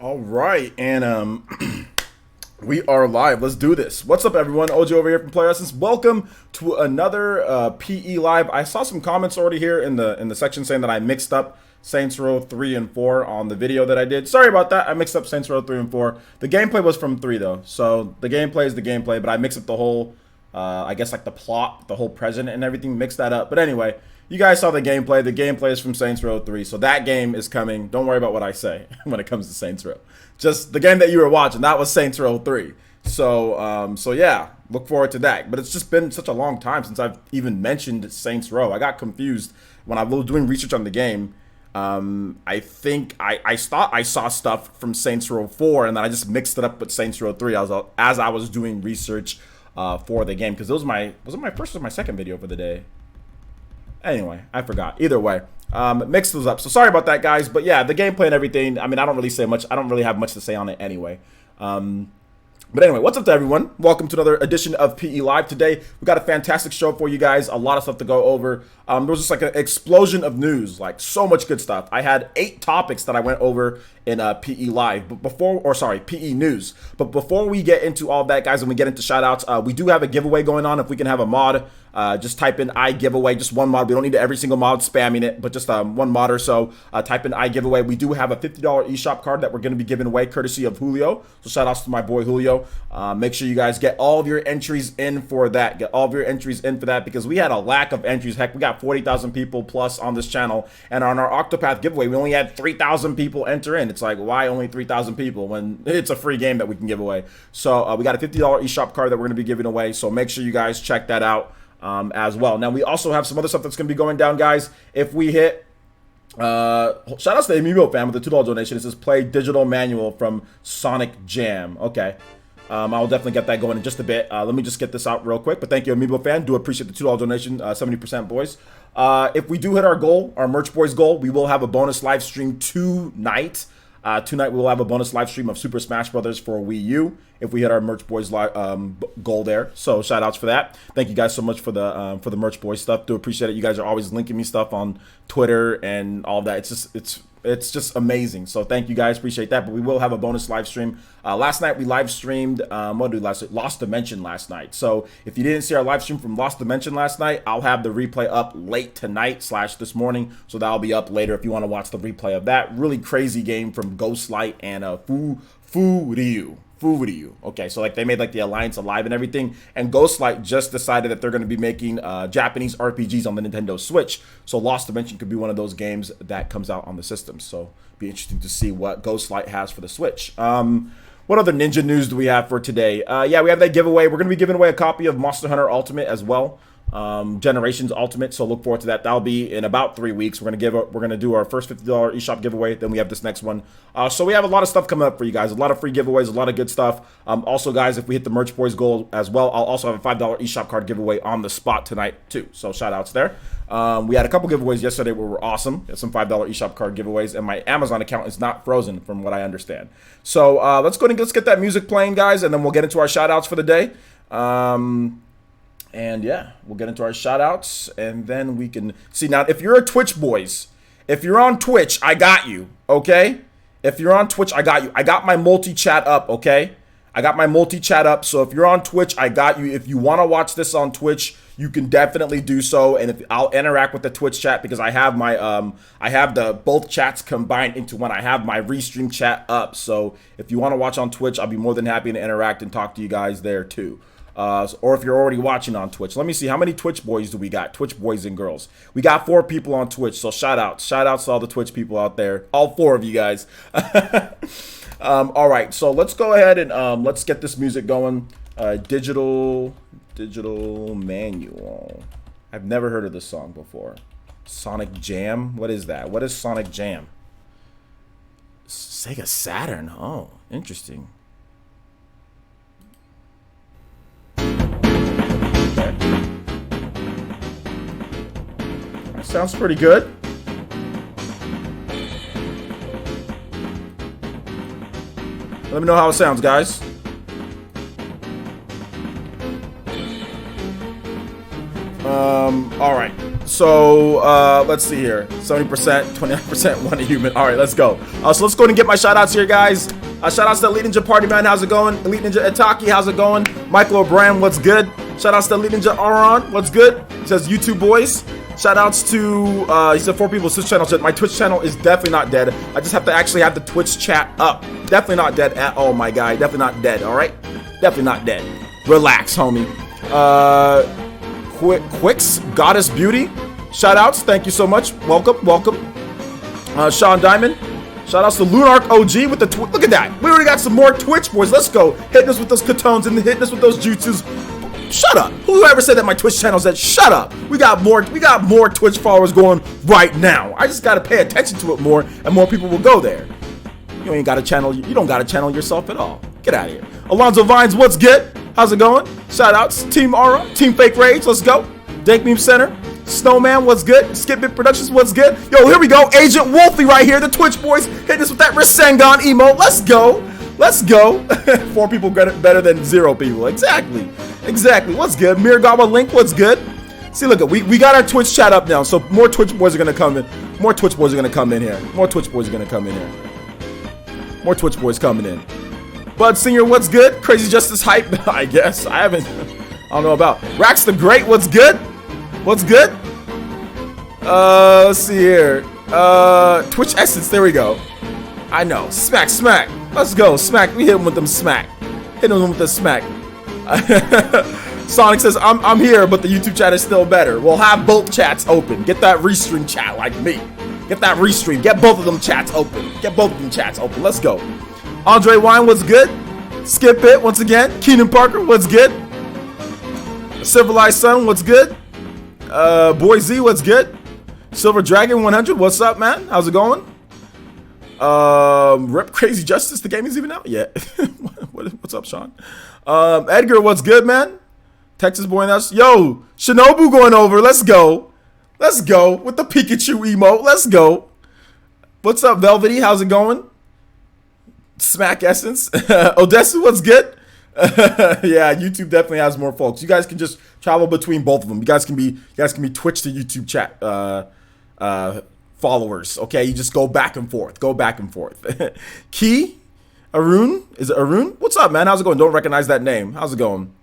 All right, and we are live. Let's do this. What's up, everyone? OG over here from Player Essence. Welcome to another PE live. I saw some comments already here in the section saying that I mixed up Saints Row 3 and 4 on the video that I did. Sorry about that. I mixed up Saints Row 3 and 4. The gameplay was from 3 though, so the gameplay is the gameplay. But I mixed up the whole, I guess like the plot, the whole president and everything. Mixed that up. But anyway. You guys saw the gameplay. The gameplay is from Saints Row 3, so that game is coming. Don't worry about what I say when it comes to Saints Row. Just the game that you were watching, that was Saints Row 3. So yeah, look forward to that. But it's just been such a long time since I've even mentioned Saints Row. I got confused when I was doing research on the game. I think I thought I saw stuff from Saints Row 4, and then I just mixed it up with Saints Row 3 as I was doing research for the game, because was it my first or my second video for the day? Anyway, I forgot. Either way, mixed those up. So sorry about that, guys. But yeah, the gameplay and everything. I mean, I don't really say much. I don't really have much to say on it anyway. But anyway, what's up to everyone? Welcome to another edition of PE Live. Today, we got a fantastic show for you guys. A lot of stuff to go over. There was just like an explosion of news, like so much good stuff. I had 8 topics that I went over in PE Live, PE News. But before we get into all that, guys, and we get into shoutouts, we do have a giveaway going on. If we can have a mod, just type in I giveaway, just one mod. We don't need every single mod spamming it, but just one mod or so. Type in I giveaway. We do have a $50 eShop card that we're going to be giving away, courtesy of Julio. So shout outs to my boy Julio. Make sure you guys get all of your entries in for that. Get all of your entries in for that, because we had a lack of entries. Heck, we got 40,000 people plus on this channel, and on our Octopath giveaway, we only had 3,000 people enter in. It's like, why only 3,000 people when it's a free game that we can give away? So we got a $50 eShop card that we're going to be giving away. So make sure you guys check that out as well. Now we also have some other stuff that's going to be going down, guys. If we hit shout out to the Amiibo fan with the $2 donation. It says play digital manual from Sonic Jam. Okay. I'll definitely get that going in just a bit. Let me just get this out real quick. But thank you, Amiibo fan. Do appreciate the $2 donation. 70% boys. If we do hit our goal, our merch boys goal, we will have a bonus live stream tonight. Tonight we will have a bonus live stream of Super Smash Brothers for Wii U if we hit our merch boys goal there. So shout outs for that. Thank you guys so much for the merch boys stuff. Do appreciate it. You guys are always linking me stuff on Twitter and all of that. It's just amazing. So thank you guys, appreciate that. But we will have a bonus live stream. Last night we live streamed Lost Dimension last night. So if you didn't see our live stream from Lost Dimension last night, I'll have the replay up late tonight / this morning. So that'll be up later if you want to watch the replay of that really crazy game from Ghostlight and Furyu. Okay, so like they made like the Alliance Alive and everything, and Ghostlight just decided that they're going to be making Japanese RPGs on the Nintendo Switch. So Lost Dimension could be one of those games that comes out on the system. So be interesting to see what Ghostlight has for the Switch. What other ninja news do we have for today? Yeah, we have that giveaway. We're going to be giving away a copy of Monster Hunter Ultimate as well. Generations Ultimate, so look forward to that. That'll be in about 3 weeks. We're gonna do our first $50 eShop giveaway, then we have this next one. So we have a lot of stuff coming up for you guys, a lot of free giveaways, a lot of good stuff. Also, guys, if we hit the merch boys goal as well, I'll also have a $5 eShop card giveaway on the spot tonight too. So shout outs there. We had a couple giveaways yesterday where were awesome. Some $5 eShop card giveaways, and my Amazon account is not frozen from what I understand. So let's go and let's get that music playing, guys, and then we'll get into our shout outs for the day. And yeah, we'll get into our shout outs, and then we can see. Now, if you're a Twitch boys, if you're on Twitch, I got you, okay? If you're on Twitch, I got you. I got my multi-chat up, okay? I got my multi-chat up, so if you're on Twitch, I got you. If you want to watch this on Twitch, you can definitely do so, and I'll interact with the Twitch chat, because I have my I have the both chats combined into one. I have my restream chat up, so if you want to watch on Twitch, I'll be more than happy to interact and talk to you guys there too. Or if you're already watching on Twitch. Let me see, how many Twitch boys do we got? Twitch boys and girls. We got 4 people on Twitch, so shout outs to all the Twitch people out there. All 4 of you guys. All right, so let's go ahead and let's get this music going. Digital manual. I've never heard of this song before. Sonic Jam? What is that? What is Sonic Jam? Sega Saturn. Oh, interesting. Sounds pretty good. Let me know how it sounds, guys. All right. So let's see here. 70%, 29% want a human. All right, let's go. So let's go ahead and get my shout outs here, guys. Shout outs to Elite Ninja Party Man, how's it going? Elite Ninja Itaki, how's it going? Michael O'Brien, what's good? Shout outs to Elite Ninja Aron, what's good? He says YouTube boys. Shout outs to he said 4 people's Twitch channel. My Twitch channel is definitely not dead. I just have to actually have the Twitch chat up. Definitely not dead at all, my guy. Definitely not dead, all right? Definitely not dead. Relax, homie. Quicks, Goddess Beauty. Shout outs, thank you so much. Welcome, welcome. Sean Diamond. Shout outs to Lunark OG with the look at that. We already got some more Twitch boys. Let's go. Hitting us with those katones and hitting us with those jutsus. Shut up. Whoever said that my Twitch channel said shut up. We got more Twitch followers going right now. I just gotta pay attention to it more and more people will go there. You ain't got a channel, you don't got a channel yourself at all. Get out of here. Alonzo Vines, what's good? How's it going? Shout outs. Team Aura, Team Fake Rage, let's go. Dank Meme Center. Snowman, what's good? Skip It Productions, what's good? Yo, here we go. Agent Wolfie right here. The Twitch boys hitting us with that Rasengan emote. Let's go. Let's go. 4 people better than 0 people. Exactly. Exactly. What's good? Miragawa Link, what's good? See, look, we got our Twitch chat up now, so more Twitch boys are going to come in. More Twitch boys are going to come in here. More Twitch boys are going to come in here. More Twitch boys coming in. Bud Singer, what's good? Crazy Justice Hype, I guess. I don't know about. Rax the Great, what's good? What's good? Let's see here. Twitch Essence, there we go. I know. Smack, smack. Let's go. Smack. We hit him with them smack. Hit him with the smack. Sonic says, I'm here, but the YouTube chat is still better. We'll have both chats open. Get that restream chat like me. Get that restream. Get both of them chats open. Get both of them chats open. Let's go. Andre Wine, what's good? Skip It, once again. Keenan Parker, what's good? Civilized Sun, what's good? Boy Z, what's good? Silver Dragon 100, what's up, man? How's it going? Rip Crazy Justice, the game is even out yet. What's up, Sean? Edgar, what's good, man? Texas boy, that's yo, Shinobu going over. Let's go. Let's go with the Pikachu emote. Let's go. What's up, Velvety? How's it going? Smack Essence. Odessa, what's good? Yeah, YouTube definitely has more folks. You guys can just travel between both of them. You guys can be Twitch to YouTube chat followers. Okay, you just go back and forth. Go back and forth. Key, Arun, is it Arun? What's up, man? How's it going? Don't recognize that name. How's it going?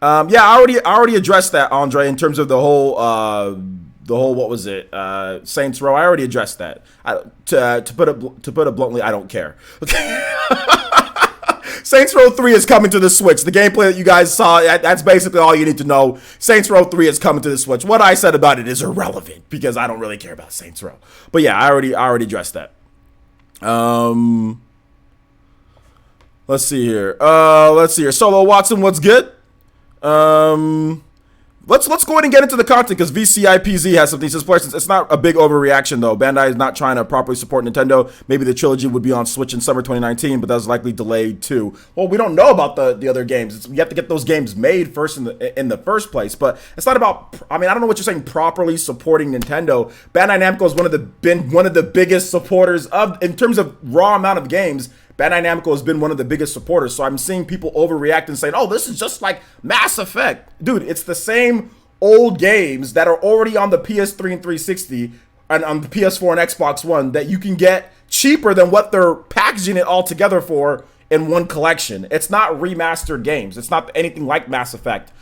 Yeah, I already addressed that, Andre, in terms of the whole what was it? Saints Row. I already addressed that. To put it bluntly, I don't care. Okay. Saints Row 3 is coming to the Switch. The gameplay that you guys saw, that's basically all you need to know. Saints Row 3 is coming to the Switch. What I said about it is irrelevant because I don't really care about Saints Row. But yeah, I already addressed that. Let's see here. Solo Watson, what's good? Let's go ahead and get into the content because VCIPZ has something. Says players, it's not a big overreaction though. Bandai is not trying to properly support Nintendo. Maybe the trilogy would be on Switch in summer 2019, but that's likely delayed too. Well, we don't know about the other games. We have to get those games made first in the first place. But it's not about. I mean, I don't know what you're saying. Properly supporting Nintendo. Bandai Namco has been one of the biggest supporters of in terms of raw amount of games. Bandai Namco has been one of the biggest supporters, so I'm seeing people overreact and saying, oh, this is just like Mass Effect. Dude, it's the same old games that are already on the PS3 and 360 and on the PS4 and Xbox One that you can get cheaper than what they're packaging it all together for in one collection. It's not remastered games. It's not anything like Mass Effect.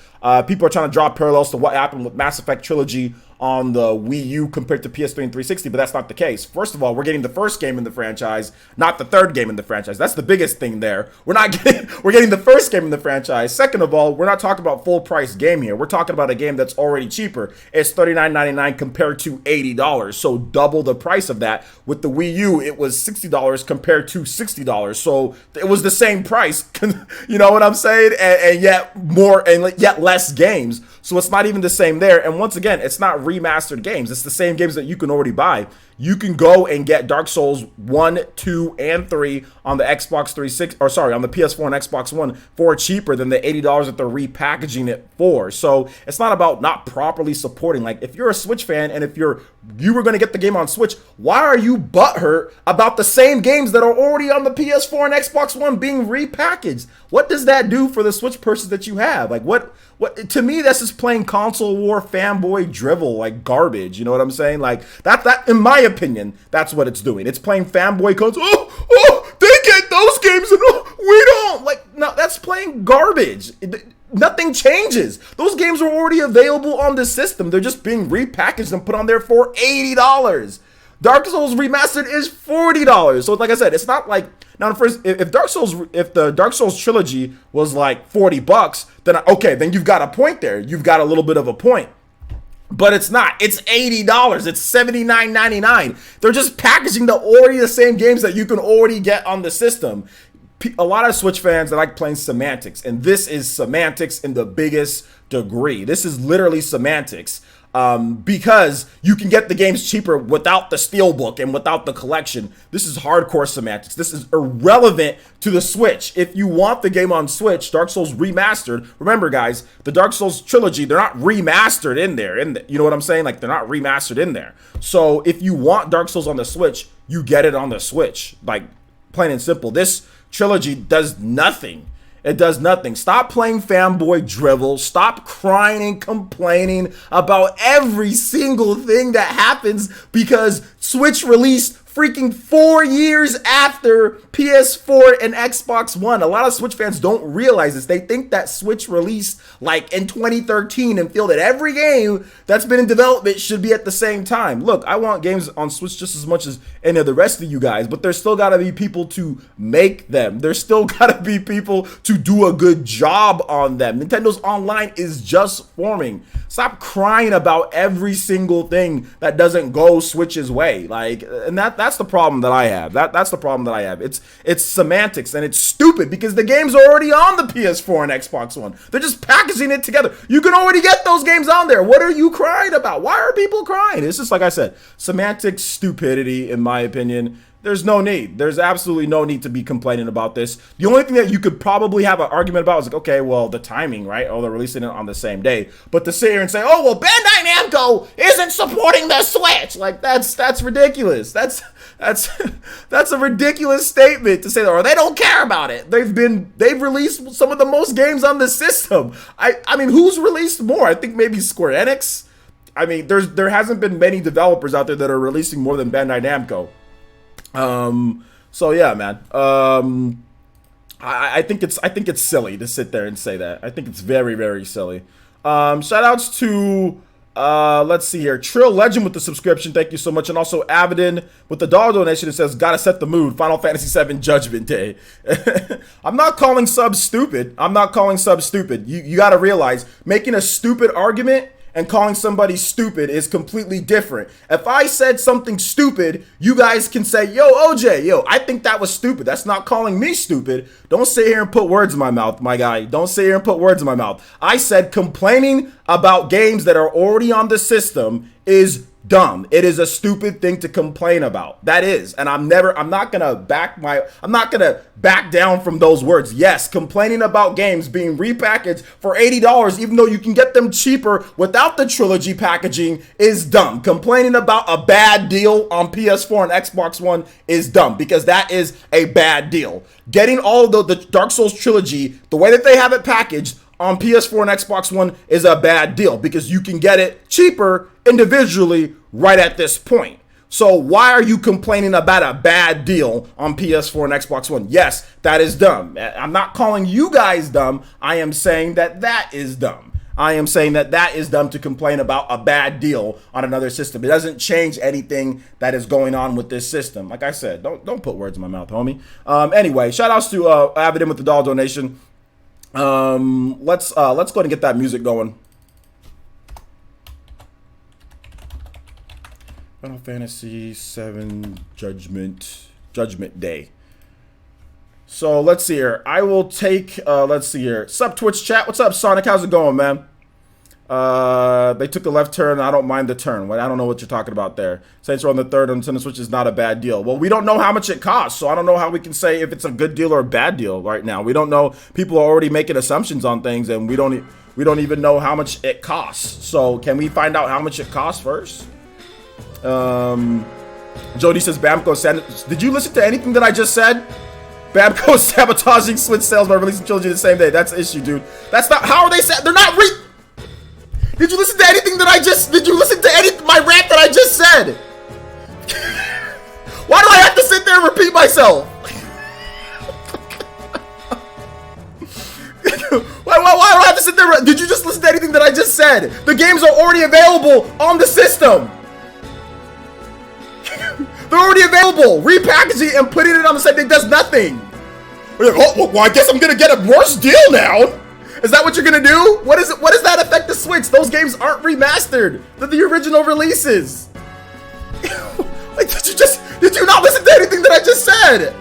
People are trying to draw parallels to what happened with Mass Effect Trilogy on the Wii U compared to PS3 and 360, but that's not the case. First of all, we're getting the first game in the franchise, not the third game in the franchise. That's the biggest thing there. We're getting the first game in the franchise. Second of all, we're not talking about full price game here. We're talking about a game that's already cheaper. It's $39.99 compared to $80, so double the price of that. With the Wii U, it was $60 compared to $60, so it was the same price. You know what I'm saying? And yet more and yet less games. So it's not even the same there. And once again, it's not remastered games. It's the same games that you can already buy. you can go and get Dark Souls 1, 2, and 3 on the Xbox 360, or sorry, on the PS4 and Xbox One for cheaper than the $80 that they're repackaging it for. So it's not about not properly supporting. Like, if you're a Switch fan and if you were going to get the game on Switch, why are you butthurt about the same games that are already on the PS4 and Xbox One being repackaged? What does that do for the Switch purchase that you have? Like, what to me, that's just plain console war fanboy drivel, like garbage. You know what I'm saying? Like, that in my opinion, that's what it's doing. It's playing fanboy console. Oh, they get those games and we don't. Like, no, that's playing garbage. Nothing changes. Those games are already available on the system. They're just being repackaged and put on there for $80. Dark Souls Remastered is $40. So like I said, it's not like, now first, if the Dark Souls trilogy was like $40, then okay, then you've got a point there. You've got a little bit of a point. But it's not. It's $80. It's $79.99. They're just packaging the same games that you can already get on the system. A lot of Switch fans that like playing semantics, and this is semantics in the biggest degree. This is literally semantics. Because you can get the games cheaper without the steelbook and without the collection. This is hardcore semantics. This is irrelevant to the Switch. If you want the game on Switch, Dark Souls Remastered, remember guys, the Dark Souls trilogy, they're not remastered in there. You know what I'm saying? Like, they're not remastered in there. So if you want Dark Souls on the Switch, you get it on the Switch. Like, plain and simple. This trilogy does nothing. It does nothing. Stop playing fanboy drivel. Stop crying and complaining about every single thing that happens because Switch released freaking 4 years after PS4 and Xbox One. A lot of Switch fans don't realize this. They think that Switch released like in 2013 and feel that every game that's been in development should be at the same time. Look, I want games on Switch just as much as any of the rest of you guys, but there's still got to be people to make them. There's still got to be people to do a good job on them. Nintendo's online is just forming. Stop crying about every single thing that doesn't go Switch's way. Like, and that's the problem that I have. That's the problem that I have. It's semantics and it's stupid because the game's are already on the PS4 and Xbox One. They're just packaging it together. You can already get those games on there. What are you crying about? Why are people crying? It's just like I said, semantic stupidity in my opinion. There's no need. There's absolutely no need to be complaining about this. The only thing that you could probably have an argument about is like, okay, well, the timing, right? Oh, they're releasing it on the same day. But to sit here and say, oh, well, Bandai Namco isn't supporting the Switch, like that's ridiculous. That's a ridiculous statement to say that, or they don't care about it. They've released some of the most games on the system. I mean, who's released more? I think maybe Square Enix. I mean, there hasn't been many developers out there that are releasing more than Bandai Namco. So yeah, man. I think it's silly to sit there and say that. I think it's very, very silly. Shout outs to let's see here, Trill Legend with the subscription, thank you so much, and also Avidin with the dollar donation. It says gotta set the mood, Final Fantasy VII Judgment Day. I'm not calling subs stupid. You gotta realize, making a stupid argument and calling somebody stupid is completely different. If I said something stupid, you guys can say, yo, OJ, I think that was stupid. That's not calling me stupid. Don't sit here and put words in my mouth, my guy. Don't sit here and put words in my mouth. I said complaining about games that are already on the system is dumb. It is a stupid thing to complain about. That is. And I'm not gonna back down from those words. Yes, complaining about games being repackaged for $80, even though you can get them cheaper without the trilogy packaging, is dumb. Complaining about a bad deal on PS4 and Xbox One is dumb, because that is a bad deal. Getting all of the Dark Souls trilogy, the way that they have it packaged on PS4 and Xbox One, is a bad deal, because you can get it cheaper individually right at this point. So why are you complaining about a bad deal on PS4 and Xbox One? Yes, that is dumb. I'm not calling you guys dumb. I am saying that is dumb. I am saying that is dumb to complain about a bad deal on another system. It doesn't change anything that is going on with this system. Like I said, don't put words in my mouth, homie. Anyway, shout outs to Avidin with the dollar donation. Let's go ahead and get that music going. Final Fantasy VII Judgment Day. So let's see here. I will take let's see here. Sup Twitch chat. What's up, Sonic? How's it going, man? They took the left turn. I don't mind the turn. I don't know what you're talking about there. Saints are on the third on Nintendo Switch is not a bad deal. Well, we don't know how much it costs, so I don't know how we can say if it's a good deal or a bad deal right now. We don't know. People are already making assumptions on things, and we don't even know how much it costs. So can we find out how much it costs first? Jody says Bamco. Did you listen to anything that I just said? Bamco is sabotaging Switch sales by releasing Trilogy the same day. That's the issue, dude. That's not. How are they? They're not. Did you listen to anything that I just? Did you listen to my rant that I just said? Why do I have to sit there and repeat myself? Why do I have to sit there? Did you just listen to anything that I just said? The games are already available on the system. They're already available. Repackaging and putting it on the site does nothing. Oh, well, I guess I'm gonna get a worse deal now. Is that what you're gonna do? What is it? What does that affect the Switch? Those games aren't remastered. They're the original releases. Like, did you not listen to anything that I just said?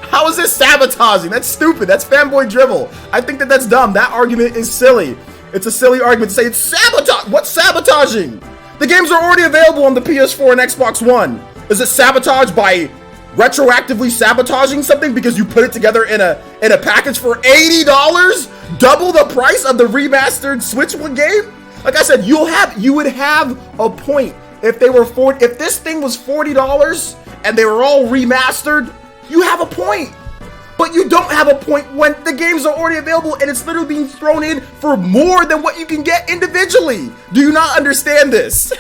How is this sabotaging? That's stupid. That's fanboy drivel. I think that's dumb. That argument is silly. It's a silly argument to say it's sabotage. What's sabotaging? The games are already available on the PS4 and Xbox One. Is it sabotage by retroactively sabotaging something because you put it together in a package for $80, double the price of the remastered Switch One game? Like I said, you would have a point if they were if this thing was $40 and they were all remastered. You have a point, but you don't have a point when the games are already available and it's literally being thrown in for more than what you can get individually. Do you not understand this?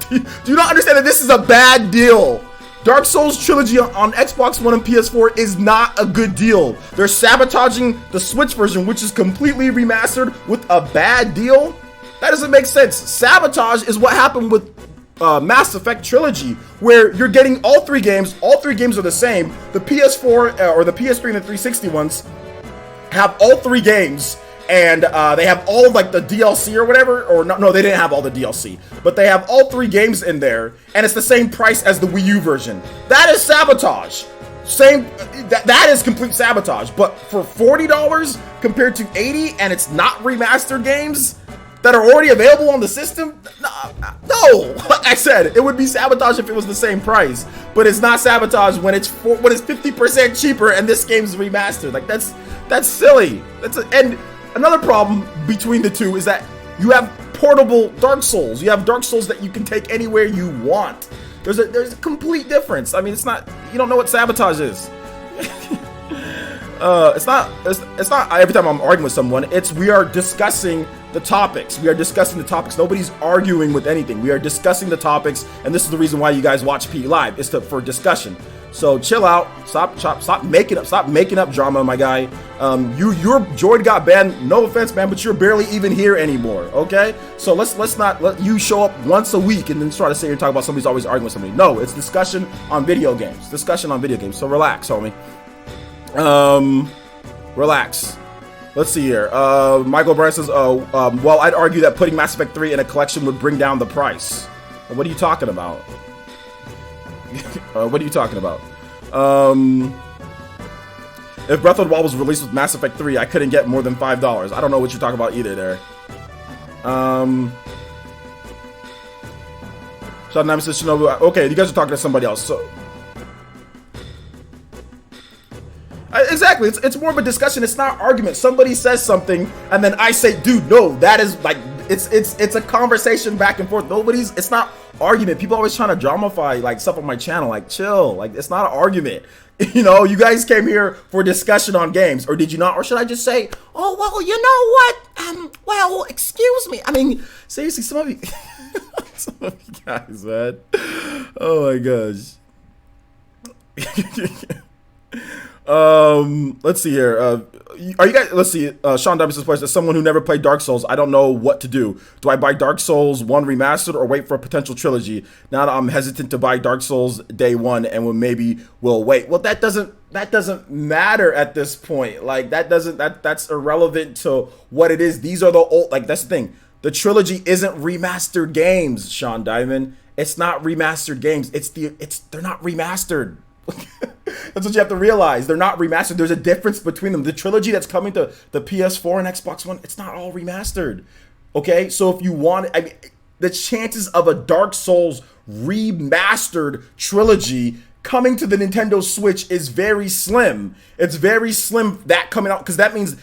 Do you not understand that this is a bad deal? Dark Souls Trilogy on Xbox One and PS4 is not a good deal. They're sabotaging the Switch version, which is completely remastered, with a bad deal? That doesn't make sense. Sabotage is what happened with Mass Effect Trilogy, where you're getting all three games. All three games are the same. The PS4 or the PS3 and the 360 ones have all three games, and they have all of, like, the DLC or whatever. Or no, they didn't have all the DLC, but they have all three games in there, and it's the same price as the Wii U version. That is sabotage. That is complete sabotage. But for $40 compared to $80, and it's not remastered games that are already available on the system? No, like I said, it would be sabotage if it was the same price, but it's not sabotage when it's 50% cheaper and this game's remastered. Like, that's silly. And another problem between the two is that you have portable Dark Souls. You have Dark Souls that you can take anywhere you want. There's a complete difference. I mean, it's not. You don't know what sabotage is. It's not every time I'm arguing with someone, we are discussing the topics. We are discussing the topics. Nobody's arguing with anything. We are discussing the topics, and this is the reason why you guys watch PE Live. It's for discussion. So chill out. Stop making up drama, my guy. Your Jordan got banned. No offense, man, but you're barely even here anymore. Okay? So let's not let you show up once a week and then try to say you're talking about somebody's always arguing with somebody. No, it's discussion on video games. Discussion on video games. So relax, homie. Relax. Let's see here. Michael Bryan says, well, I'd argue that putting Mass Effect 3 in a collection would bring down the price. What are you talking about? What are you talking about? If Breath of the Wild was released with Mass Effect 3, I couldn't get more than $5. I don't know what you're talking about either there. Shoutouts says, Shinobu, okay, you guys are talking to somebody else, so... Exactly, it's more of a discussion. It's not argument. Somebody says something, and then I say, "Dude, no, that is like it's a conversation back and forth." It's not argument. People always trying to dramify like stuff on my channel. Like, chill. Like, it's not an argument. You know, you guys came here for discussion on games, or did you not? Or should I just say, "Oh, well, you know what? Well, excuse me." I mean, seriously, some of you guys, man. Oh my gosh. Let's see here. Are you guys? Let's see. Sean W says, as someone who never played Dark Souls, I don't know what to do. Do I buy Dark Souls 1 remastered or wait for a potential trilogy? Now that I'm hesitant to buy Dark Souls day one and will wait. Well, that doesn't matter at this point. Like, that's irrelevant to what it is. These are the old, like, that's the thing. The trilogy isn't remastered games, Sean Diamond. It's not remastered games. They're not remastered. That's what you have to realize. They're not remastered. There's a difference between them. The trilogy that's coming to the PS4 and Xbox One, it's not all remastered. Okay? So if you want, I mean, the chances of a Dark Souls remastered trilogy coming to the Nintendo Switch is very slim. It's very slim that coming out, because that means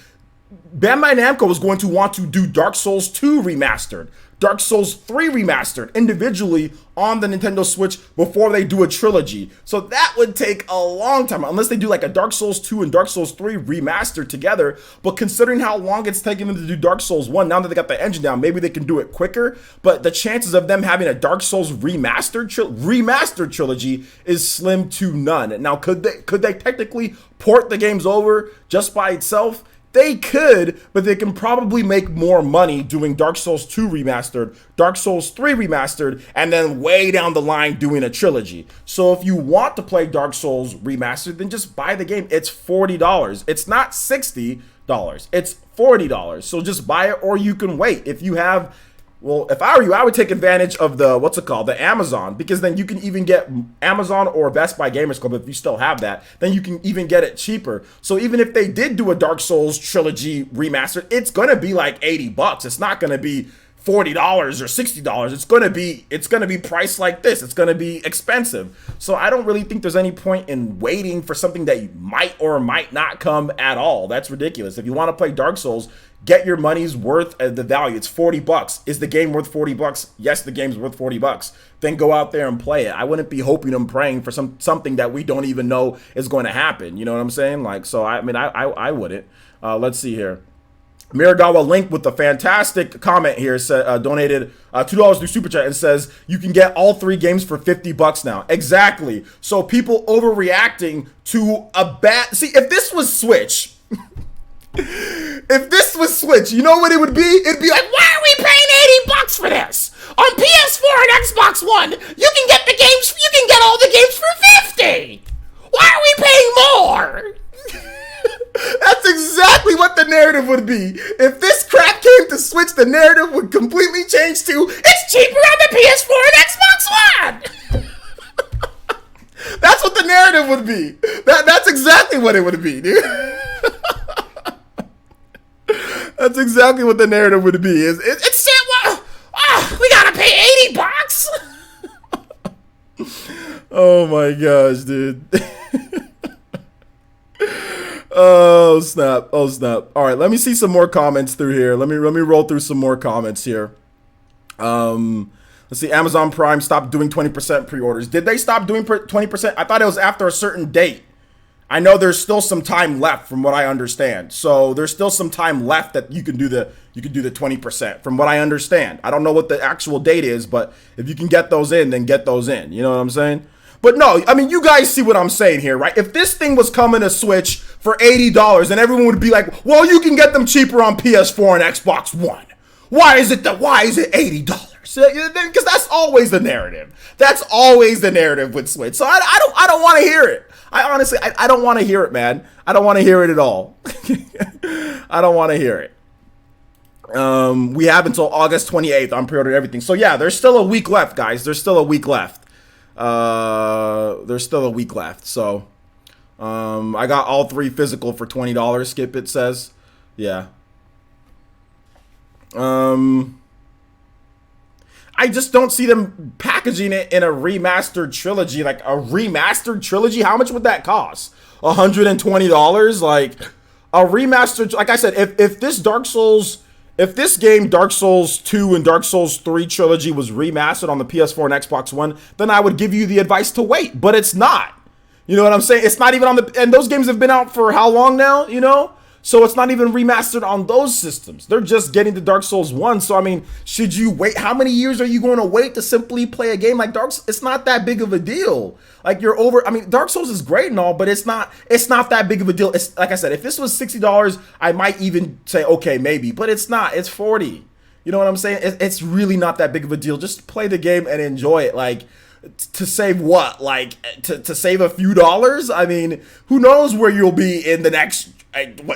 Bandai Namco is going to want to do Dark Souls 2 remastered, Dark Souls 3 remastered individually on the Nintendo Switch before they do a trilogy. So that would take a long time, unless they do like a Dark Souls 2 and Dark Souls 3 remastered together. But considering how long it's taking them to do Dark Souls 1, now that they got the engine down, maybe they can do it quicker. But the chances of them having a Dark Souls remastered trilogy is slim to none. Now, could they technically port the games over just by itself? They could, but they can probably make more money doing Dark Souls 2 remastered, Dark Souls 3 remastered, and then way down the line doing a trilogy. So if you want to play Dark Souls remastered, then just buy the game. It's $40. It's not $60. It's $40. So just buy it, or you can wait. If you have, well, if I were you, I would take advantage of the, the Amazon, because then you can even get Amazon or Best Buy Gamers Club, if you still have that, then you can even get it cheaper. So even if they did do a Dark Souls trilogy remastered, it's going to be like $80. It's not going to be $40 or $60. It's going to be priced like this. It's going to be expensive. So I don't really think there's any point in waiting for something that might or might not come at all. That's ridiculous. If you want to play Dark Souls, get your money's worth of the value. It's $40. Is the game worth $40? Yes, the game's worth $40. Then go out there and play it. I wouldn't be hoping and praying for something that we don't even know is going to happen. You know what I'm saying? Like, so I mean, I wouldn't. Let's see here. Miragawa Link with the fantastic comment here said, donated $2 through Super Chat and says, you can get all 3 games for $50 now. Exactly. So people overreacting to a bad... See, if this was Switch... If this was Switch, you know what it would be? It'd be like, why are we paying $80 for this? On PS4 and Xbox One, you can get the games, you can get all the games for $50. Why are we paying more? That's exactly what the narrative would be. If this crap came to Switch, the narrative would completely change to, it's cheaper on the PS4 and Xbox One. That's what the narrative would be. That's exactly what it would be, dude. That's exactly what the narrative would be. It's we gotta pay $80. Oh my gosh, dude. Oh snap! Oh snap! All right, let me see some more comments through here. Let me roll through some more comments here. Let's see. Amazon Prime stopped doing 20% pre-orders. Did they stop doing 20%? I thought it was after a certain date. I know there's still some time left, from what I understand. So there's still some time left that you can do the 20%, from what I understand. I don't know what the actual date is, but if you can get those in, then get those in. You know what I'm saying? But no, I mean, you guys see what I'm saying here, right? If this thing was coming to Switch for $80, then everyone would be like, well, you can get them cheaper on PS4 and Xbox One. Why is it $80? Because that's always the narrative. That's always the narrative with Switch. So I don't want to hear it. I honestly don't want to hear it, man. I don't want to hear it at all. I don't want to hear it. We have until August 28th on pre-order everything. So yeah, there's still a week left, guys. There's still a week left. So I got all 3 physical for $20. Skip, it says. Yeah. I just don't see them packaging it in a remastered trilogy. Like a remastered trilogy, how much would that cost? $120? Like a remastered, like I said, if this game Dark Souls 2 and Dark Souls 3 trilogy was remastered on the PS4 and Xbox One, then I would give you the advice to wait, but it's not. You know what I'm saying? It's not even on and those games have been out for how long now, you know? So it's not even remastered on those systems. They're just getting to Dark Souls 1. So, I mean, should you wait? How many years are you going to wait to simply play a game like Dark Souls? It's not that big of a deal. Like, I mean, Dark Souls is great and all, but it's not that big of a deal. It's like I said, if this was $60, I might even say, okay, maybe. But it's not. It's $40. You know what I'm saying? It's really not that big of a deal. Just play the game and enjoy it. Like, to save what? Like, to save a few dollars? I mean, who knows where you'll be in the next...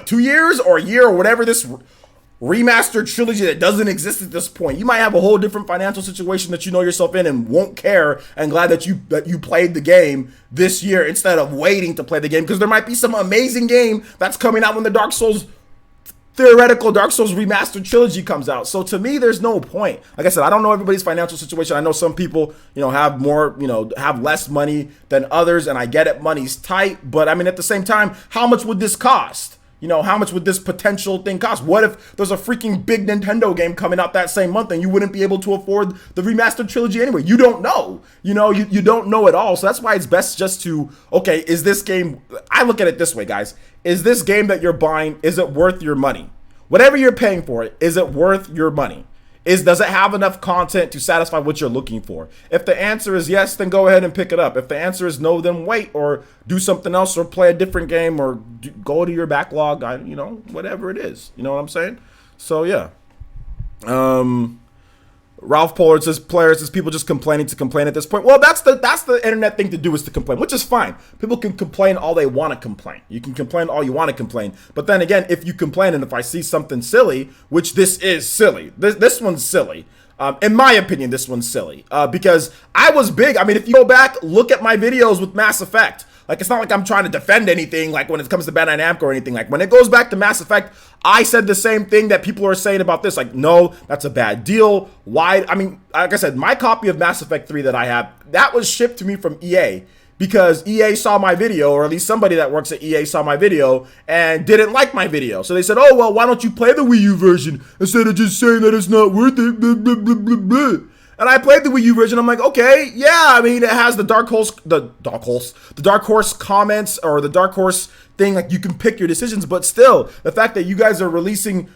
2 years or a year or whatever this remastered trilogy that doesn't exist at this point. You might have a whole different financial situation that you know yourself in and won't care, and glad that you played the game this year instead of waiting to play the game, because there might be some amazing game that's coming out when the theoretical Dark Souls remastered trilogy comes out. So to me, there's no point. Like I said, I don't know everybody's financial situation. I know some people, have more, have less money than others, and I get it, money's tight. But I mean, at the same time, how much would this cost? How much would this potential thing cost? What if there's a freaking big Nintendo game coming out that same month and you wouldn't be able to afford the remastered trilogy anyway? You don't know. You don't know at all. So that's why it's best just to, okay, is this game, I look at it this way, guys. Is this game that you're buying, is it worth your money? Whatever you're paying for it, is it worth your money? Does it have enough content to satisfy what you're looking for? If the answer is yes, then go ahead and pick it up. If the answer is no, then wait, or do something else, or play a different game, or go to your backlog, whatever it is. You know what I'm saying? So, yeah. Ralph Pollard says, people just complaining to complain at this point. Well, that's the internet thing to do, is to complain, which is fine. People can complain all they want to complain. You can complain all you want to complain. But then again, if you complain and if I see something silly, which this is silly, this one's silly. In my opinion, this one's silly. Because I was big. I mean, if you go back, look at my videos with Mass Effect. Like, it's not like I'm trying to defend anything, like when it comes to Bandai Namco or anything. Like, when it goes back to Mass Effect, I said the same thing that people are saying about this. Like, no, that's a bad deal. Why? I mean, like I said, my copy of Mass Effect 3 that I have, that was shipped to me from EA. Because EA saw my video, or at least somebody that works at EA saw my video and didn't like my video. So they said, oh, well, why don't you play the Wii U version instead of just saying that it's not worth it, blah, blah, blah, blah, blah. And I played the Wii U version. I'm like, okay, yeah. I mean, it has the Dark Horse comments, or the Dark Horse thing. Like, you can pick your decisions, but still, the fact that you guys are releasing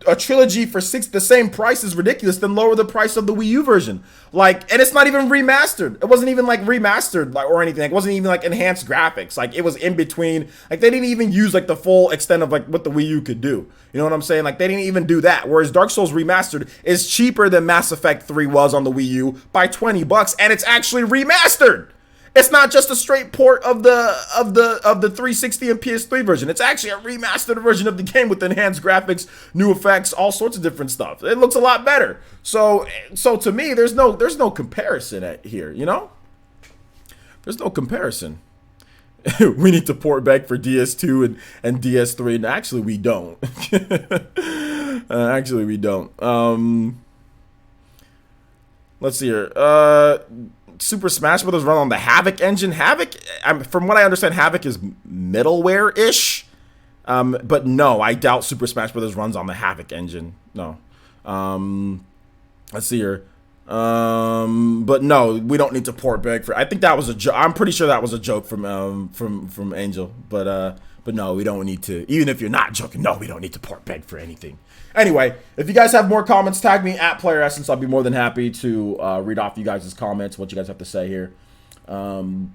a trilogy for the same price is ridiculous. Then lower the price of the Wii U version. Like, and it's not even remastered. It wasn't even like remastered, like, or anything. Like, it wasn't even like enhanced graphics. Like, it was in between. Like, they didn't even use like the full extent of like what the Wii U could do. You know what I'm saying? Like, they didn't even do that. Whereas Dark Souls Remastered is cheaper than Mass Effect 3 was on the Wii U by $20, and it's actually remastered. It's not just a straight port of the 360 and PS3 version. It's actually a remastered version of the game with enhanced graphics, new effects, all sorts of different stuff. It looks a lot better. So to me, there's no comparison here. There's no comparison. We need to port back for DS2 and DS3, and actually we don't. Actually we don't. Let's see here. Super Smash Bros. Run on the Havok engine. Havok, from what I understand, Havok is middleware-ish. But no, I doubt Super Smash Bros. Runs on the Havok engine. No. Let's see here. But no, we don't need to port back for. I think that was a joke. I'm pretty sure that was a joke from Angel. But no, we don't need to. Even if you're not joking, no, we don't need to port back for anything. Anyway, if you guys have more comments, tag me at Player Essence. I'll be more than happy to read off you guys' comments, what you guys have to say here. On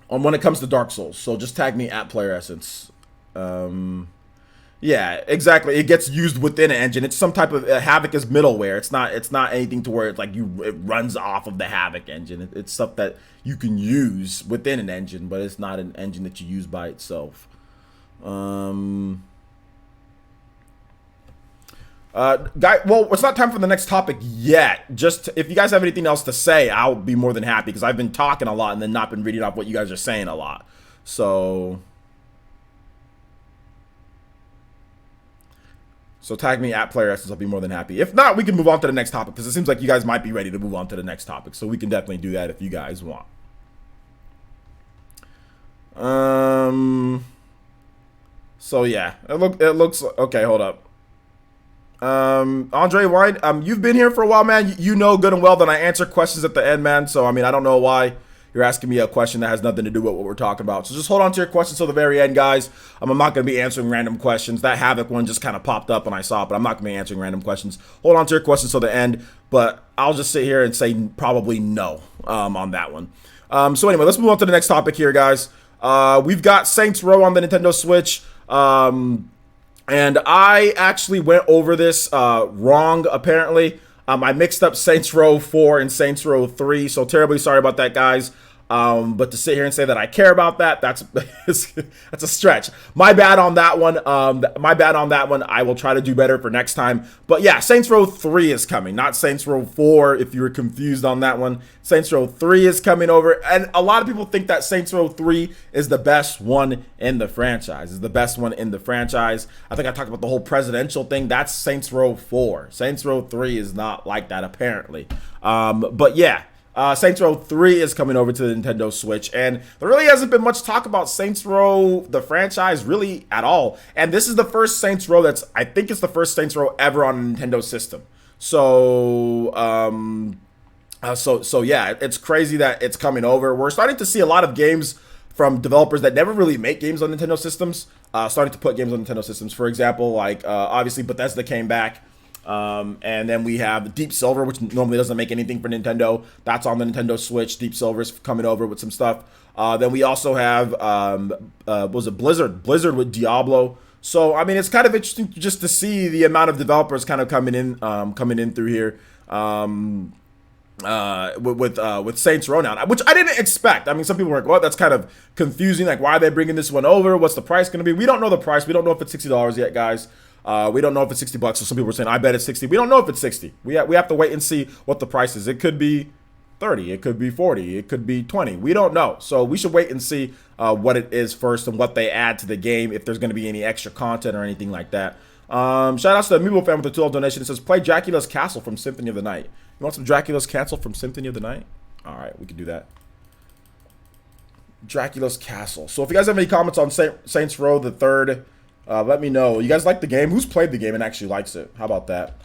when it comes to Dark Souls. So just tag me at Player Essence. Yeah, exactly. It gets used within an engine. It's some type of Havok is middleware. It's not anything to where it's like it runs off of the Havok engine. It's stuff that you can use within an engine, but it's not an engine that you use by itself. Well, it's not time for the next topic yet. Just if you guys have anything else to say, I'll be more than happy, because I've been talking a lot and then not been reading off what you guys are saying a lot. So tag me at Player Essence. I'll be more than happy. If not, we can move on to the next topic, because it seems like you guys might be ready to move on to the next topic. So we can definitely do that if you guys want. So yeah, it looks okay. Hold up. Andre Wine, you've been here for a while, man. You know good and well that I answer questions at the end, man. So, I mean, I don't know why you're asking me a question that has nothing to do with what we're talking about. So just hold on to your questions till the very end, guys. I'm not going to be answering random questions. That Havok one just kind of popped up when I saw it, but I'm not going to be answering random questions. Hold on to your questions till the end, but I'll just sit here and say probably no on that one. So anyway, let's move on to the next topic here, guys. We've got Saints Row on the Nintendo Switch. And I actually went over this wrong, apparently. I mixed up Saints Row 4 and Saints Row 3, so terribly sorry about that, guys. But to sit here and say that I care about that, that's a stretch. My bad on that one. I will try to do better for next time. But yeah, Saints Row 3 is coming, not Saints Row 4 if you were confused on that one. Saints Row 3 is coming over, and a lot of people think that Saints Row 3 is the best one in the franchise. I think I talked about the whole presidential thing. That's Saints Row 4. Saints Row 3 is not like that, apparently. But yeah. Saints Row 3 is coming over to the Nintendo Switch, and there really hasn't been much talk about Saints Row, the franchise, really at all. And this is the first Saints Row I think it's the first Saints Row ever on a Nintendo system. So yeah, it's crazy that it's coming over. We're starting to see a lot of games from developers that never really make games on Nintendo systems, starting to put games on Nintendo systems. For example, like obviously Bethesda came back. And then we have Deep Silver, which normally doesn't make anything for Nintendo. That's on the Nintendo Switch. Deep Silver's coming over with some stuff. Then we also have was it Blizzard with Diablo. So I mean, it's kind of interesting just to see the amount of developers kind of coming in through here with Saints Row now, which I didn't expect. I mean, some people were like, well, that's kind of confusing. Like, why are they bringing this one over? What's the price going to be? We don't know the price. We don't know if it's $60 yet, guys. We don't know if it's $60. So some people were saying, I bet it's 60. We don't know if it's 60. We have to wait and see what the price is. It could be 30. It could be 40. It could be 20. We don't know. So we should wait and see what it is first and what they add to the game, if there's going to be any extra content or anything like that. Shout out to the Amiibo fan with the $2 donation. It says, play Dracula's Castle from Symphony of the Night. You want some Dracula's Castle from Symphony of the Night? All right, we can do that. Dracula's Castle. So if you guys have any comments on Saints Row the 3rd, let me know. You guys like the game? Who's played the game and actually likes it? How about that?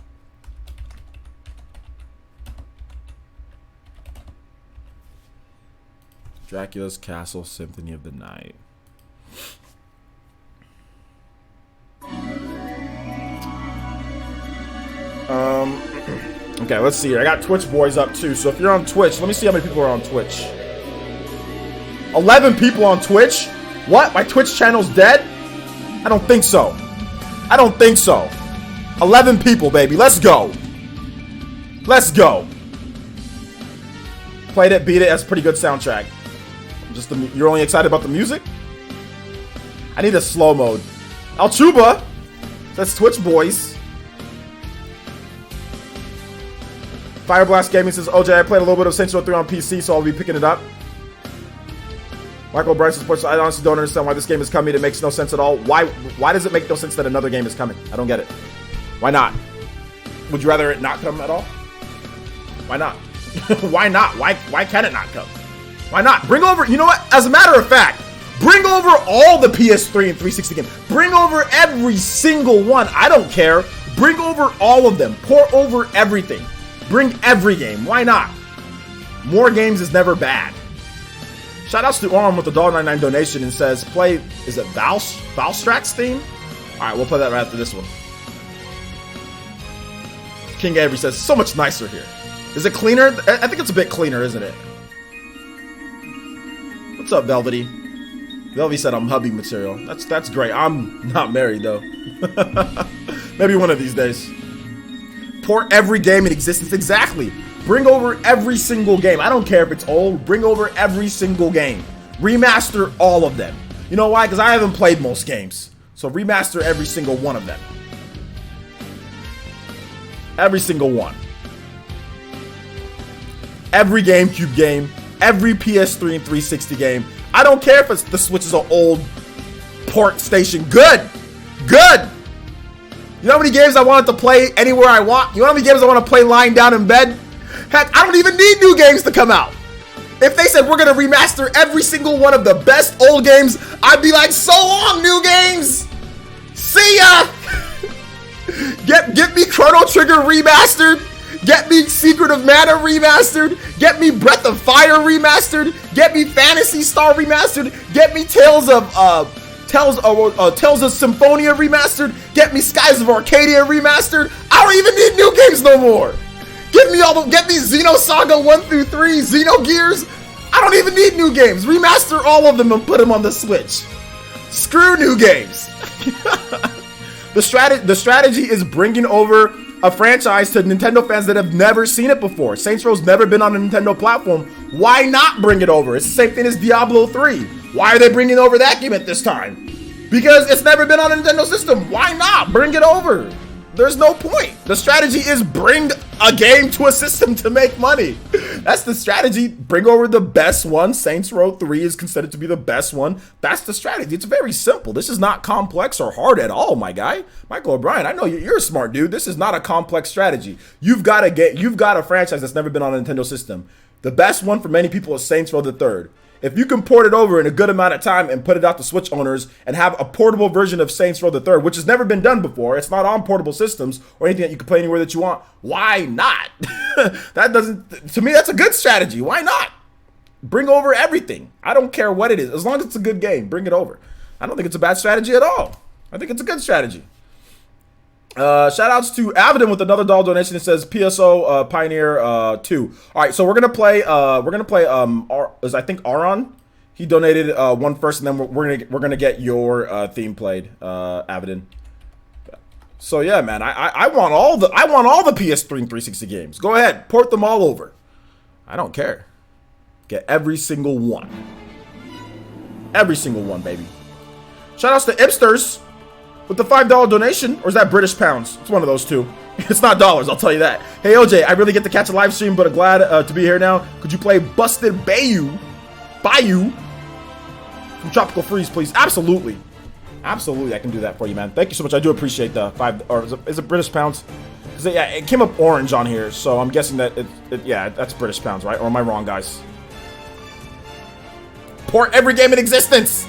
Dracula's Castle, Symphony of the Night. Okay, let's see here. I got Twitch boys up too. So if you're on Twitch, let me see how many people are on Twitch. 11 people on Twitch? What? My Twitch channel's dead? I don't think so. 11 people, baby. Let's go. Played it, beat it. That's a pretty good soundtrack. You're only excited about the music? I need a slow mode. Alchuba. That's Twitch boys. Fireblast Gaming says, OJ, I played a little bit of Saints Row 3 on PC, so I'll be picking it up. Michael Bryson Sports, I honestly don't understand why this game is coming. It makes no sense at all. Why does it make no sense that another game is coming? I don't get it. Why not? Would you rather it not come at all? Why not? Why not? Why can it not come? Why not? Bring over, you know what? As a matter of fact, bring over all the PS3 and 360 games. Bring over every single one. I don't care. Bring over all of them. Pour over everything. Bring every game. Why not? More games is never bad. Shoutouts to Arm with the $1.99 donation and says, play, is it Valstrax's theme? Alright, we'll play that right after this one. King Avery says, so much nicer here. Is it cleaner? I think it's a bit cleaner, isn't it? What's up, Velvety? Velvety said I'm hubby material. That's great. I'm not married, though. Maybe one of these days. Port every game in existence. Exactly. Bring over every single game. I don't care if it's old. Bring over every single game. Remaster all of them. You know why? Because I haven't played most games. So remaster every single one of them. Every single one. Every GameCube game. Every PS3 and 360 game. I don't care if the Switch is an old port station. Good. Good. You know how many games I wanted to play anywhere I want? You know how many games I want to play lying down in bed? Heck, I don't even need new games to come out. If they said we're going to remaster every single one of the best old games, I'd be like, so long, new games. See ya. Get me Chrono Trigger remastered. Get me Secret of Mana remastered. Get me Breath of Fire remastered. Get me Phantasy Star remastered. Get me Tales of Symphonia remastered. Get me Skies of Arcadia remastered. I don't even need new games no more. Get me Xenosaga 1 through 3, Xenogears. I don't even need new games. Remaster all of them and put them on the Switch. Screw new games. The strategy is bringing over a franchise to Nintendo fans that have never seen it before. Saints Row's never been on a Nintendo platform. Why not bring it over? It's the same thing as Diablo 3. Why are they bringing over that game at this time? Because it's never been on a Nintendo system. Why not? Bring it over. There's no point. The strategy is bring a game to a system to make money. That's the strategy. Bring over the best one. Saints Row 3 is considered to be the best one. That's the strategy. It's very simple. This is not complex or hard at all, my guy. Michael O'Brien, I know you're a smart dude. This is not a complex strategy. You've got a franchise that's never been on a Nintendo system. The best one for many people is Saints Row the Third. If you can port it over in a good amount of time and put it out to Switch owners and have a portable version of Saints Row the Third, which has never been done before, it's not on portable systems or anything that you can play anywhere that you want. Why not? To me, that's a good strategy. Why not? Bring over everything. I don't care what it is. As long as it's a good game, bring it over. I don't think it's a bad strategy at all. I think it's a good strategy. Shout outs to Avidin with another $1 donation. It says PSO Pioneer 2. All right, so we're gonna play I think Aron. He donated one first, and then we're gonna get your theme played, Avidin. So yeah, man, I want all the PS3 and 360 games. Go ahead, port them all over. I don't care. Get every single one. Every single one, baby. Shout outs to Ipsters with the $5 donation, or is that British pounds? It's one of those two. It's not dollars, I'll tell you that. Hey OJ, I really get to catch a live stream, but I'm glad to be here now. Could you play Busted Bayou from Tropical Freeze, please? Absolutely. Absolutely, I can do that for you, man. Thank you so much. I do appreciate the $5, or is it British pounds? Because yeah, it came up orange on here, so I'm guessing that yeah, that's British pounds, right? Or am I wrong, guys? Port every game in existence.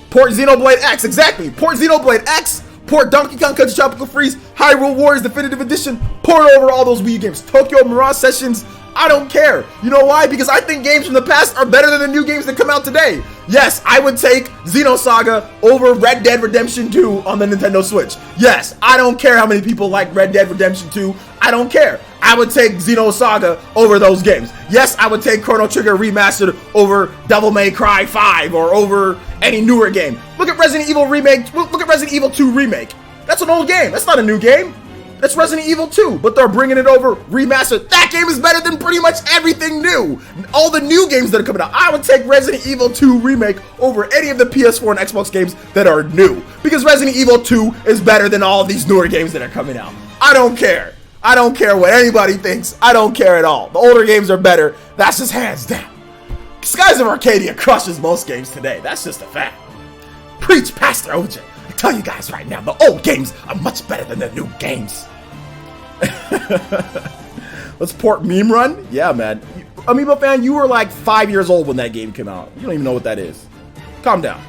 Port Xenoblade X, exactly. Port Xenoblade X. Port Donkey Kong Country Tropical Freeze. Hyrule Warriors Definitive Edition. Port over all those Wii games. Tokyo Mirage Sessions. I don't care. You know why? Because I think games from the past are better than the new games that come out today. Yes, I would take Xenosaga over Red Dead Redemption 2 on the Nintendo Switch. Yes, I don't care how many people like Red Dead Redemption 2. I don't care. I would take Xenosaga over those games. Yes, I would take Chrono Trigger Remastered over Devil May Cry 5 or over any newer game. Look at Resident Evil Remake. Look at Resident Evil 2 Remake. That's an old game. That's not a new game. That's Resident Evil 2, but they're bringing it over remastered. That game is better than pretty much everything new. All the new games that are coming out. I would take Resident Evil 2 Remake over any of the PS4 and Xbox games that are new, because Resident Evil 2 is better than all of these newer games that are coming out. I don't care. I don't care what anybody thinks. I don't care at all. The older games are better. That's just hands down. Skies of Arcadia crushes most games today. That's just a fact. Preach, Pastor OJ. I tell you guys right now, the old games are much better than the new games. Let's port Meme Run. Yeah, man. Amiibo fan, you were like 5 years old when that game came out. You don't even know what that is. Calm down.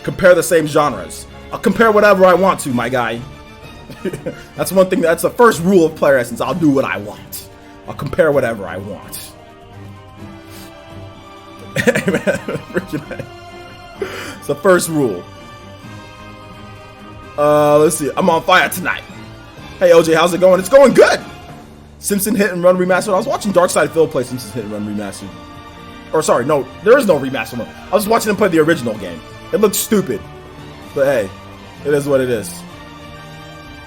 Compare the same genres. I'll compare whatever I want to, my guy. That's one thing. That's the first rule of Player Essence. I'll do what I want. I'll compare whatever I want. Hey, man. It's the first rule. Let's see. I'm on fire tonight. Hey, OJ, how's it going? It's going good. Simpson Hit and Run Remastered. I was watching Darkside Phil play Simpsons Hit and Run Remastered. Or sorry, no, there is no remaster mode. I was watching him play the original game. It looks stupid. But hey, it is what it is.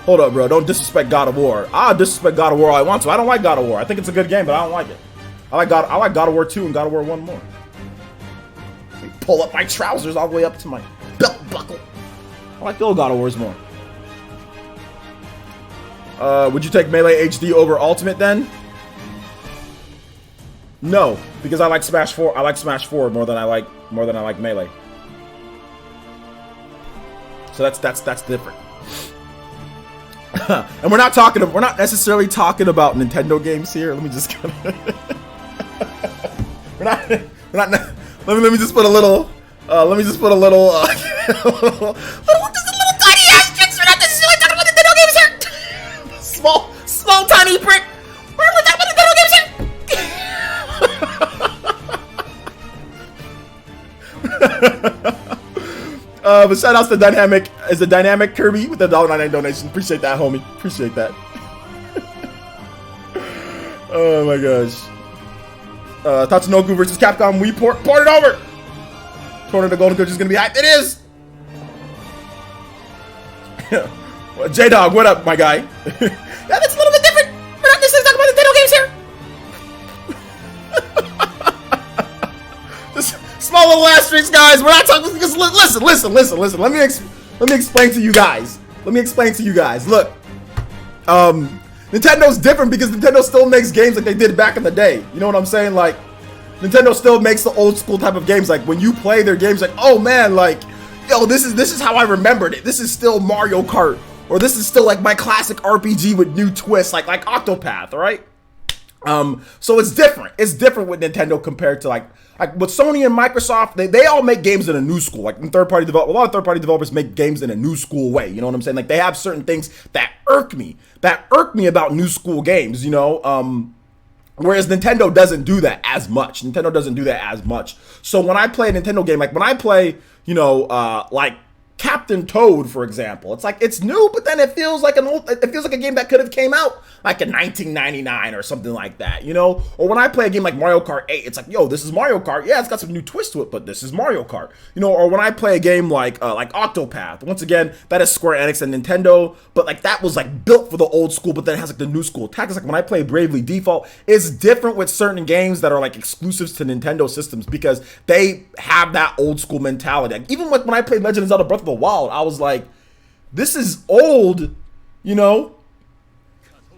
Hold up, bro. Don't disrespect God of War. I'll disrespect God of War all I want to. I don't like God of War. I think it's a good game, but I don't like it. I like God of War 2 and God of War 1 more. Pull up my trousers all the way up to my belt buckle. I like the old God of Wars more. Would you take Melee HD over Ultimate then? No, because I like Smash 4. I like Smash 4 more than I like Melee. So that's different. And we're not necessarily talking about Nintendo games here. Let me just kind of we're not let me just put a little just a little tiny asterisks. We're not necessarily talking about Nintendo games here. small tiny print. We're not talking about Nintendo games here. But shout outs to Dynamic. Is a Dynamic Kirby with the $1.99 donation. Appreciate that, homie. Appreciate that. Oh my gosh. Tatsunoko versus Capcom Wii port it over. Tournament of Golden Coach is gonna be hyped. It is. J-Dog, what up, my guy? Yeah, that's a little bit different. We're not necessarily talking about Nintendo games here. Just small little asterisks, guys. We're not talking because listen. Let me explain to you guys. Look, Nintendo's different because Nintendo still makes games like they did back in the day. You know what I'm saying? Like, Nintendo still makes the old school type of games. Like, when you play their games, like, oh man, like, yo, this is how I remembered it. This is still Mario Kart, or this is still like my classic RPG with new twists, like Octopath, right? So it's different. It's different with Nintendo compared to like with Sony and Microsoft. They all make games in a new school. Like in third-party develop, a lot of third-party developers make games in a new school way. You know what I'm saying? Like they have certain things that irk me about new school games. You know, whereas Nintendo doesn't do that as much. So when I play a Nintendo game, like when I play, you know, like Captain Toad, for example, it's like it's new, but then it feels like a game that could have came out like in 1999 or something like that, you know? Or when I play a game like Mario Kart 8, it's like, yo, this is Mario Kart. Yeah, it's got some new twist to it, but this is Mario Kart, you know? Or when I play a game like Octopath, once again, that is Square Enix and Nintendo, but like that was like built for the old school, but then it has like the new school tactics. Like when I play Bravely Default, it's different with certain games that are like exclusives to Nintendo systems because they have that old school mentality. Like even when I played Legend of Zelda Breath of the Wild, I was like, this is old, you know,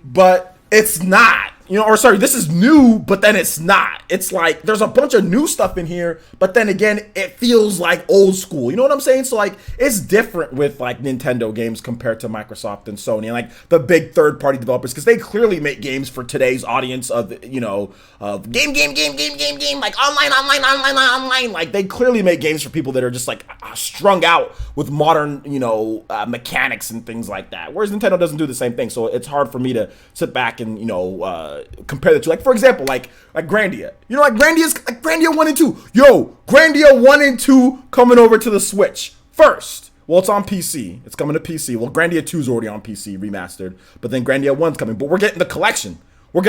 but it's not, you know, or sorry, this is new, but then it's not. It's like there's a bunch of new stuff in here, but then again, it feels like old school. You know what I'm saying? So like it's different with like Nintendo games compared to Microsoft and Sony and like the big third-party developers because they clearly make games for today's audience of, you know, of game, like online. Like they clearly make games for people that are just like strung out with modern, you know, mechanics and things like that. Whereas Nintendo doesn't do the same thing. So it's hard for me to sit back and, you know, compare the two. Like for example, like Grandia. You know, like Grandia 1 and 2. Yo, Grandia 1 and 2 coming over to the Switch first. Well, it's on PC. It's coming to PC. Well, Grandia 2 is already on PC, remastered. But then Grandia 1's coming. But we're getting the collection. Both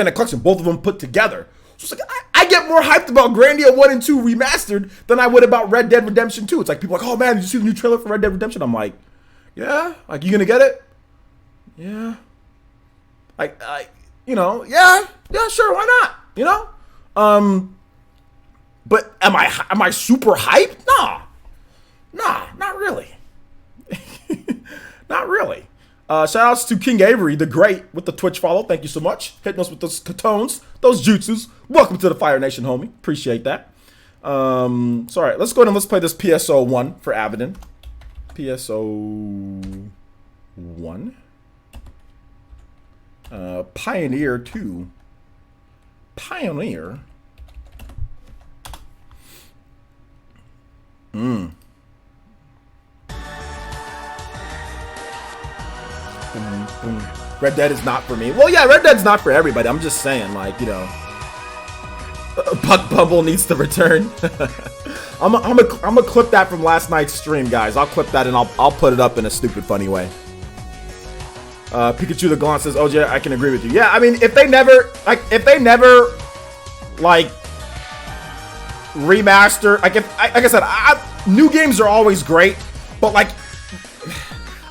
of them put together. So it's like, I get more hyped about Grandia 1 and 2 remastered than I would about Red Dead Redemption 2. It's like, people are like, oh man, did you see the new trailer for Red Dead Redemption? I'm like, yeah. Like, you gonna get it? Yeah. Like, you know, yeah, sure, why not? You know? But am I super hyped? Nah, not really. Not really. Shout outs to King Avery, the Great, with the Twitch follow. Thank you so much. Hitting us with those katones, those jutsus. Welcome to the Fire Nation, homie. Appreciate that. So all right, let's go ahead and let's play this PSO 1 for Avidin. PSO 1. Pioneer 2. Pioneer. Boom, boom. Red Dead is not for me. Well, yeah, Red Dead's not for everybody. I'm just saying, like, you know, Buck Bumble needs to return. I'm gonna clip that from last night's stream, guys. I'll clip that and I'll put it up in a stupid funny way. Pikachu the Gaunt says, OJ, I can agree with you. Yeah, I mean, if they never remaster, like I said, new games are always great, but like,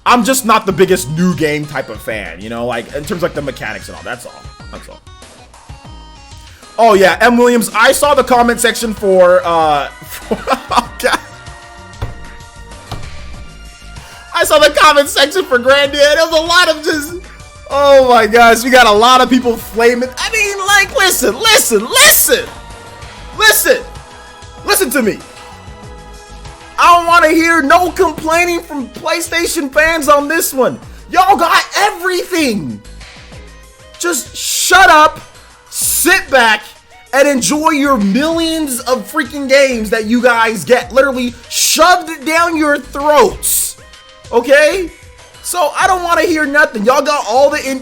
I'm just not the biggest new game type of fan, you know, like in terms of like the mechanics and all. That's all. Oh yeah, M. Williams, I saw the comment section for oh God. I saw the comment section for Grandia, and there was a lot of just, oh my gosh, we got a lot of people flaming. I mean, like, listen to me. I don't want to hear no complaining from PlayStation fans on this one. Y'all got everything. Just shut up, sit back, and enjoy your millions of freaking games that you guys get literally shoved down your throats. Okay? So I don't want to hear nothing. Y'all got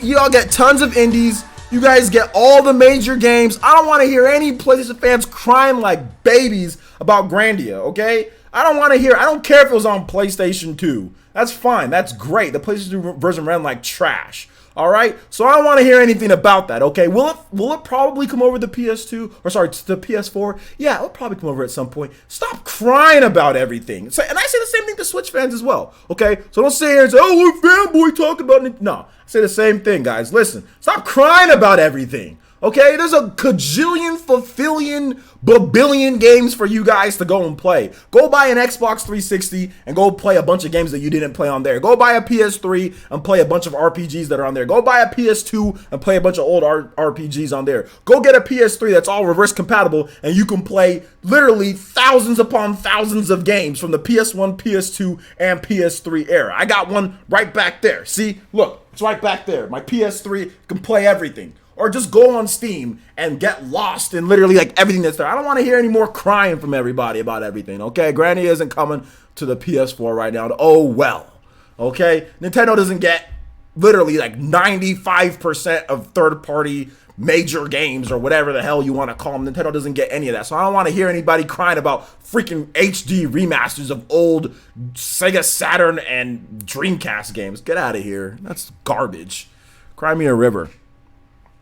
y'all get tons of indies. You guys get all the major games. I don't want to hear any PlayStation fans crying like babies about Grandia, okay? I don't want to hear, I don't care if it was on PlayStation 2. That's fine, that's great. The PlayStation 2 version ran like trash. All right, so I don't want to hear anything about that. Okay, will it probably come over the PS2 or sorry, the PS4? Yeah, it'll probably come over at some point. Stop crying about everything. So, and I say the same thing to Switch fans as well. Okay, so don't sit here and say, "Oh, we're fanboy talking about it." No, I say the same thing, guys. Listen, stop crying about everything. Okay, there's a cajillion, fulfillion, babillion games for you guys to go and play. Go buy an Xbox 360 and go play a bunch of games that you didn't play on there. Go buy a PS3 and play a bunch of RPGs that are on there. Go buy a PS2 and play a bunch of old RPGs on there. Go get a PS3 that's all reverse compatible and you can play literally thousands upon thousands of games from the PS1, PS2, and PS3 era. I got one right back there. See, look, it's right back there. My PS3 can play everything. Or just go on Steam and get lost in literally like everything that's there. I don't want to hear any more crying from everybody about everything, okay? Granny isn't coming to the PS4 right now. Oh, well, okay? Nintendo doesn't get literally like 95% of third-party major games or whatever the hell you want to call them. Nintendo doesn't get any of that. So I don't want to hear anybody crying about freaking HD remasters of old Sega Saturn and Dreamcast games. Get out of here. That's garbage. Cry me a river.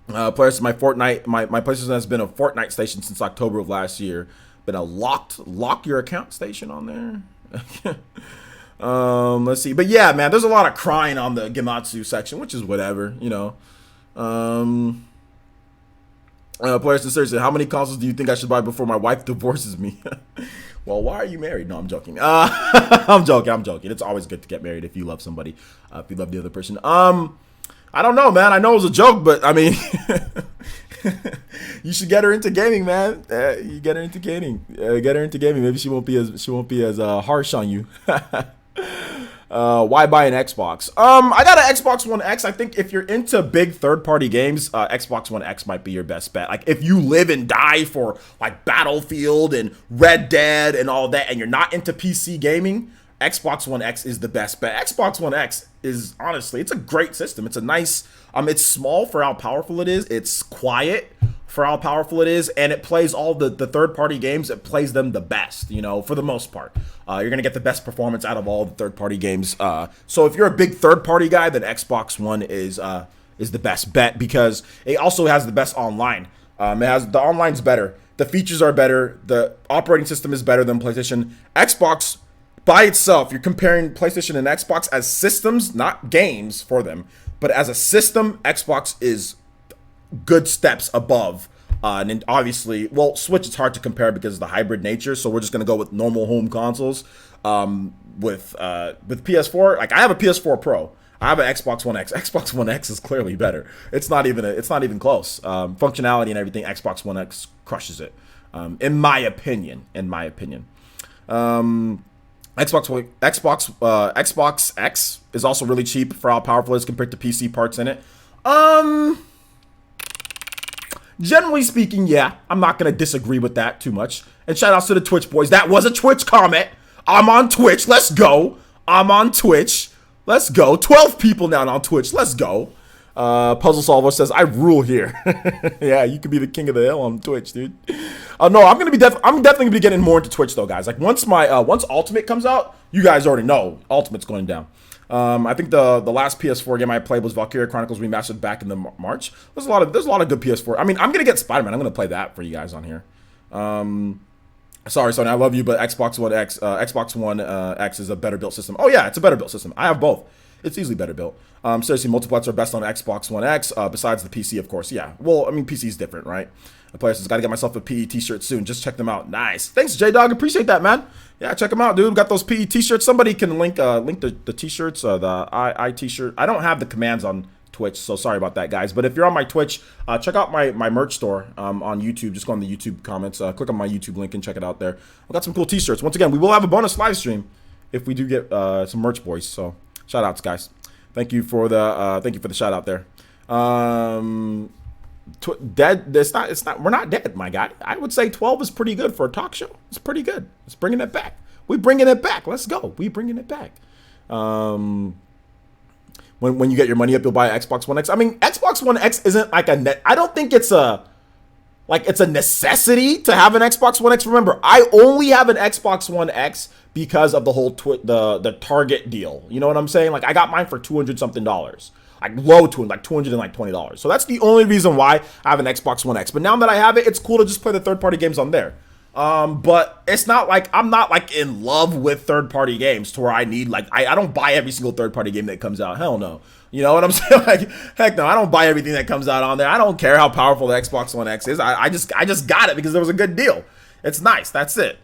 Players, my PlayStation has been a Fortnite station since October of last year. Been a lock your account station on there. Let's see, but yeah, man, there's a lot of crying on the Gematsu section, which is whatever, you know. Players, seriously, how many consoles do you think I should buy before my wife divorces me? Well, why are you married? No, I'm joking. I'm joking. It's always good to get married if you love somebody, if you love the other person. I don't know, man. I know it was a joke, but I mean, you should get her into gaming, man. You get her into gaming. Maybe she won't be as harsh on you. Why buy an Xbox? I got an Xbox One X. I think if you're into big third-party games, Xbox One X might be your best bet. Like if you live and die for like Battlefield and Red Dead and all that, and you're not into PC gaming, Xbox One X is the best bet. Xbox One X is honestly, it's a great system. It's a nice, it's small for how powerful it is. It's quiet for how powerful it is, and it plays all the third-party games. It plays them the best, you know, for the most part. You're gonna get the best performance out of all the third-party games. So if you're a big third-party guy, then Xbox One is the best bet because it also has the best online. The online's better. The features are better. The operating system is better than PlayStation. Xbox by itself, you're comparing PlayStation and Xbox as systems, not games for them, but as a system, Xbox is good steps above. And obviously, well, Switch is hard to compare because of the hybrid nature, so we're just gonna go with normal home consoles. With PS4, like I have a PS4 Pro, I have an Xbox One X. Xbox One X is clearly better. It's not even close. Functionality and everything, Xbox One X crushes it. In my opinion. Xbox X is also really cheap for how powerful it is compared to PC parts in it. Generally speaking, yeah, I'm not gonna disagree with that too much. And shout outs to the Twitch boys. That was a Twitch comment. I'm on Twitch. Let's go. I'm on Twitch. Let's go. 12 people now on Twitch. Let's go. Puzzle Solver says, I rule here. Yeah, you could be the king of the hill on Twitch, dude. No, I'm definitely gonna be getting more into Twitch though, guys. Like once once Ultimate comes out, you guys already know Ultimate's going down. I think the last PS4 game I played was Valkyria Chronicles Remastered back in the March. There's a lot of good PS4. I mean, I'm gonna get Spider-Man. I'm gonna play that for you guys on here. Sorry, Sony, I love you, but Xbox One X is a better built system. Oh yeah, it's a better built system. I have both. It's easily better built. Seriously, multiplats are best on Xbox One X, besides the PC, of course. Yeah, well, I mean, PC is different, right? The player says, got to get myself a PE t-shirt soon. Just check them out. Nice. Thanks, J-Dog. Appreciate that, man. Yeah, check them out, dude. Got those PE t-shirts. Somebody can link the t-shirts, the I t-shirt. I don't have the commands on Twitch, so sorry about that, guys. But if you're on my Twitch, check out my merch store on YouTube. Just go on the YouTube comments, click on my YouTube link and check it out there. I've got some cool t-shirts. Once again, we will have a bonus live stream if we do get some merch, boys. So shout outs, guys. Thank you for the shout out there. Dead. It's not. We're not dead, my guy. I would say 12 is pretty good for a talk show. It's pretty good. It's bringing it back. We bringing it back. Let's go. We bringing it back. When you get your money up, you'll buy an Xbox One X. I mean, Xbox One X isn't like a net. I don't think it's a Like, it's a necessity to have an Xbox One X. Remember, I only have an Xbox One X because of the whole the Target deal. You know what I'm saying? Like, I got mine for $200 something, like low to like $220. So that's the only reason why I have an Xbox One X. But now that I have it, it's cool to just play the third-party games on there. But it's not like I'm not like in love with third-party games to where I need like I don't buy every single third-party game that comes out. Hell no. You know what I'm saying? Like, heck no, I don't buy everything that comes out on there. I don't care how powerful the Xbox One X is. I just got it because there was a good deal. It's nice. That's it.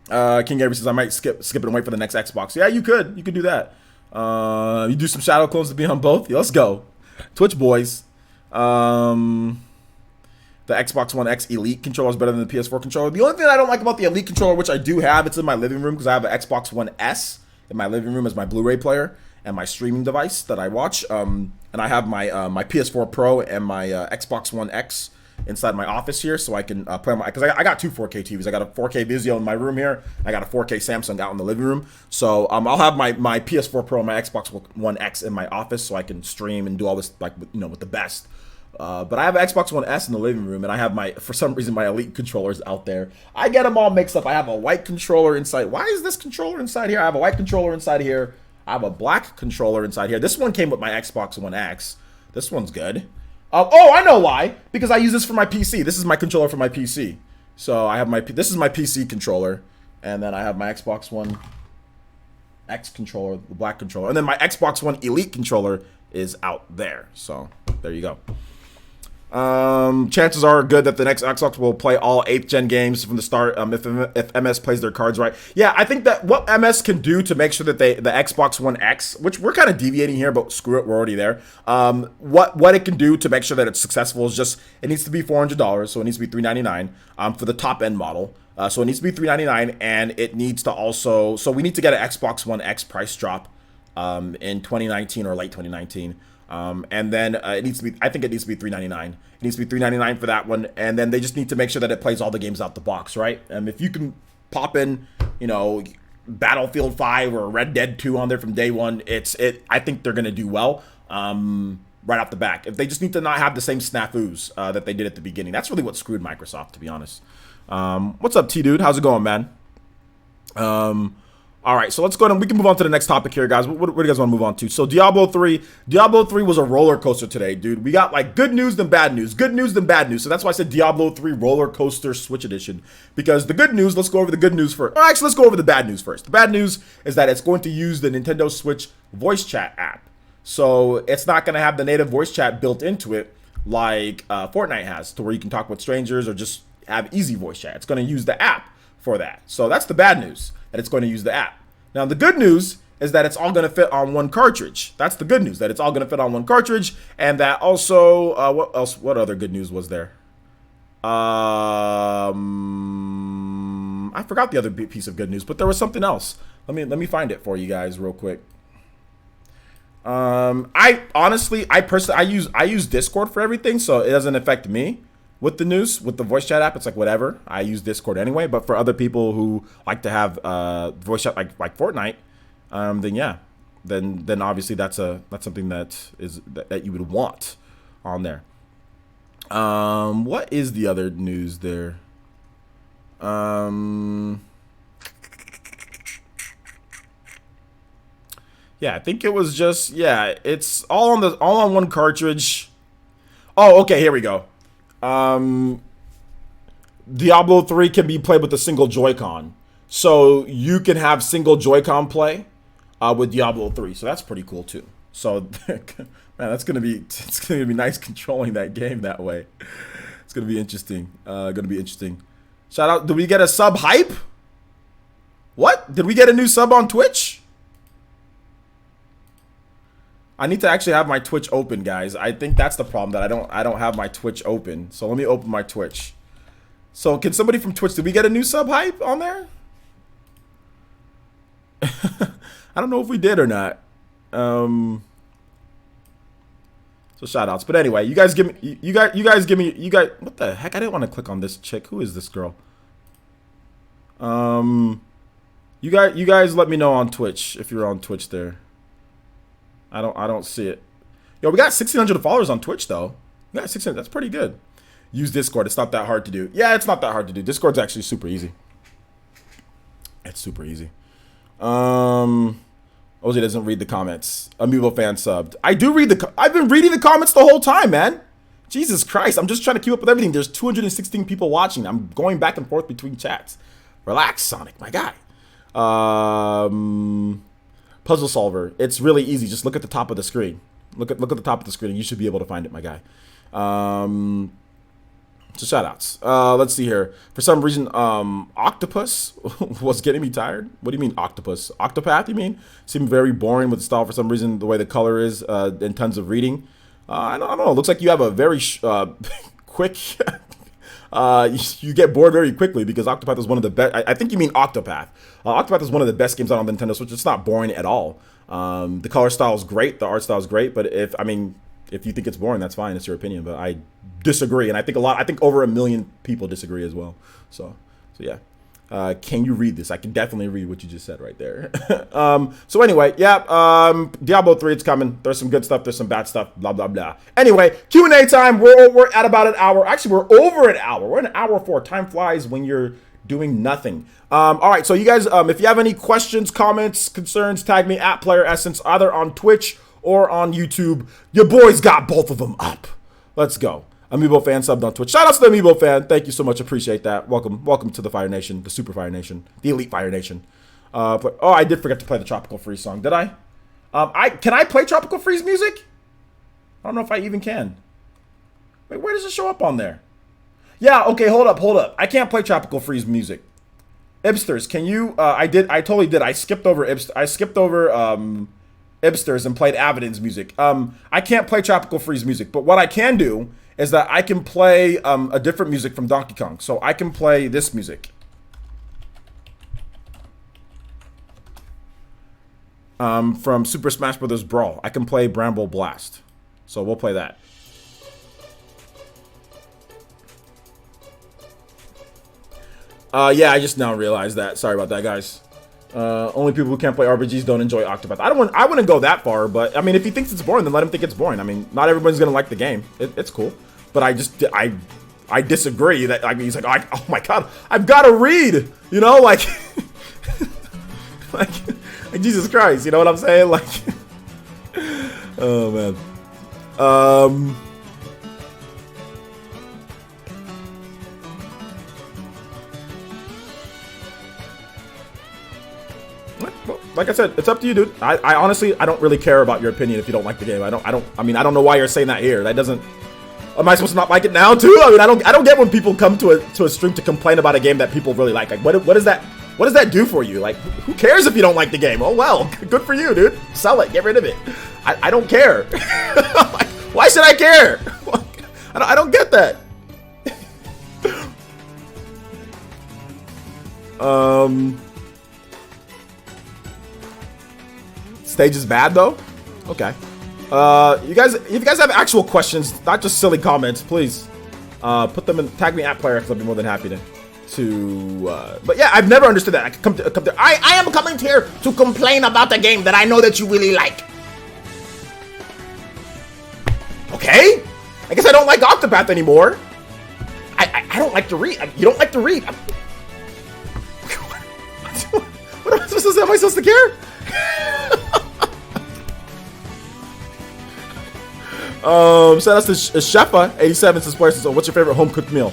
King Gabriel says I might skip it and wait for the next Xbox. Yeah, you could do that. You do some shadow clones to be on both. Yeah, let's go, Twitch boys. The Xbox One X Elite controller is better than the PS4 controller. The only thing I don't like about the Elite controller, which I do have, it's in my living room because I have an Xbox One S in my living room as my Blu-ray player and my streaming device that I watch. And I have my my PS4 Pro and my Xbox One X inside my office here, so I can play my, because I got two 4K TVs. I got a 4K Vizio in my room here. I got a 4K Samsung out in the living room. So I'll have my PS4 Pro and my Xbox One X in my office, so I can stream and do all this like with the best. But I have an Xbox One S in the living room, and I have for some reason my Elite controllers out there. I get them all mixed up. I have a white controller inside. Why is this controller inside here? I have a white controller inside here. I have a black controller inside here. This one came with my Xbox One X. This one's good. Oh, I know why. Because I use this for my PC. This is my controller for my PC. So I have this is my PC controller, and then I have my Xbox One X controller, the black controller, and then my Xbox One Elite controller is out there. So there you go. Chances are good that the next Xbox will play all 8th gen games from the start. If MS plays their cards right, yeah, I think that what MS can do to make sure that the Xbox One X, which we're kind of deviating here, but screw it, we're already there. What it can do to make sure that it's successful is just it needs to be $400, so it needs to be $399 for the top end model. So it needs to be $399, and it needs to also, so we need to get an Xbox One X price drop in 2019 or late 2019. And then it needs to be, I think it needs to be $399. It needs to be $399 for that one. And then they just need to make sure that it plays all the games out the box, right? And if you can pop in, Battlefield 5 or Red Dead 2 on there from day one, I think they're going to do well right off the back. If they just need to not have the same snafus that they did at the beginning. That's really what screwed Microsoft, to be honest. What's up, T-Dude? How's it going, man? All right, so let's go ahead and we can move on to the next topic here, guys. What do you guys want to move on to? So Diablo 3 was a roller coaster today, dude. We got like good news then bad news, good news then bad news. So that's why I said Diablo 3 roller coaster Switch edition, because the good news, let's go over the good news first. Actually, let's go over the bad news first. The bad news is that it's going to use the Nintendo Switch voice chat app. So it's not going to have the native voice chat built into it like Fortnite has, to where you can talk with strangers or just have easy voice chat. It's going to use the app for that. So that's the bad news, that it's going to use the app. Now, the good news is that it's all going to fit on one cartridge. That's the good news, that it's all going to fit on one cartridge. And that also, what other good news was there? I forgot the other piece of good news, but there was something else. Let me find it for you guys real quick. I use Discord for everything, so it doesn't affect me. With the news, with the voice chat app, it's like whatever. I use Discord anyway. But for other people who like to have voice chat like Fortnite, then yeah, then obviously that's something that you would want on there. What is the other news there? Yeah, I think it was just it's all on one cartridge. Oh, okay, here we go. Diablo 3 can be played with a single Joy-Con. So you can have single Joy-Con play with Diablo 3. So that's pretty cool too. So man, it's gonna be nice controlling that game that way. It's gonna be interesting. Shout out, did we get a sub hype? What? Did we get a new sub on Twitch? I need to actually have my Twitch open, guys. I think that's the problem, that I don't have my Twitch open. So let me open my Twitch. So can somebody from Twitch, did we get a new sub hype on there? I don't know if we did or not. So shout outs. But anyway, you guys give me what the heck? I didn't want to click on this chick. Who is this girl? You guys let me know on Twitch if you're on Twitch there. I don't see it. Yo, we got 1,600 followers on Twitch though. We got 600. That's pretty good. use Discord. It's not that hard to do. Yeah, it's not that hard to do. Discord's actually super easy. It's super easy. OJ doesn't read the comments. Amiibo fan subbed. I do read I've been reading the comments the whole time, man. Jesus Christ, I'm just trying to keep up with everything. There's 216 people watching. I'm going back and forth between chats. Relax, Sonic, my guy. Puzzle solver. It's really easy. Just look at the top of the screen. Look at the top of the screen. You should be able to find it, my guy. So shoutouts. Let's see here. For some reason, Octopus was getting me tired. What do you mean Octopus? Octopath, you mean? Seemed very boring with the style for some reason, the way the color is, and tons of reading. I don't know. It looks like you have a very quick... you get bored very quickly because Octopath is one of the best. I think you mean Octopath. Octopath is one of the best games out on the Nintendo Switch. It's not boring at all. The color style is great. The art style is great. But if you think it's boring, that's fine. It's your opinion. But I disagree, and I think over 1 million people disagree as well. So yeah. Can you read this? I can definitely read what you just said right there. So anyway, yeah, Diablo 3, it's coming. There's some good stuff. There's some bad stuff. Blah, blah, blah. Anyway, Q&A time. We're at about an hour. Actually, we're over an hour. We're an hour 4. Time flies when you're doing nothing. All right, so you guys, if you have any questions, comments, concerns, tag me at Player Essence, either on Twitch or on YouTube. Your boys got both of them up. Let's go. Amiibo fan subbed on Twitch. Shout out to the Amiibo fan. Thank you so much. Appreciate that. Welcome to the Fire Nation, the Super Fire Nation, the Elite Fire Nation. I did forget to play the Tropical Freeze song. Did I? Can I play Tropical Freeze music? I don't know if I even can. Wait, where does it show up on there? Yeah, okay, hold up. I can't play Tropical Freeze music. Ibsters, can you? I totally did. I skipped over Ibsters and played Avidin's music. I can't play Tropical Freeze music, but what I can do is that I can play a different music from Donkey Kong. So I can play this music. From Super Smash Bros. Brawl. I can play Bramble Blast. So we'll play that. Yeah, I just now realized that. Sorry about that, guys. Only people who can't play RPGs don't enjoy Octopath. I wouldn't go that far, but I mean, if he thinks it's boring, then let him think it's boring. I mean, not everyone's gonna like the game. It's cool, but I disagree. That I mean, he's like, oh my god, I've got to read. You know, like, like Jesus Christ. You know what I'm saying? Like, oh man. Like I said, it's up to you, dude. I honestly, I don't really care about your opinion if you don't like the game. I don't know why you're saying that here. That doesn't. Am I supposed to not like it now too? I mean, I don't get when people come to a stream to complain about a game that people really like. Like, what does that do for you? Like, who cares if you don't like the game? Oh well, good for you, dude. Sell it, get rid of it. I don't care. Like, why should I care? I don't get that. Stage is bad though. Okay. If you guys have actual questions, not just silly comments, please put them in. Tag me at Player, because I'll be more than happy to. But yeah, I've never understood that. I am coming here to complain about the game that I know that you really like. Okay. I guess I don't like Octopath anymore. I don't like to read. You don't like to read. What am I supposed to say? Am I supposed to care? Shout out to Shefa87 says, "Players, so what's your favorite home cooked meal?"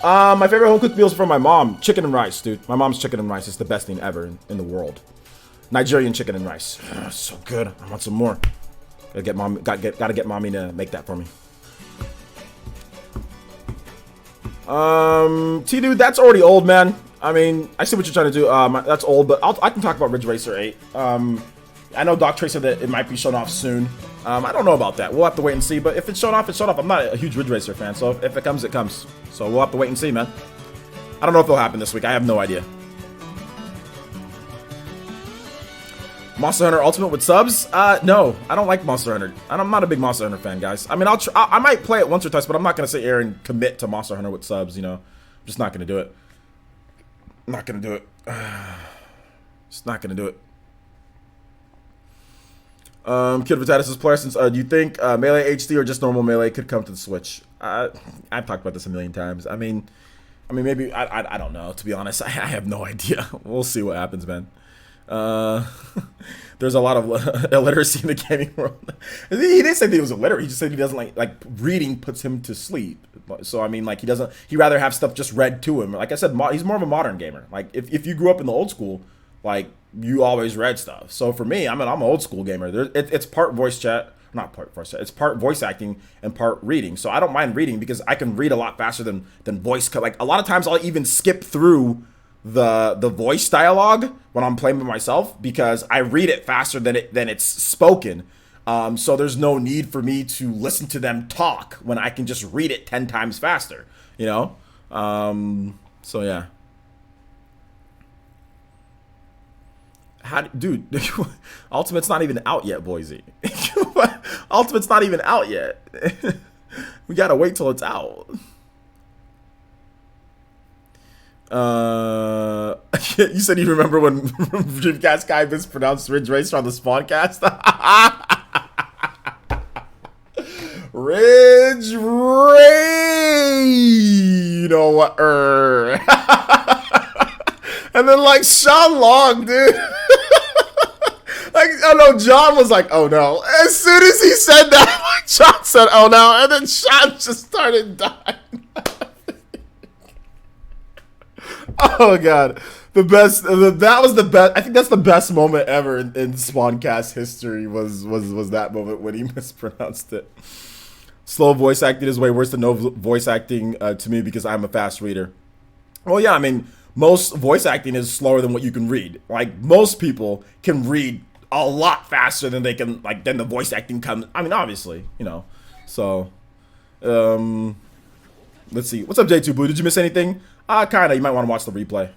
My favorite home cooked meal is from my mom. Chicken and rice, dude. My mom's chicken and rice is the best thing ever in the world. Nigerian chicken and rice, so good. I want some more. Gotta get mommy to make that for me. T-Dude, that's already old, man. I mean, I see what you're trying to do. That's old, but I can talk about Ridge Racer 8. I know Doc Trace said that it might be shown off soon. I don't know about that. We'll have to wait and see. But if it's shown off, it's shown off. I'm not a huge Ridge Racer fan, so if it comes, it comes. So we'll have to wait and see, man. I don't know if it'll happen this week. I have no idea. Monster Hunter Ultimate with subs? No, I don't like Monster Hunter. I'm not a big Monster Hunter fan, guys. I mean, I might play it once or twice, but I'm not gonna sit here and commit to Monster Hunter with subs. You know, I'm just not gonna do it. I'm not gonna do it. Just not gonna do it. Kid Vitalis' player, since do you think Melee HD or just normal Melee could come to the Switch? I've talked about this a million times. I mean, maybe I don't know. To be honest, I have no idea. We'll see what happens, man. There's a lot of illiteracy in the gaming world. He didn't say that he was illiterate. He just said he doesn't like reading puts him to sleep. So I mean, like he rather have stuff just read to him. Like I said, he's more of a modern gamer. Like if you grew up in the old school, like you always read stuff. So for me, I'm an old school gamer. It's part voice chat, not part voice chat. It's part voice acting and part reading. So I don't mind reading because I can read a lot faster than voice. Like a lot of times I'll even skip through the voice dialogue when I'm playing with myself because I read it faster than it's spoken. So there's no need for me to listen to them talk when I can just read it 10 times faster, you know? So yeah. Dude, Ultimate's not even out yet, Boise. Ultimate's not even out yet. We gotta wait till it's out. You said you remember when Dreamcast guy mispronounced Ridge Racer on the Spawncast? Ridge Ray, you know what? And then like Sean Long, dude. Like, oh no, John was like, oh no. As soon as he said that, like, John said, oh no, and then Sean just started dying. Oh god, that was the best. I think that's the best moment ever in Spawncast history. Was that moment when he mispronounced it. Slow voice acting is way worse than no voice acting to me because I'm a fast reader. Well, yeah, I mean most voice acting is slower than what you can read. Like most people can read a lot faster than they can then the voice acting comes. I mean, obviously, you know. So, let's see. What's up, J2 Blue? Did you miss anything? Kinda. You might want to watch the replay.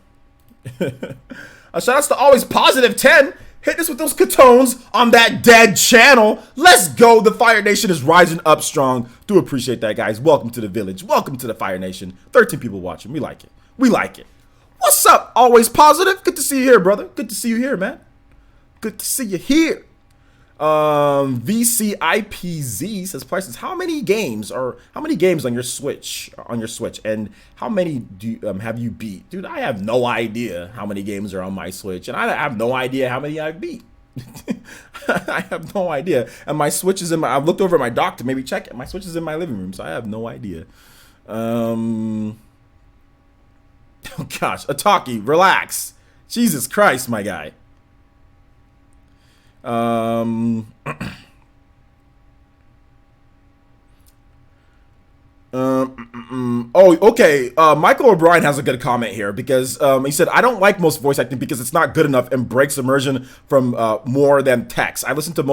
Shout outs to always positive 10. Hit us with those katones on that dead channel. Let's go. The Fire Nation is rising up strong. Do appreciate that, guys. Welcome to the village. Welcome to the Fire Nation. 13 people watching. We like it. We like it. What's up? Always positive. Good to see you here, brother. Good to see you here, man. Good to see you here. VCIPZ says prices. How many games on your Switch? And how many do have you beat? Dude, I have no idea how many games are on my Switch, and I have no idea how many I've beat. I have no idea. And my Switch is I've looked over at my dock to maybe check it. My Switch is in my living room, so I have no idea. Oh gosh, Ataki, relax. Jesus Christ, my guy. Oh, okay. Michael O'Brien has a good comment here because he said, I don't like most voice acting because it's not good enough and breaks immersion from more than text. I listen to it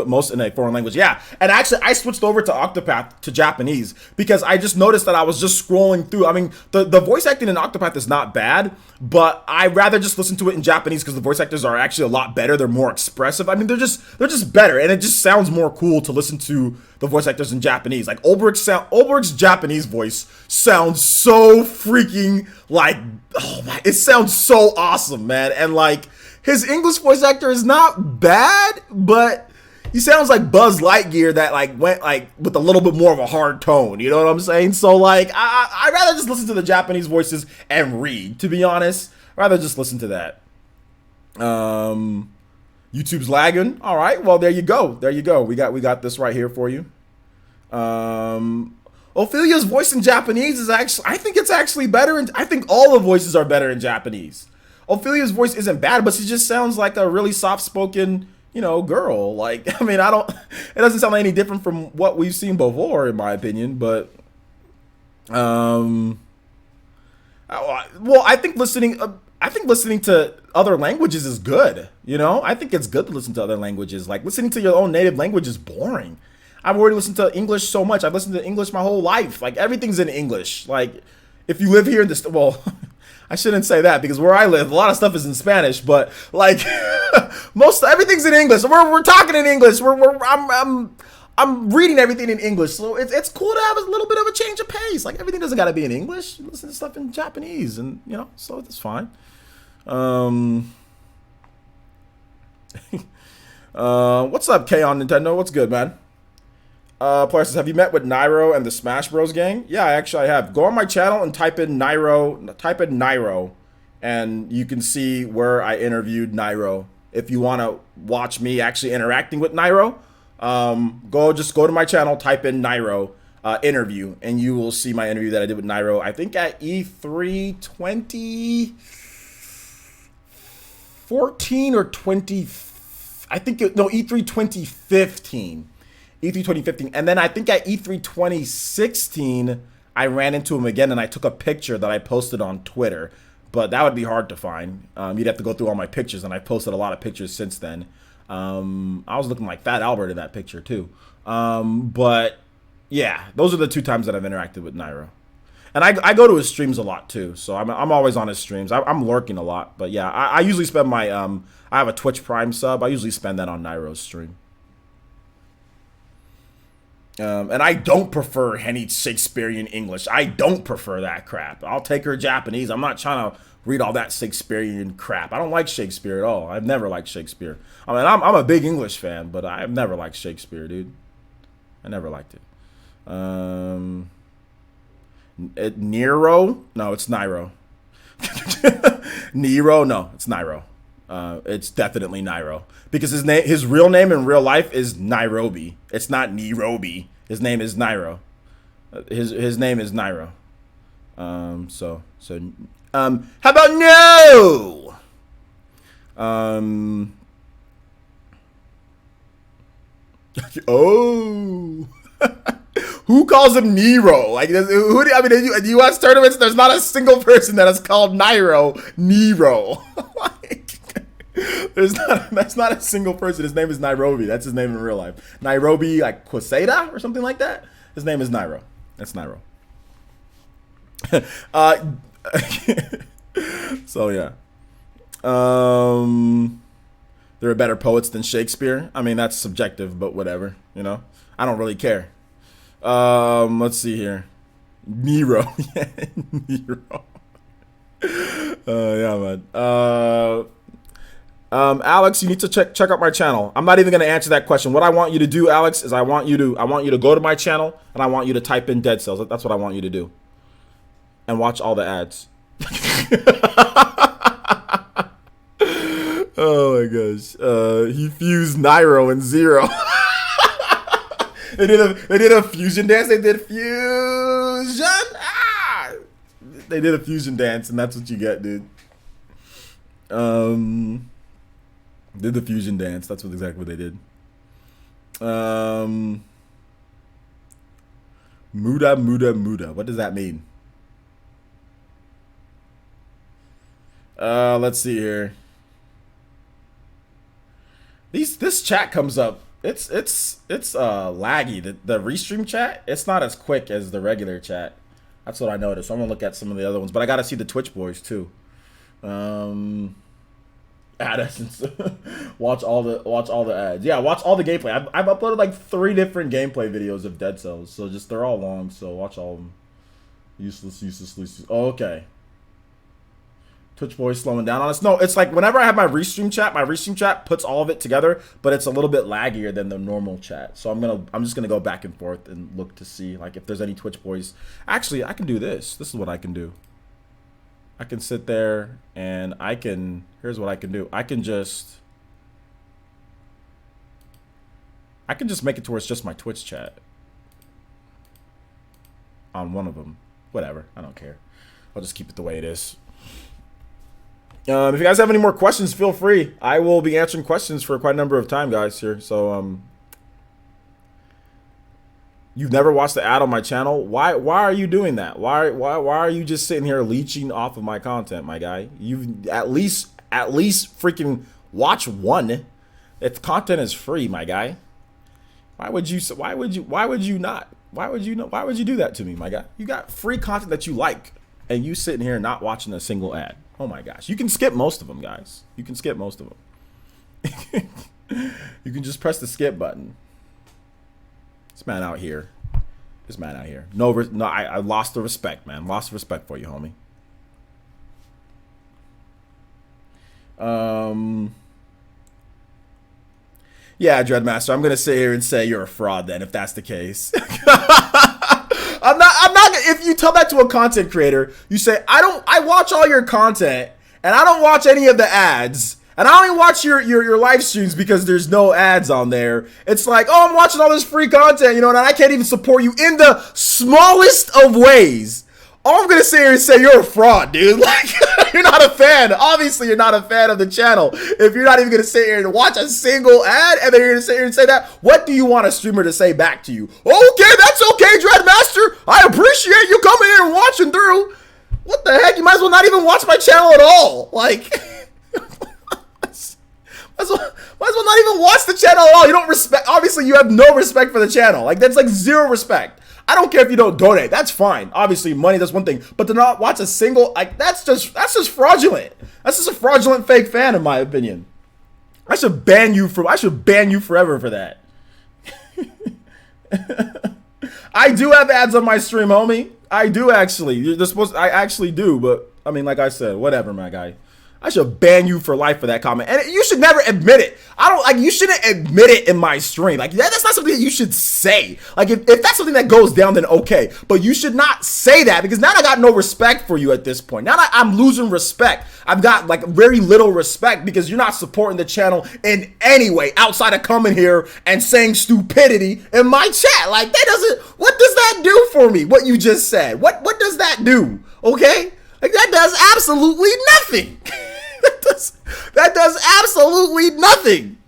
most in a foreign language. Yeah, and actually I switched over to Octopath to Japanese because I just noticed that I was just scrolling through. I mean, the voice acting in Octopath is not bad, but I rather just listen to it in Japanese because the voice actors are actually a lot better. They're more expressive. I mean, they're just better, and it just sounds more cool to listen to the voice actors in Japanese. Like Olberg's Japanese voice sounds so freaking like, oh my, it sounds so awesome, man. And like his English voice actor is not bad, but he sounds like Buzz Lightyear that like went like with a little bit more of a hard tone. You know what I'm saying? So like I'd rather just listen to the Japanese voices and read, to be honest. I'd rather just listen to that. YouTube's lagging. All right, well there you go. There you go. We got this right here for you. Ophelia's voice in Japanese is actually, I think it's actually better. I think all the voices are better in Japanese. Ophelia's voice isn't bad, but she just sounds like a really soft-spoken, you know, girl. Like, I mean, it doesn't sound any different from what we've seen before, in my opinion. But, well, I think listening to other languages is good. You know, I think it's good to listen to other languages. Like, listening to your own native language is boring. I've already listened to English so much. I've listened to English my whole life. Like, everything's in English. Like, if you live here in this, well, I shouldn't say that because where I live, a lot of stuff is in Spanish. But like, everything's in English. We're talking in English. I'm reading everything in English. So it's cool to have a little bit of a change of pace. Like, everything doesn't got to be in English. You listen to stuff in Japanese, and you know, so it's fine. What's up, K on Nintendo? What's good, man? Player says, have you met with Nairo and the Smash Bros gang? Yeah, I have. Go on my channel and type in Nairo, and you can see where I interviewed Nairo. If you want to watch me actually interacting with Nairo, just go to my channel, type in Nairo interview, and you will see my interview that I did with Nairo. I think at E3 2014 or 20. I think E3 2015. E3 2015. And then I think at E3 2016, I ran into him again and I took a picture that I posted on Twitter. But that would be hard to find. You'd have to go through all my pictures, and I posted a lot of pictures since then. I was looking like Fat Albert in that picture too. But yeah, those are the 2 times that I've interacted with Nairo. And I go to his streams a lot too, so I'm always on his streams. I'm lurking a lot, but yeah, I usually spend my I have a Twitch Prime sub. I usually spend that on Nairo's stream. And I don't prefer any Shakespearean English. I don't prefer that crap. I'll take her Japanese. I'm not trying to read all that Shakespearean crap. I don't like Shakespeare at all. I've never liked Shakespeare. I mean, I'm a big English fan, but I've never liked Shakespeare, dude. I never liked it. Nero? No, it's Nairo. Nero? No, it's Nairo. It's definitely Nairo because his real name in real life is Nairobi. It's not Nairobi. His name is Nairo. His name is Nairo. How about no? Oh. Who calls him Nero? Like, in U.S. tournaments, there's not a single person that is called Nero. That's not a single person. His name is Nairobi. That's his name in real life. Nairobi, like Quaseda or something like that. His name is Nairo. That's Nairo. So yeah. There are better poets than Shakespeare. I mean, that's subjective, but whatever. You know, I don't really care. Let's see here. Nero. Yeah, Nero. Yeah, man. Alex, you need to check out my channel. I'm not even going to answer that question. What I want you to do, Alex, is I want you to go to my channel and I want you to type in Dead Cells. That's what I want you to do. And watch all the ads. Oh my gosh. He fused Nairo and Zero. They did a fusion dance. They did fusion. They did a fusion dance, and that's what you get, dude. Did the fusion dance. That's exactly what they did. Muda. What does that mean? Let's see here. This chat comes up. It's laggy. The restream chat, it's not as quick as the regular chat. That's what I noticed. So I'm gonna look at some of the other ones, but I gotta see the Twitch boys too. Ad essence. watch all the ads. Yeah, watch all the gameplay. I've uploaded like 3 different gameplay videos of Dead Cells, so they're all long. So watch all of them. Useless. Oh, okay. Twitch boys slowing down on us. No, it's like whenever I have my restream chat puts all of it together, but it's a little bit laggier than the normal chat. So I'm just gonna go back and forth and look to see like if there's any Twitch boys. Actually, I can do this. This is what I can do. I can sit there and here's what I can do. I can just make it to where it's just my Twitch chat on one of them. Whatever, I don't care. I'll just keep it the way it is. If you guys have any more questions, feel free. I will be answering questions for quite a number of time, guys, here. So, you've never watched the ad on my channel? Why are you doing that? Why are you just sitting here leeching off of my content, my guy? You've at least freaking watch one. Its content is free, my guy. Why would you do that to me, my guy? You got free content that you like, and you sitting here not watching a single ad. Oh my gosh. You can skip most of them, guys. You can skip most of them. You can just press the skip button. This man out here. No, I lost the respect, man. Lost the respect for you, homie. Yeah, Dreadmaster, I'm gonna sit here and say you're a fraud then, if that's the case. I'm not, if you tell that to a content creator, you say, I watch all your content, and I don't watch any of the ads, and I only watch your live streams because there's no ads on there. It's like, oh, I'm watching all this free content, you know, and I can't even support you in the smallest of ways. All I'm gonna say here is say you're a fraud, dude. Like, you're not a fan. Obviously, you're not a fan of the channel. If you're not even gonna sit here and watch a single ad, and then you're gonna sit here and say that, what do you want a streamer to say back to you? Okay, that's okay, Dreadmaster. I appreciate you coming here and watching through. What the heck? You might as well not even watch my channel at all. Like, might as well not even watch the channel at all. You don't respect. Obviously, you have no respect for the channel. Like, that's like zero respect. I don't care if you don't donate. That's fine. Obviously, money, that's one thing. But to not watch a single, like, that's just fraudulent. That's just a fraudulent fake fan, in my opinion. I should ban you forever for that. I do have ads on my stream, homie. I do actually. I actually do, but I mean, like I said, whatever, my guy. I should ban you for life for that comment. And you should never admit it. You shouldn't admit it in my stream. Like, that's not something that you should say. Like, if that's something that goes down, then okay. But you should not say that, because now I got no respect for you at this point. Now I'm losing respect. I've got, like, very little respect because you're not supporting the channel in any way outside of coming here and saying stupidity in my chat. Like, what does that do for me, what you just said? What does that do, okay? Like, that does absolutely nothing. That does absolutely nothing.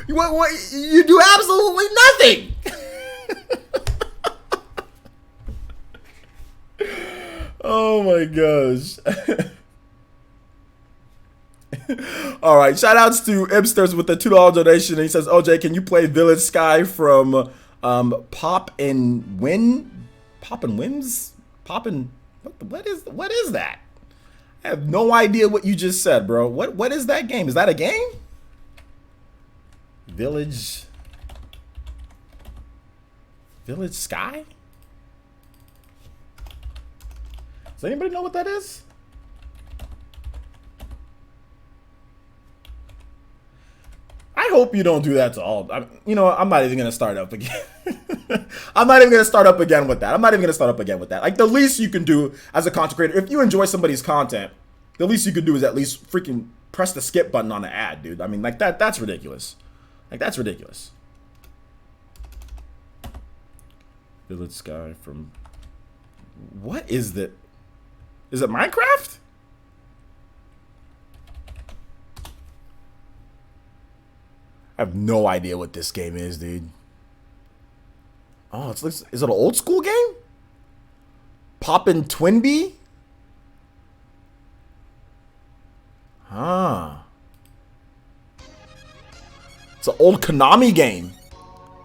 You do absolutely nothing. Oh my gosh. All right, shout outs to Ibsters with the $2 donation. He says, OJ, can you play Village Sky from Pop and Whims? What is that? I have no idea what you just said, bro. What is that game? Is that a game? Village Sky? Does anybody know what that is? I hope you don't do that to all. You know, I'm not even gonna start up again. I'm not even gonna start up again with that. Like, the least you can do as a content creator, if you enjoy somebody's content, the least you can do is at least freaking press the skip button on the ad, dude. I mean, like, that's ridiculous. Like, that's ridiculous. Village Sky from... What is that? Is it Minecraft? I have no idea what this game is, dude. Oh, is it an old school game? Poppin' Twinbee? Huh. It's an old Konami game.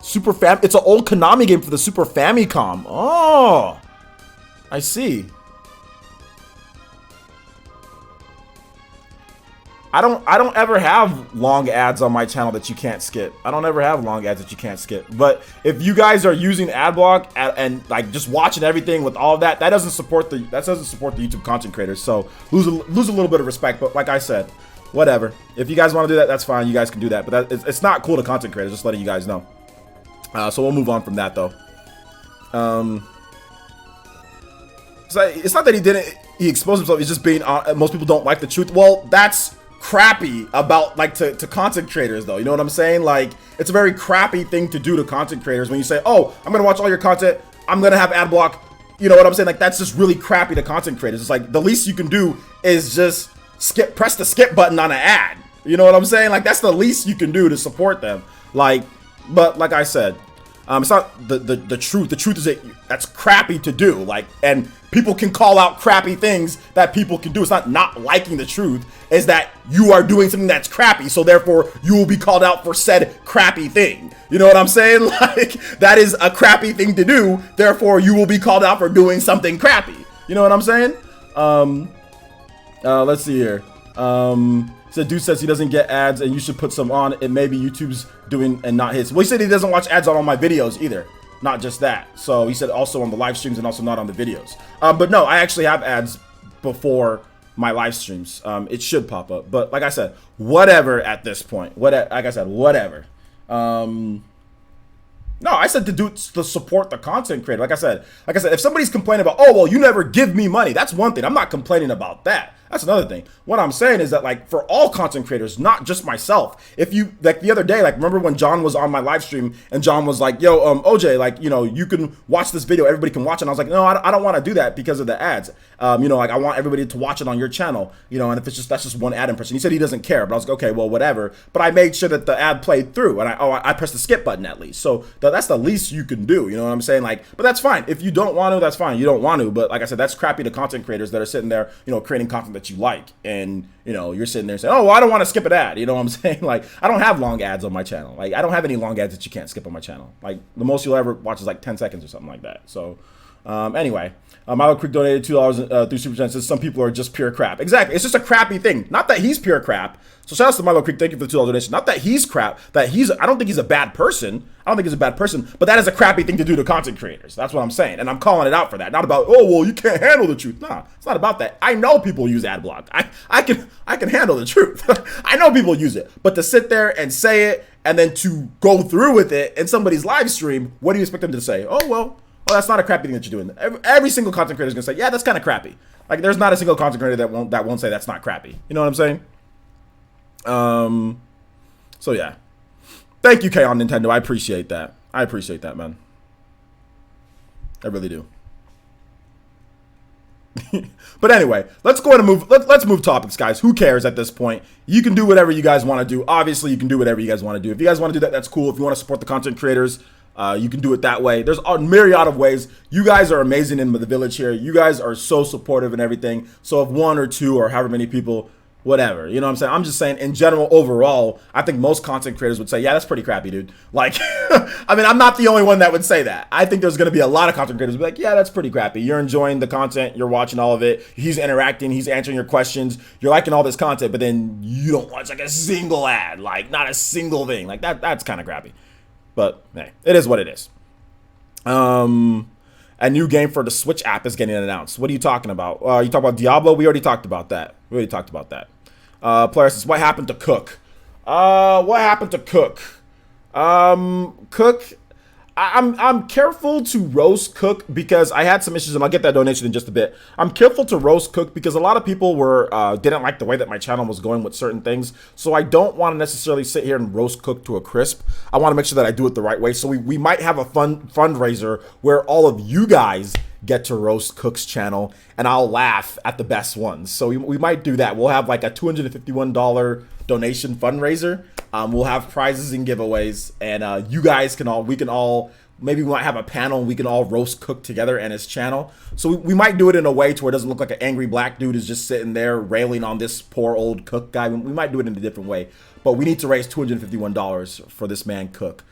It's an old Konami game for the Super Famicom. Oh, I see. I don't ever have long ads on my channel that you can't skip. But if you guys are using ad block and like just watching everything with all of that, that doesn't support the YouTube content creators. So lose a little bit of respect. But like I said, whatever. If you guys want to do that, that's fine. You guys can do that. But it's not cool to content creators. Just letting you guys know. So we'll move on from that though. It's not that he exposed himself. He's just being most people don't like the truth. Well, that's crappy about like to content creators though. You know what I'm saying? Like, it's a very crappy thing to do to content creators when you say, oh, I'm gonna watch all your content, I'm gonna have ad block. You know what I'm saying? Like, that's just really crappy to content creators. It's like the least you can do is just press the skip button on an ad. You know what I'm saying? Like, that's the least you can do to support them. Like, but like I said, it's not the truth. The truth is that that's crappy to do. Like, and people can call out crappy things that people can do. It's not liking the truth. Is that you are doing something that's crappy, so therefore you will be called out for said crappy thing. You know what I'm saying? Like, that is a crappy thing to do. Therefore, you will be called out for doing something crappy. You know what I'm saying? Let's see here. So dude says he doesn't get ads and you should put some on, and maybe YouTube's doing and not his. Well, he said he doesn't watch ads on all my videos either. Not just that. So he said also on the live streams and also not on the videos. But no, I actually have ads before my live streams. It should pop up, but like I said, whatever at this point. Like I said, whatever. No, I said to support the content creator. Like I said, if somebody's complaining about, oh, well, you never give me money, that's one thing. I'm not complaining about that. That's another thing. What I'm saying is that, like, for all content creators, not just myself. If you, like, the other day, like, remember when John was on my live stream and John was like, yo, OJ, like, you know, you can watch this video, everybody can watch it. And I was like, no, I don't want to do that because of the ads. You know, like, I want everybody to watch it on your channel, you know, and if it's just, that's just one ad impression. He said he doesn't care, but I was like, okay, well, whatever. But I made sure that the ad played through, and I pressed the skip button at least. So that's the least you can do, you know what I'm saying? Like, but that's fine. If you don't want to, that's fine. You don't want to, but like I said, that's crappy to content creators that are sitting there, you know, creating content that you like. And, you know, you're sitting there saying, oh, well, I don't want to skip an ad. You know what I'm saying? Like, I don't have long ads on my channel. Like, I don't have any long ads that you can't skip on my channel. Like, the most you'll ever watch is like 10 seconds or something like that. So, anyway, Milo Creek donated $2 through Super Chat. Says some people are just pure crap. Exactly. It's just a crappy thing. Not that he's pure crap. So shout out to Milo Creek. Thank you for the $2 donation. Not that he's crap. I don't think he's a bad person. But that is a crappy thing to do to content creators. That's what I'm saying. And I'm calling it out for that. Not about, oh, well, you can't handle the truth. Nah, it's not about that. I know people use ad block. I can handle the truth. I know people use it. But to sit there and say it and then to go through with it in somebody's live stream, what do you expect them to say? Oh, well, that's not a crappy thing that you're doing. Every single content creator is going to say, yeah, that's kind of crappy. Like, there's not a single content creator that won't say that's not crappy. You know what I'm saying? So yeah. Thank you, K on Nintendo. I appreciate that. Man. I really do. But anyway, let's go ahead and move. Let's move topics, guys. Who cares at this point? You can do whatever you guys want to do. Obviously, you can do whatever you guys want to do. If you guys want to do that, that's cool. If you want to support the content creators, you can do it that way. There's a myriad of ways. You guys are amazing in the village here. You guys are so supportive and everything. So if one or two or however many people, whatever, you know what I'm saying? I'm just saying, in general, overall, I think most content creators would say, yeah, that's pretty crappy, dude. Like, I mean, I'm not the only one that would say that. I think there's going to be a lot of content creators who be like, yeah, that's pretty crappy. You're enjoying the content. You're watching all of it. He's interacting. He's answering your questions. You're liking all this content, but then you don't watch like a single ad, like not a single thing. Like that's kind of crappy. But hey, it is what it is. A new game for the Switch app is getting announced. What are you talking about? You talk about Diablo? We already talked about that. Player says, what happened to Cook? Cook, I'm careful to roast Cook because I had some issues, and I'll get that donation in just a bit. I'm careful to roast Cook because a lot of people didn't like the way that my channel was going with certain things. So I don't want to necessarily sit here and roast Cook to a crisp. I want to make sure that I do it the right way. So we might have a fundraiser where all of you guys get to roast Cook's channel, and I'll laugh at the best ones. So we might do that. We'll have like a $251 donation fundraiser. We'll have prizes and giveaways, and you guys maybe we might have a panel and we can all roast Cook together and his channel. So we might do it in a way to where it doesn't look like an angry black dude is just sitting there railing on this poor old Cook guy. We might do it in a different way, but we need to raise $251 for this man Cook.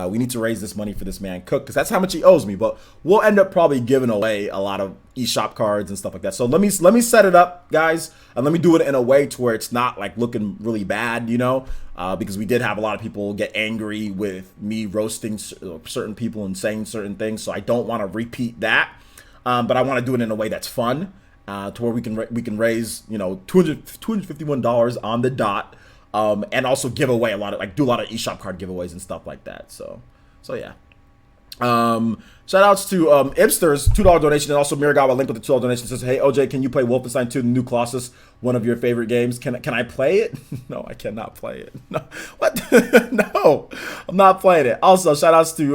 We need to raise this money for this man Cook because that's how much he owes me. But we'll end up probably giving away a lot of eShop cards and stuff like that. So let me set it up, guys, and let me do it in a way to where it's not like looking really bad, you know, because we did have a lot of people get angry with me roasting certain people and saying certain things. So I don't want to repeat that, but I want to do it in a way that's fun, to where we can raise, you know, $251 on the dot. And also give away do a lot of eShop card giveaways and stuff like that. So yeah. Shout outs to Ipsters, $2 donation, and also Miragawa link with the $2 donation. Says, hey OJ, can you play Wolfenstein 2, the new Colossus, one of your favorite games? Can I play it? No, I cannot play it. No, what? No, I'm not playing it. Also, shout outs to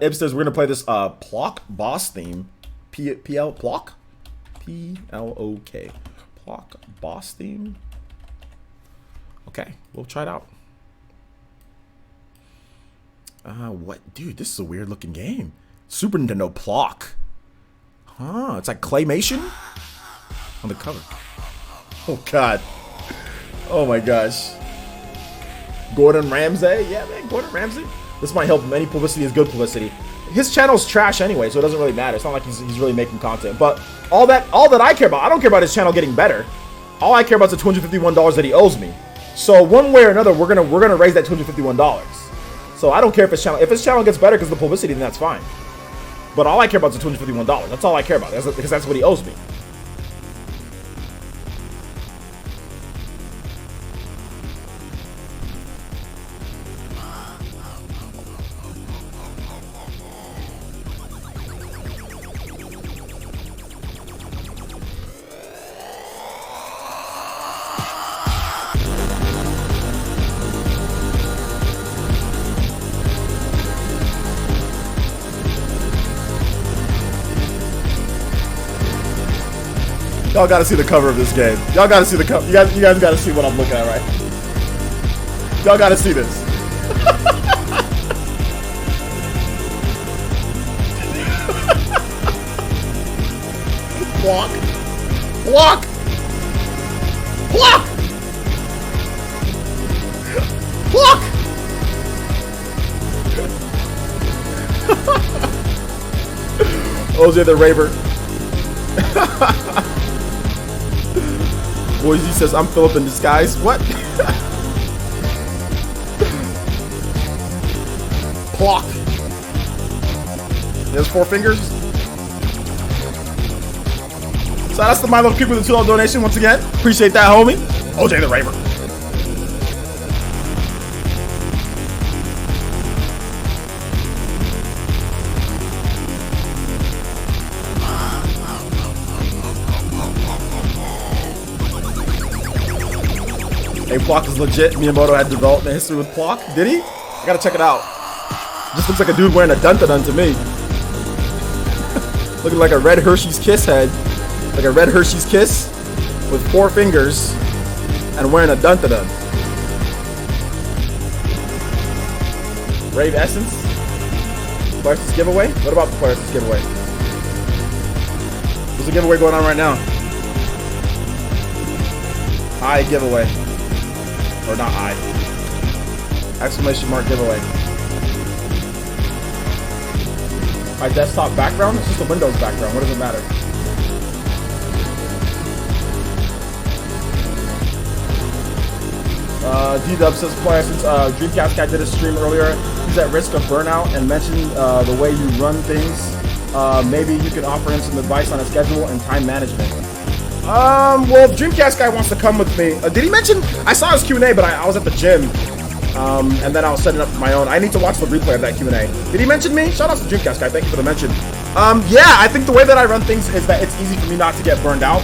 Ipsters. We're gonna play this Plock boss theme. Plock P-L-O-K. Plock boss theme. Okay, we'll try it out. What? Dude, this is a weird looking game. Super Nintendo Plock. Huh, it's like claymation on the cover. Oh, God. Oh, my gosh. Gordon Ramsay? Yeah, man, Gordon Ramsay. This might help him. Any publicity is good publicity. His channel's trash anyway, so it doesn't really matter. It's not like he's really making content. But all that I care about, I don't care about his channel getting better. All I care about is the $251 that he owes me. So one way or another, we're gonna raise that $251. So I don't care if his channel gets better because of the publicity, then that's fine. But all I care about is the $251. That's all I care about, because that's what he owes me. Y'all gotta see the cover of this game. Y'all gotta see the cover. You guys gotta see what I'm looking at, right? Y'all gotta see this. Block. Block. Block. Block. OJ the Raver. Boise says, I'm Philip in disguise. What? Block. There's 4 fingers. So that's the My Little Creep with the $2 donation once again. Appreciate that, homie. OJ the Raver. Hey, Plock is legit. Miyamoto had development history with Plock. Did he? I gotta check it out. Just looks like a dude wearing a dun-dun-dun to me. Looking like a red Hershey's Kiss head. Like a red Hershey's Kiss with 4 fingers and wearing a dun-dun-dun. Rave Essence? Player's giveaway? What about the Player's giveaway? There's a giveaway going on right now. I giveaway. Or not I. Exclamation mark giveaway. My desktop background? It's just a Windows background. What does it matter? D-Dub says, since Dreamcast guy did a stream earlier, he's at risk of burnout and mentioned the way you run things. Maybe you could offer him some advice on a schedule and time management. Well, if Dreamcast guy wants to come with me, did he mention? I saw his Q&A, but I was at the gym, and then I was setting up my own. I need to watch the replay of that Q&A. Did he mention me? Shout out to Dreamcast guy. Thank you for the mention. Yeah, I think the way that I run things is that it's easy for me not to get burned out.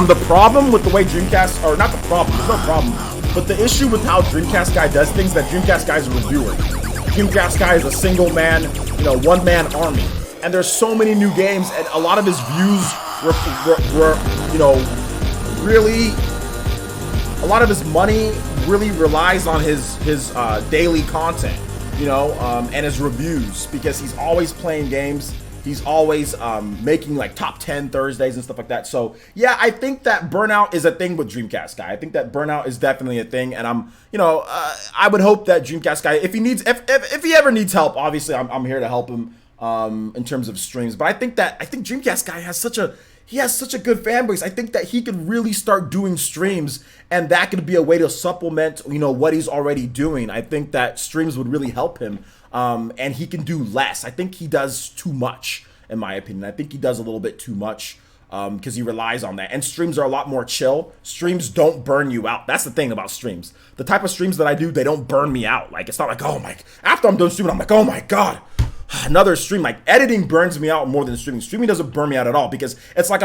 The problem with the way Dreamcast, or not the problem, there's no problem, but the issue with how Dreamcast guy does things, that Dreamcast guy is a reviewer. Dreamcast guy is a single man, one-man army. And there's so many new games, and a lot of his views were really, a lot of his money really relies on his daily content, and his reviews, because he's always playing games. He's always making like top 10 Thursdays and stuff like that. So yeah, I think that burnout is a thing with Dreamcast guy. I think that burnout is definitely a thing, and I would hope that Dreamcast guy, if he ever needs help, obviously I'm here to help him in terms of streams. But I think Dreamcast guy has such a good fan base. I think that he could really start doing streams, and that could be a way to supplement, what he's already doing. I think that streams would really help him, and he can do less. I think he does too much, in my opinion. I think he does a little bit too much, because he relies on that. And streams are a lot more chill. Streams don't burn you out. That's the thing about streams. The type of streams that I do, they don't burn me out. Like, it's not like, oh my, after I'm done streaming, I'm like, oh my God, another stream. Like, editing burns me out more than streaming. Streaming doesn't burn me out at all, because it's like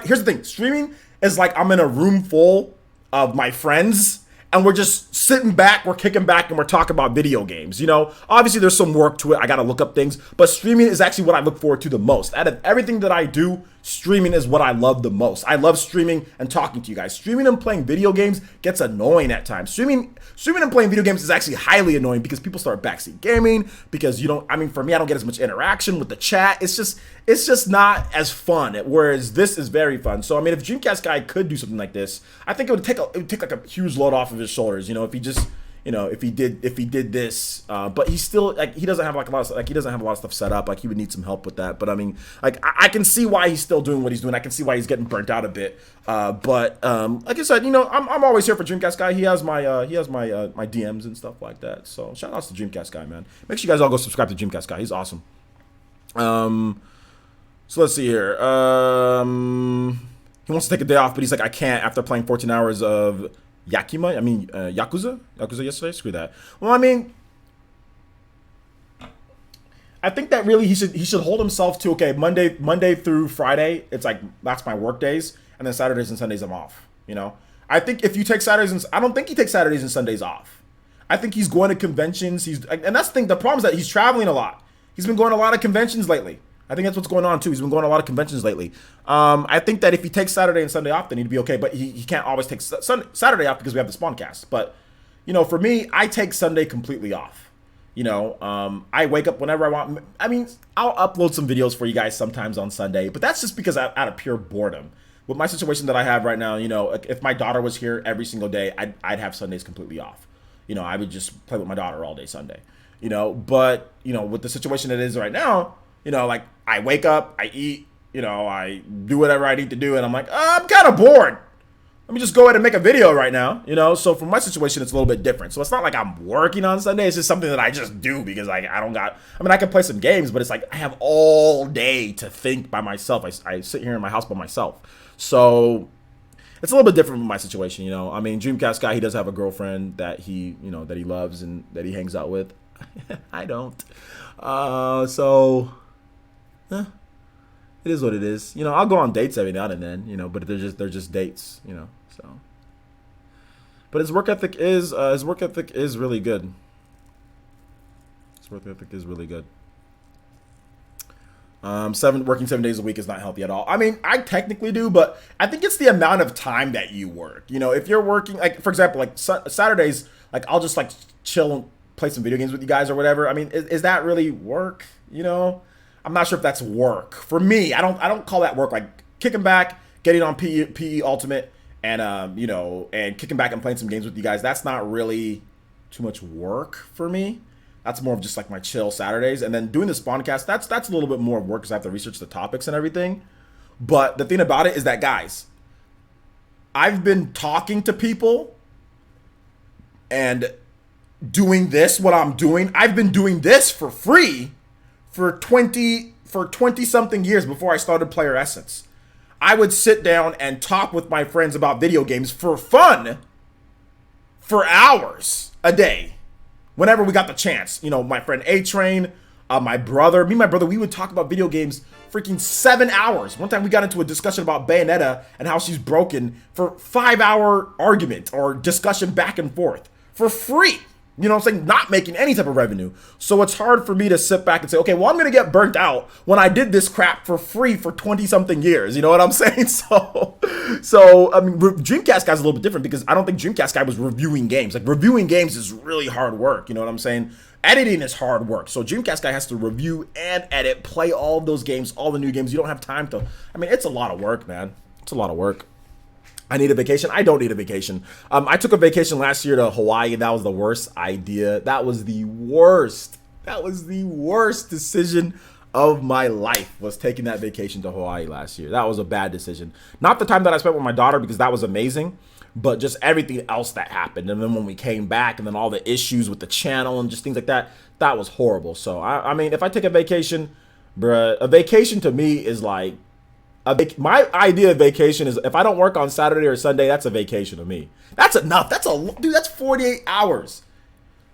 here's the thing. Streaming is like I'm in a room full of my friends, and we're just sitting back, we're kicking back, and we're talking about video games. Obviously there's some work to it. I gotta look up things, but streaming is actually what I look forward to the most. Out of everything that I do, streaming is what I love the most. I love streaming and talking to you guys. Streaming and playing video games gets annoying at times. Streaming and playing video games is actually highly annoying, because people start backseat gaming, because for me, I don't get as much interaction with the chat. It's just not as fun, whereas this is very fun. So, if Dreamcast guy could do something like this, I think it would take like a huge load off of his shoulders, if he just, if he did this, but he still, he doesn't have a lot of stuff set up. Like, he would need some help with that. But I can see why he's still doing what he's doing. I can see why he's getting burnt out a bit. But like I said, I'm always here for Dreamcast guy. He has my my DMs and stuff like that. So shout outs to Dreamcast guy, man. Make sure you guys all go subscribe to Dreamcast guy. He's awesome. So let's see here. He wants to take a day off, but he's like, I can't after playing 14 hours of Yakuza yesterday. Screw that. Well, I think that really he should hold himself to, okay, Monday through Friday, it's like, that's my work days, and then Saturdays and Sundays I'm off. I think if you take I don't think he takes Saturdays and Sundays off. I think he's going to conventions. And that's the thing. The problem is that he's traveling a lot. He's been going to a lot of conventions lately. I think that's what's going on too. He's been going to a lot of conventions lately. I think that if he takes Saturday and Sunday off, then he'd be okay. But he can't always take Saturday off because we have the Spawncast. But, you know, for me, I take Sunday completely off. You know, I wake up whenever I want. I mean, I'll upload some videos for you guys sometimes on Sunday, but that's just because out of pure boredom. With my situation that I have right now, you know, if my daughter was here every single day, I'd have Sundays completely off. You know, I would just play with my daughter all day Sunday. You know, but, you know, with the situation that it is right now, you know, like I wake up, I eat, you know, I do whatever I need to do, and I'm like, I'm kind of bored. Let me just go ahead and make a video right now, you know? So for my situation, it's a little bit different. So it's not like I'm working on Sunday. It's just something that I just do because like I don't got, I mean, I can play some games, but it's like I have all day to think by myself. I sit here in my house by myself. So it's a little bit different from my situation, you know? I mean, Dreamcast guy, he does have a girlfriend that he, you know, that he loves and that he hangs out with. I don't. So, it is what it is. You know, I'll go on dates every now and then, you know, but they're just dates, you know. So, but his work ethic is really good. His work ethic is really good. Working 7 days a week is not healthy at all. I mean, I technically do, but I think it's the amount of time that you work. You know, if you're working, like for example, like Saturdays, like I'll just like chill and play some video games with you guys or whatever. I mean, is that really work? You know, I'm not sure if that's work for me. I don't call that work. Like kicking back, getting on PE Ultimate, and you know, and kicking back and playing some games with you guys. That's not really too much work for me. That's more of just like my chill Saturdays. And then doing the Spawncast, that's a little bit more work because I have to research the topics and everything. But the thing about it is that, guys, I've been talking to people and doing this, what I'm doing. I've been doing this for free for 20 something years before I started Player Essence. I would sit down and talk with my friends about video games for fun for hours a day. Whenever we got the chance, you know, my friend A-Train, my brother, we would talk about video games freaking 7 hours. One time we got into a discussion about Bayonetta and how she's broken for 5-hour argument or discussion back and forth for free. You know what I'm saying? Not making any type of revenue. So it's hard for me to sit back and say, okay, well, I'm going to get burnt out when I did this crap for free for 20 something years. You know what I'm saying? So I mean, Dreamcast guy's a little bit different because I don't think Dreamcast guy was reviewing games. Like reviewing games is really hard work. You know what I'm saying? Editing is hard work. So Dreamcast guy has to review and edit, play all of those games, all the new games. You don't have time to, I mean, it's a lot of work, man. It's a lot of work. I need a vacation. I don't need a vacation. I took a vacation last year to Hawaii, and that was the worst idea. That was the worst. That was the worst decision of my life, was taking that vacation to Hawaii last year. That was a bad decision. Not the time that I spent with my daughter, because that was amazing, but just everything else that happened. And then when we came back, and then all the issues with the channel and just things like that, that was horrible. So, I mean, if I take a vacation, bruh, a vacation to me is like, my idea of vacation is if I don't work on Saturday or Sunday, that's a vacation to me. That's enough. Dude, that's 48 hours.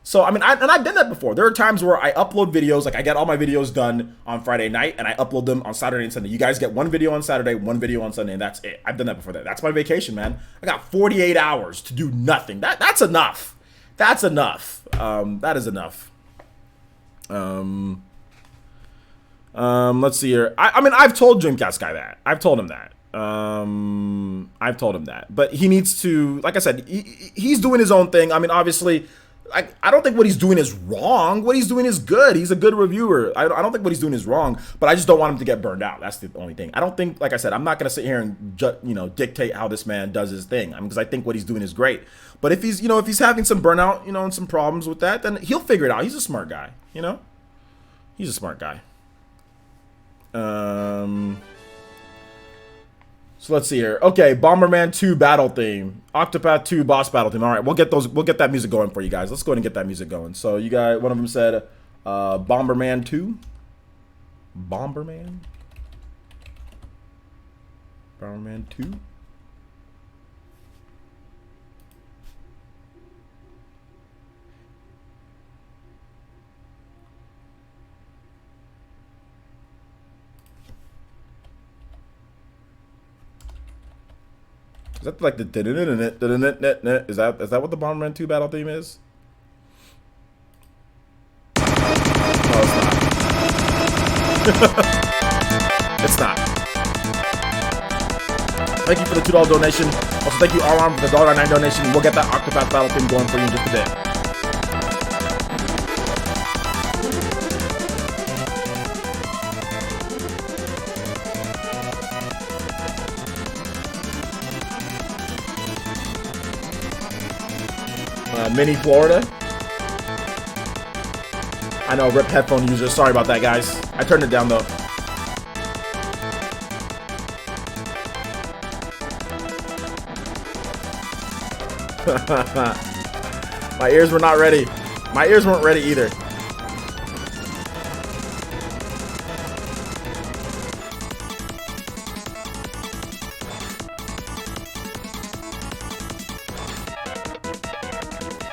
So, I mean, I've done that before. There are times where I upload videos, like I get all my videos done on Friday night and I upload them on Saturday and Sunday. You guys get one video on Saturday, one video on Sunday, and that's it. I've done that before. That's my vacation, man. I got 48 hours to do nothing. That's enough. That's enough. That is enough. Let's see here. I mean, I've told Dreamcast guy that. I've told him that. But he needs to, like I said, he's doing his own thing. I mean, obviously, I don't think what he's doing is wrong. What he's doing is good. He's a good reviewer. I don't think what he's doing is wrong, but I just don't want him to get burned out. That's the only thing. I don't think, like I said, I'm not going to sit here and, you know, dictate how this man does his thing. I mean, because I think what he's doing is great. But if he's, you know, if he's having some burnout, you know, and some problems with that, then he'll figure it out. He's a smart guy, you know? He's a smart guy. So let's see here. Okay, Bomberman 2 battle theme, Octopath 2 boss battle theme. All right, we'll get that music going for you guys. Let's go ahead and get that music going. So you guys, one of them said Bomberman 2. Bomberman 2. Is that like the is that what the Bomberman 2 battle theme is? No, it's not. It's not. Thank you for the $2 donation. Also, thank you, Arlon, for the $1.99 donation. We'll get that Octopath battle theme going for you in just a bit. Mini Florida. I know, rip headphone user. Sorry about that, guys. I turned it down though. My ears were not ready. My ears weren't ready either.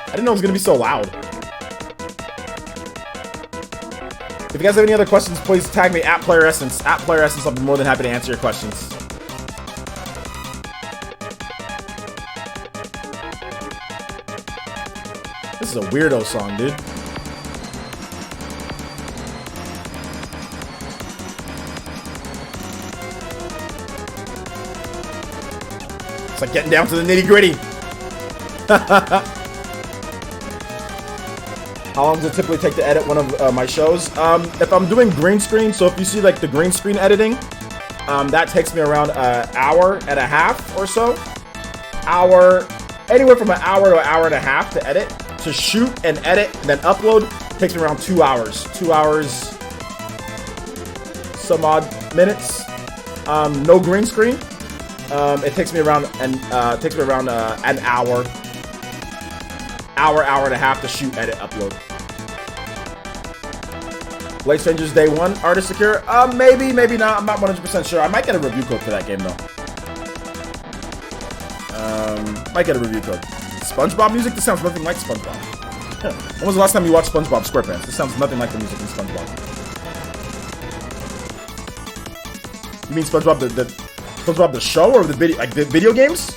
I didn't know it was gonna be so loud. If you guys have any other questions, please tag me at Player Essence. At Player Essence, I'll be more than happy to answer your questions. This is a weirdo song, dude. It's like getting down to the nitty-gritty. How long does it typically take to edit one of my shows? If I'm doing green screen, so if you see like the green screen editing, that takes me around an hour and a half or so. Anywhere from an hour to an hour and a half to edit. To shoot and edit and then upload takes me around 2 hours. 2 hours, some odd minutes. No green screen. It takes me around an hour and a half to shoot, edit, upload. Blade Strangers Day 1, Artist Secure? Maybe, maybe not. I'm not 100% sure. I might get a review code for that game, though. Might get a review code. SpongeBob music? This sounds nothing like SpongeBob. When was the last time you watched SpongeBob SquarePants? This sounds nothing like the music in SpongeBob. You mean SpongeBob SpongeBob the show or the video, like the video games?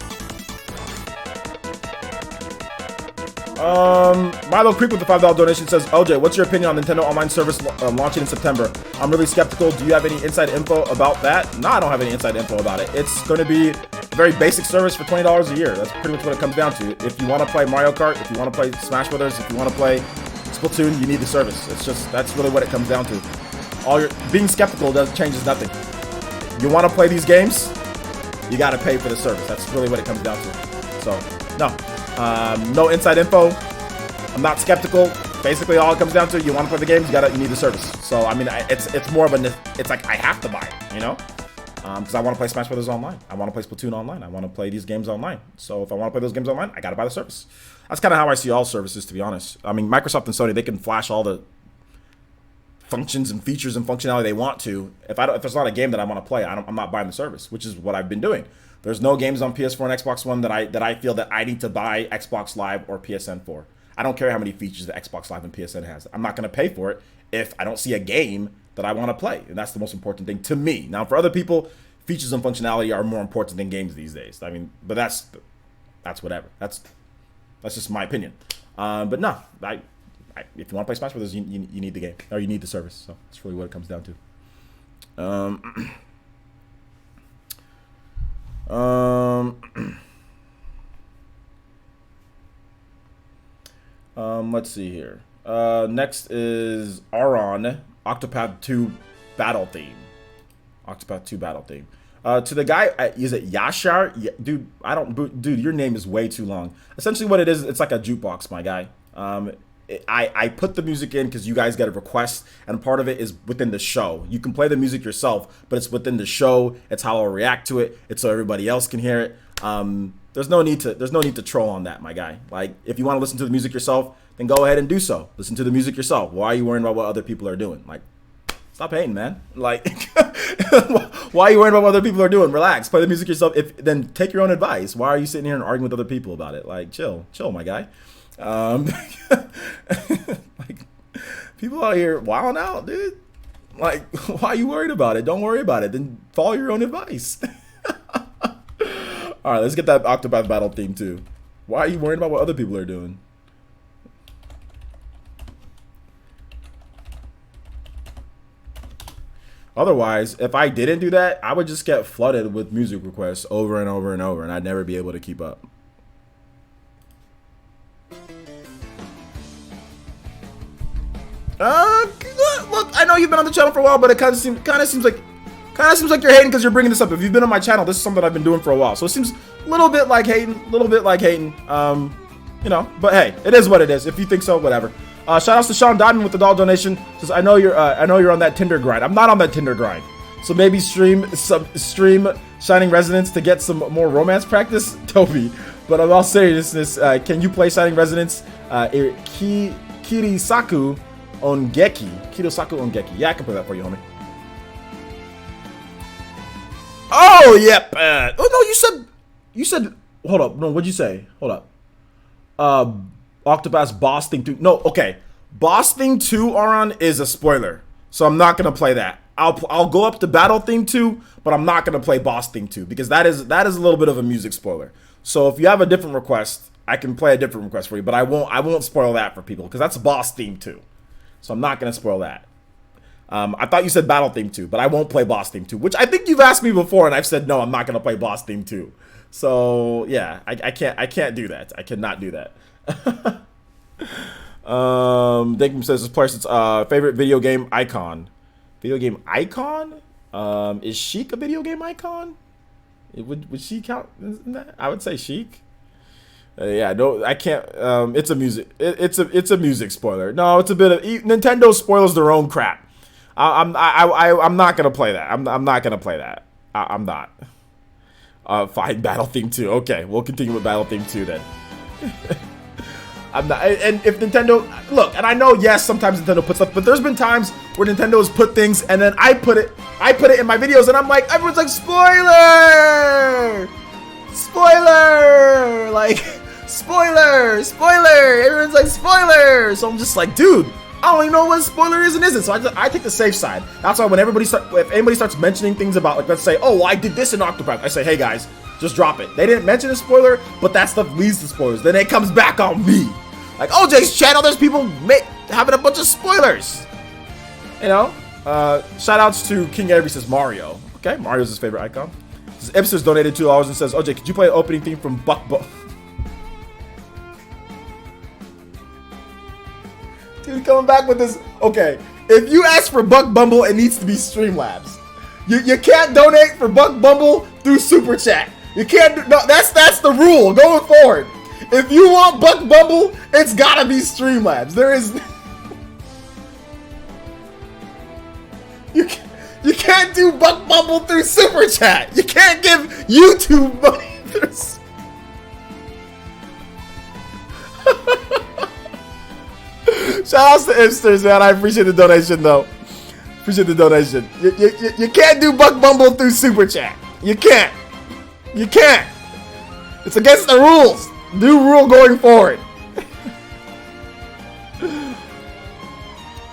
Milo Creek with the $5 donation says, OJ, what's your opinion on Nintendo Online Service launching in September? I'm really skeptical. Do you have any inside info about that? No, I don't have any inside info about it. It's going to be a very basic service for $20 a year. That's pretty much what it comes down to. If you want to play Mario Kart, if you want to play Smash Brothers, if you want to play Splatoon, you need the service. It's just, that's really what it comes down to. Being skeptical changes nothing. You want to play these games, you got to pay for the service. That's really what it comes down to. So, no. No inside info. I'm not skeptical. Basically, all it comes down to, you want to play the games, you need the service. So, I mean, it's more of it's like I have to buy it, you know? Because I want to play Smash Brothers online. I want to play Splatoon online. I want to play these games online. So, if I want to play those games online, I got to buy the service. That's kind of how I see all services, to be honest. I mean, Microsoft and Sony, they can flash all the functions and features and functionality they want to. If there's not a game that I want to play, I'm not buying the service, which is what I've been doing. There's no games on PS4 and Xbox One that I feel that I need to buy Xbox Live or PSN for. I don't care how many features the Xbox Live and PSN has. I'm not going to pay for it if I don't see a game that I want to play. And that's the most important thing to me. Now, for other people, features and functionality are more important than games these days. I mean, but that's whatever. That's just my opinion. But no, if you want to play Smash Brothers, you need the game, or you need the service. So that's really what it comes down to. Let's see here. Next is Aron, Octopath 2 battle theme. Octopath 2 battle theme. To the guy, is it Yashar? Dude, dude, your name is way too long. Essentially what it is, it's like a jukebox, my guy. I put the music in because you guys get a request, and part of it is within the show. You can play the music yourself, but it's within the show. It's how I'll react to it. It's so everybody else can hear it. There's no need to troll on that, my guy. Like, if you want to listen to the music yourself, then go ahead and do so. Listen to the music yourself. Why are you worrying about what other people are doing? Like, stop hating, man. Like, why are you worrying about what other people are doing? Relax. Play the music yourself. Then take your own advice. Why are you sitting here and arguing with other people about it? Like, chill, my guy. Like, people out here wilding out, dude. Like, why are you worried about it? Don't worry about it. Then follow your own advice. All right, let's get that Octopath battle theme too. Why are you worried about what other people are doing? Otherwise, if I didn't do that, I would just get flooded with music requests over and over and over, and I'd never be able to keep up. Look, I know you've been on the channel for a while, but it kind of seems like you're hating because you're bringing this up. If you've been on my channel, this is something I've been doing for a while, so it seems a little bit like hating, you know. But hey, it is what it is. If you think so, whatever. Shout outs to Sean Diamond with the dollar donation. Says I know you're on that Tinder grind. I'm not on that Tinder grind. So maybe stream Shining Resonance to get some more romance practice, Toby. But in all seriousness, can you play Shining Resonance? Kirisaku Ongeki. Yeah, I can play that for you, homie. Oh, yep. Oh no, you said. Hold up. No, what'd you say? Hold up. Octopath's Boss Thing 2. No, okay. Boss Thing 2, Aron, is a spoiler, so I'm not gonna play that. I'll go up to Battle Theme 2, but I'm not gonna play Boss Theme 2 because that is a little bit of a music spoiler. So if you have a different request, I can play a different request for you, but I won't spoil that for people because that's Boss Theme 2. So I'm not gonna spoil that. I thought you said Battle Theme 2, but I won't play Boss Theme 2, which I think you've asked me before, and I've said no, I'm not gonna play Boss Theme 2. So yeah, I can't do that. I cannot do that. Dakim says this person's favorite video game icon. Video game icon? Is Sheik a video game icon? Would she count in that? I would say Sheik. Yeah, no, I can't. It's a music. It's a music spoiler. No, it's a bit of Nintendo spoils their own crap. I'm not gonna play that. I'm not gonna play that. I'm not. Fine, Battle Theme 2. Okay, we'll continue with Battle Theme 2 then. I'm not, and if Nintendo, look, and I know, yes, sometimes Nintendo puts stuff, but there's been times where Nintendo has put things, and then I put it in my videos, and I'm like, everyone's like, spoiler, like, spoiler, everyone's like, spoiler, so I'm just like, dude, I don't even know what a spoiler is and isn't, so I take the safe side. That's why when if anybody starts mentioning things about, like, let's say, oh, well, I did this in Octopath, I say, hey guys, just drop it. They didn't mention a spoiler, but that stuff leads to spoilers. Then it comes back on me. Like, OJ's channel, there's people having a bunch of spoilers. You know? Shout outs to King Avery says Mario. Okay, Mario's his favorite icon. Ipster's donated $2 and says, OJ, could you play an opening theme from Buck Bumble? Dude, coming back with this. Okay, if you ask for Buck Bumble, it needs to be Streamlabs. You can't donate for Buck Bumble through Super Chat. You can't do, no, that's the rule going forward. If you want Buck Bumble, it's gotta be Streamlabs. There is you can't do Buck Bumble through Super Chat. You can't give YouTube money through. Shout outs to Ipsters, man. I appreciate the donation though. Appreciate the donation. You can't do Buck Bumble through Super Chat. You can't. You can't. It's against the rules. New rule going forward.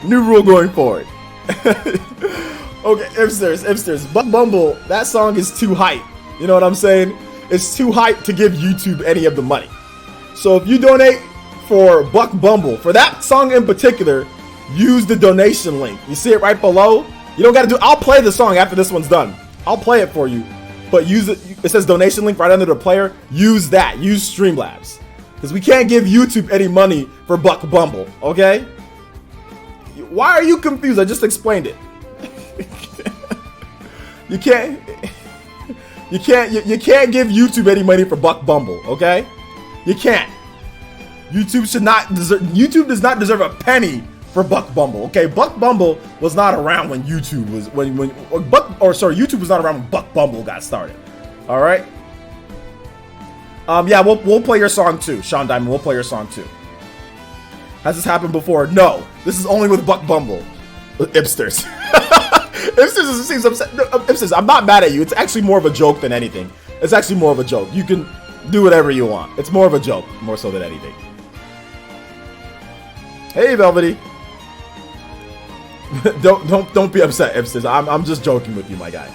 New rule going forward. Okay, Ipsters. Buck Bumble, that song is too hype. You know what I'm saying? It's too hype to give YouTube any of the money. So if you donate for Buck Bumble, for that song in particular, use the donation link. You see it right below? You don't gotta do, I'll play the song after this one's done. I'll play it for you. But use it, it says donation link right under the player. Use that, use Streamlabs. Because we can't give YouTube any money for Buck Bumble, okay? Why are you confused? I just explained it. You can't give YouTube any money for Buck Bumble, okay? You can't. YouTube does not deserve a penny for Buck Bumble, okay? Buck Bumble was not around when YouTube was YouTube was not around when Buck Bumble got started. All right. Yeah, we'll play your song too, Sean Diamond. We'll play your song too. Has this happened before? No. This is only with Buck Bumble. Ipsters. Ipsters seems upset. No, Ipsters, I'm not mad at you. It's actually more of a joke than anything. It's actually more of a joke. You can do whatever you want. It's more of a joke, more so than anything. Hey, Velvety. Don't be upset, Ipsters. I'm just joking with you, my guy.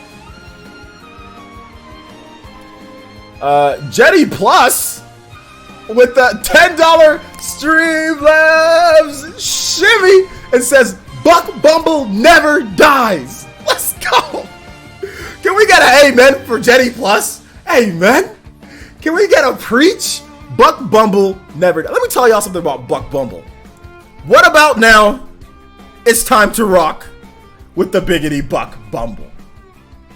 Jetty Plus with the $10 Streamlabs shimmy and says Buck Bumble never dies. Let's go. Can we get an amen for Jetty Plus? Amen. Can we get a preach? Buck Bumble never. Let me tell y'all something about Buck Bumble. What about now? It's time to rock with the biggity Buck Bumble.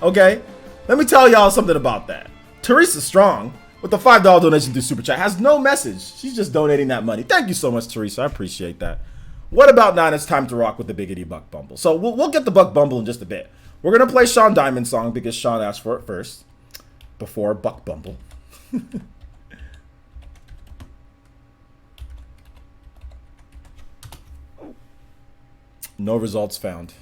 Okay? Let me tell y'all something about that. Teresa Strong, with the $5 donation through Super Chat, has no message. She's just donating that money. Thank you so much, Teresa. I appreciate that. What about now? It's time to rock with the biggity Buck Bumble. So we'll get the Buck Bumble in just a bit. We're going to play Sean Diamond's song because Sean asked for it first. Before Buck Bumble. No results found.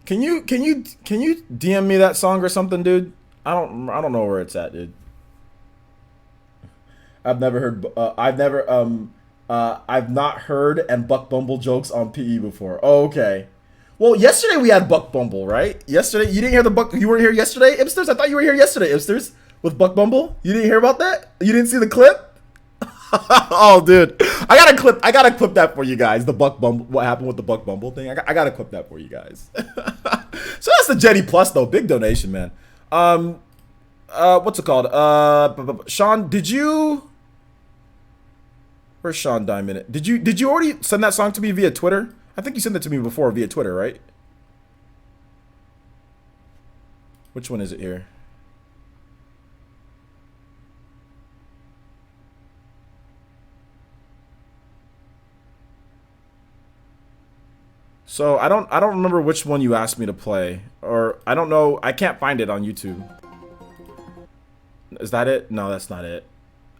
Can you DM me that song or something, dude? I don't know where it's at, dude. I've not heard and Buck Bumble jokes on PE before. Oh, okay. Well, yesterday we had Buck Bumble, right? Yesterday you didn't hear the Buck. You weren't here yesterday, Ipsters. I thought you were here yesterday, Ipsters, with Buck Bumble. You didn't hear about that? You didn't see the clip? Oh, dude, I gotta clip that for you guys. The Buck Bumble, what happened with the Buck Bumble thing? I gotta clip that for you guys. So that's the Jetty Plus though. Big donation, man. What's it called? Sean, did you? Where's Sean Diamond? Did you already send that song to me via Twitter? I think you sent it to me before via Twitter, right? Which one is it here? So I don't remember which one you asked me to play, or I don't know. I can't find it on YouTube. Is that it? No, that's not it.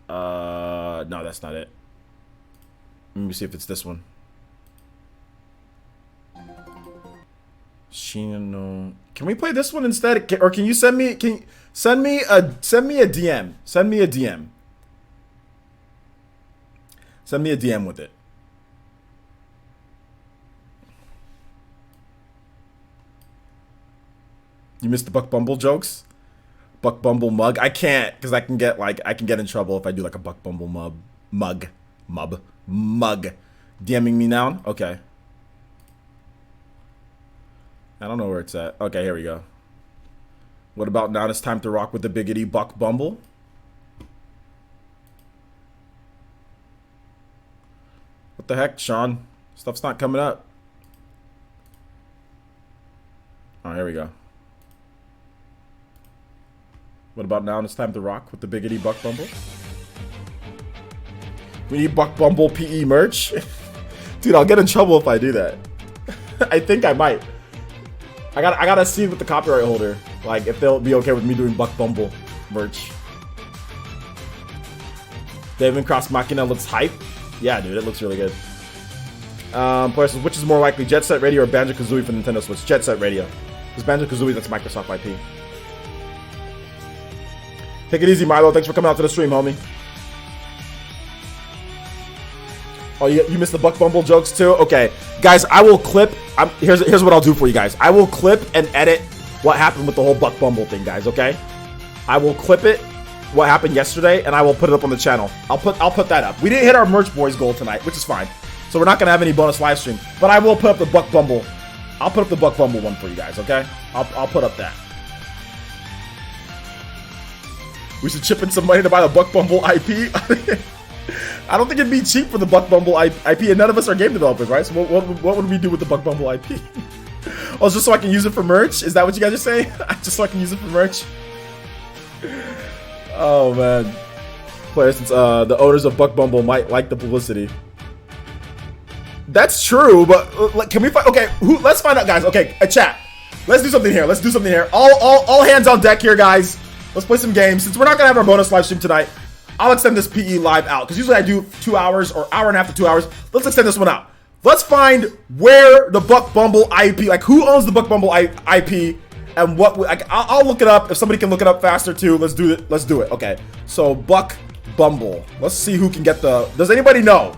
No, that's not it. Let me see if it's this one. Shino. Can we play this one instead? Or can you send me? Send me a DM? Send me a DM. Send me a DM with it. You missed the Buck Bumble jokes? Buck Bumble mug? I can't, because I can get in trouble if I do like a Buck Bumble mug. DMing me now? Okay. I don't know where it's at. Okay, here we go. What about now? It's time to rock with the biggity Buck Bumble. What the heck, Sean? Stuff's not coming up. Oh, here we go. What about now? It's time to rock with the biggity Buck Bumble. We need Buck Bumble PE merch. Dude, I'll get in trouble if I do that. I think I might. I gotta see with the copyright holder, like if they'll be okay with me doing Buck Bumble merch. David Cross Machina looks hype. Yeah, dude, it looks really good. Player says, which is more likely, Jet Set Radio or Banjo-Kazooie for Nintendo Switch? Jet Set Radio. Because Banjo-Kazooie, that's Microsoft IP. Take it easy, Milo. Thanks for coming out to the stream, homie. Oh, you missed the Buck Bumble jokes too? Okay. Guys, I will clip. Here's what I'll do for you guys. I will clip and edit what happened with the whole Buck Bumble thing, guys, okay? I will clip it, what happened yesterday, and I will put it up on the channel. I'll put that up. We didn't hit our merch boys goal tonight, which is fine. So we're not going to have any bonus live stream. But I will put up the Buck Bumble. I'll put up the Buck Bumble one for you guys, okay? I'll put up that. We should chip in some money to buy the Buck Bumble IP. I don't think it'd be cheap for the Buck Bumble IP, and none of us are game developers, right? So what would we do with the Buck Bumble IP? Oh, just so I can use it for merch? Is that what you guys are saying? Just so I can use it for merch? Oh, man. Player, since the owners of Buck Bumble might like the publicity. That's true, but can we find... Okay, let's find out, guys. Okay, chat. Let's do something here. Let's do something here. All hands on deck here, guys. Let's play some games. Since we're not going to have our bonus live stream tonight, I'll extend this PE live out. Because usually I do 2 hours or hour and a half to 2 hours. Let's extend this one out. Let's find where the Buck Bumble IP, like who owns the Buck Bumble IP, and what, like, I'll look it up. If somebody can look it up faster too, let's do it. Let's do it. Okay. So Buck Bumble. Let's see who can get the, does anybody know?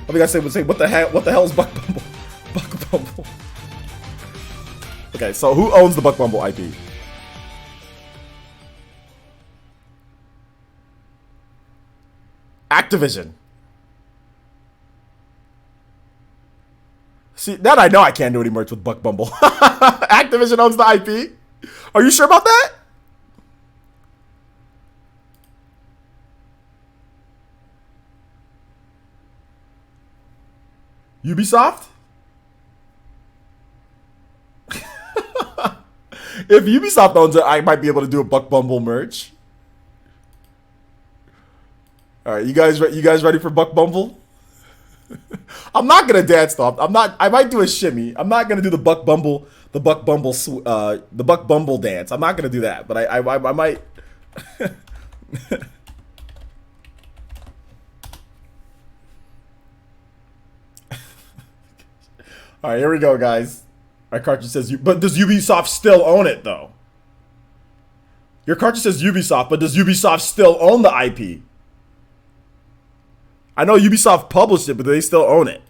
What do you guys say? What the hell is Buck Bumble? Buck Bumble. Okay, so who owns the Buck Bumble IP? Activision. See, that I know I can't do any merch with Buck Bumble. Activision owns the IP. Are you sure about that? Ubisoft? If Ubisoft owns it, I might be able to do a Buck Bumble merch. All right, you guys ready for Buck Bumble? I'm not gonna dance though. I might do a shimmy. I'm not gonna do the Buck Bumble dance. I'm not gonna do that, but I might. All right, here we go, guys. My cartridge says, but does Ubisoft still own it, though? Your cartridge says Ubisoft, but does Ubisoft still own the IP? I know Ubisoft published it, but they still own it.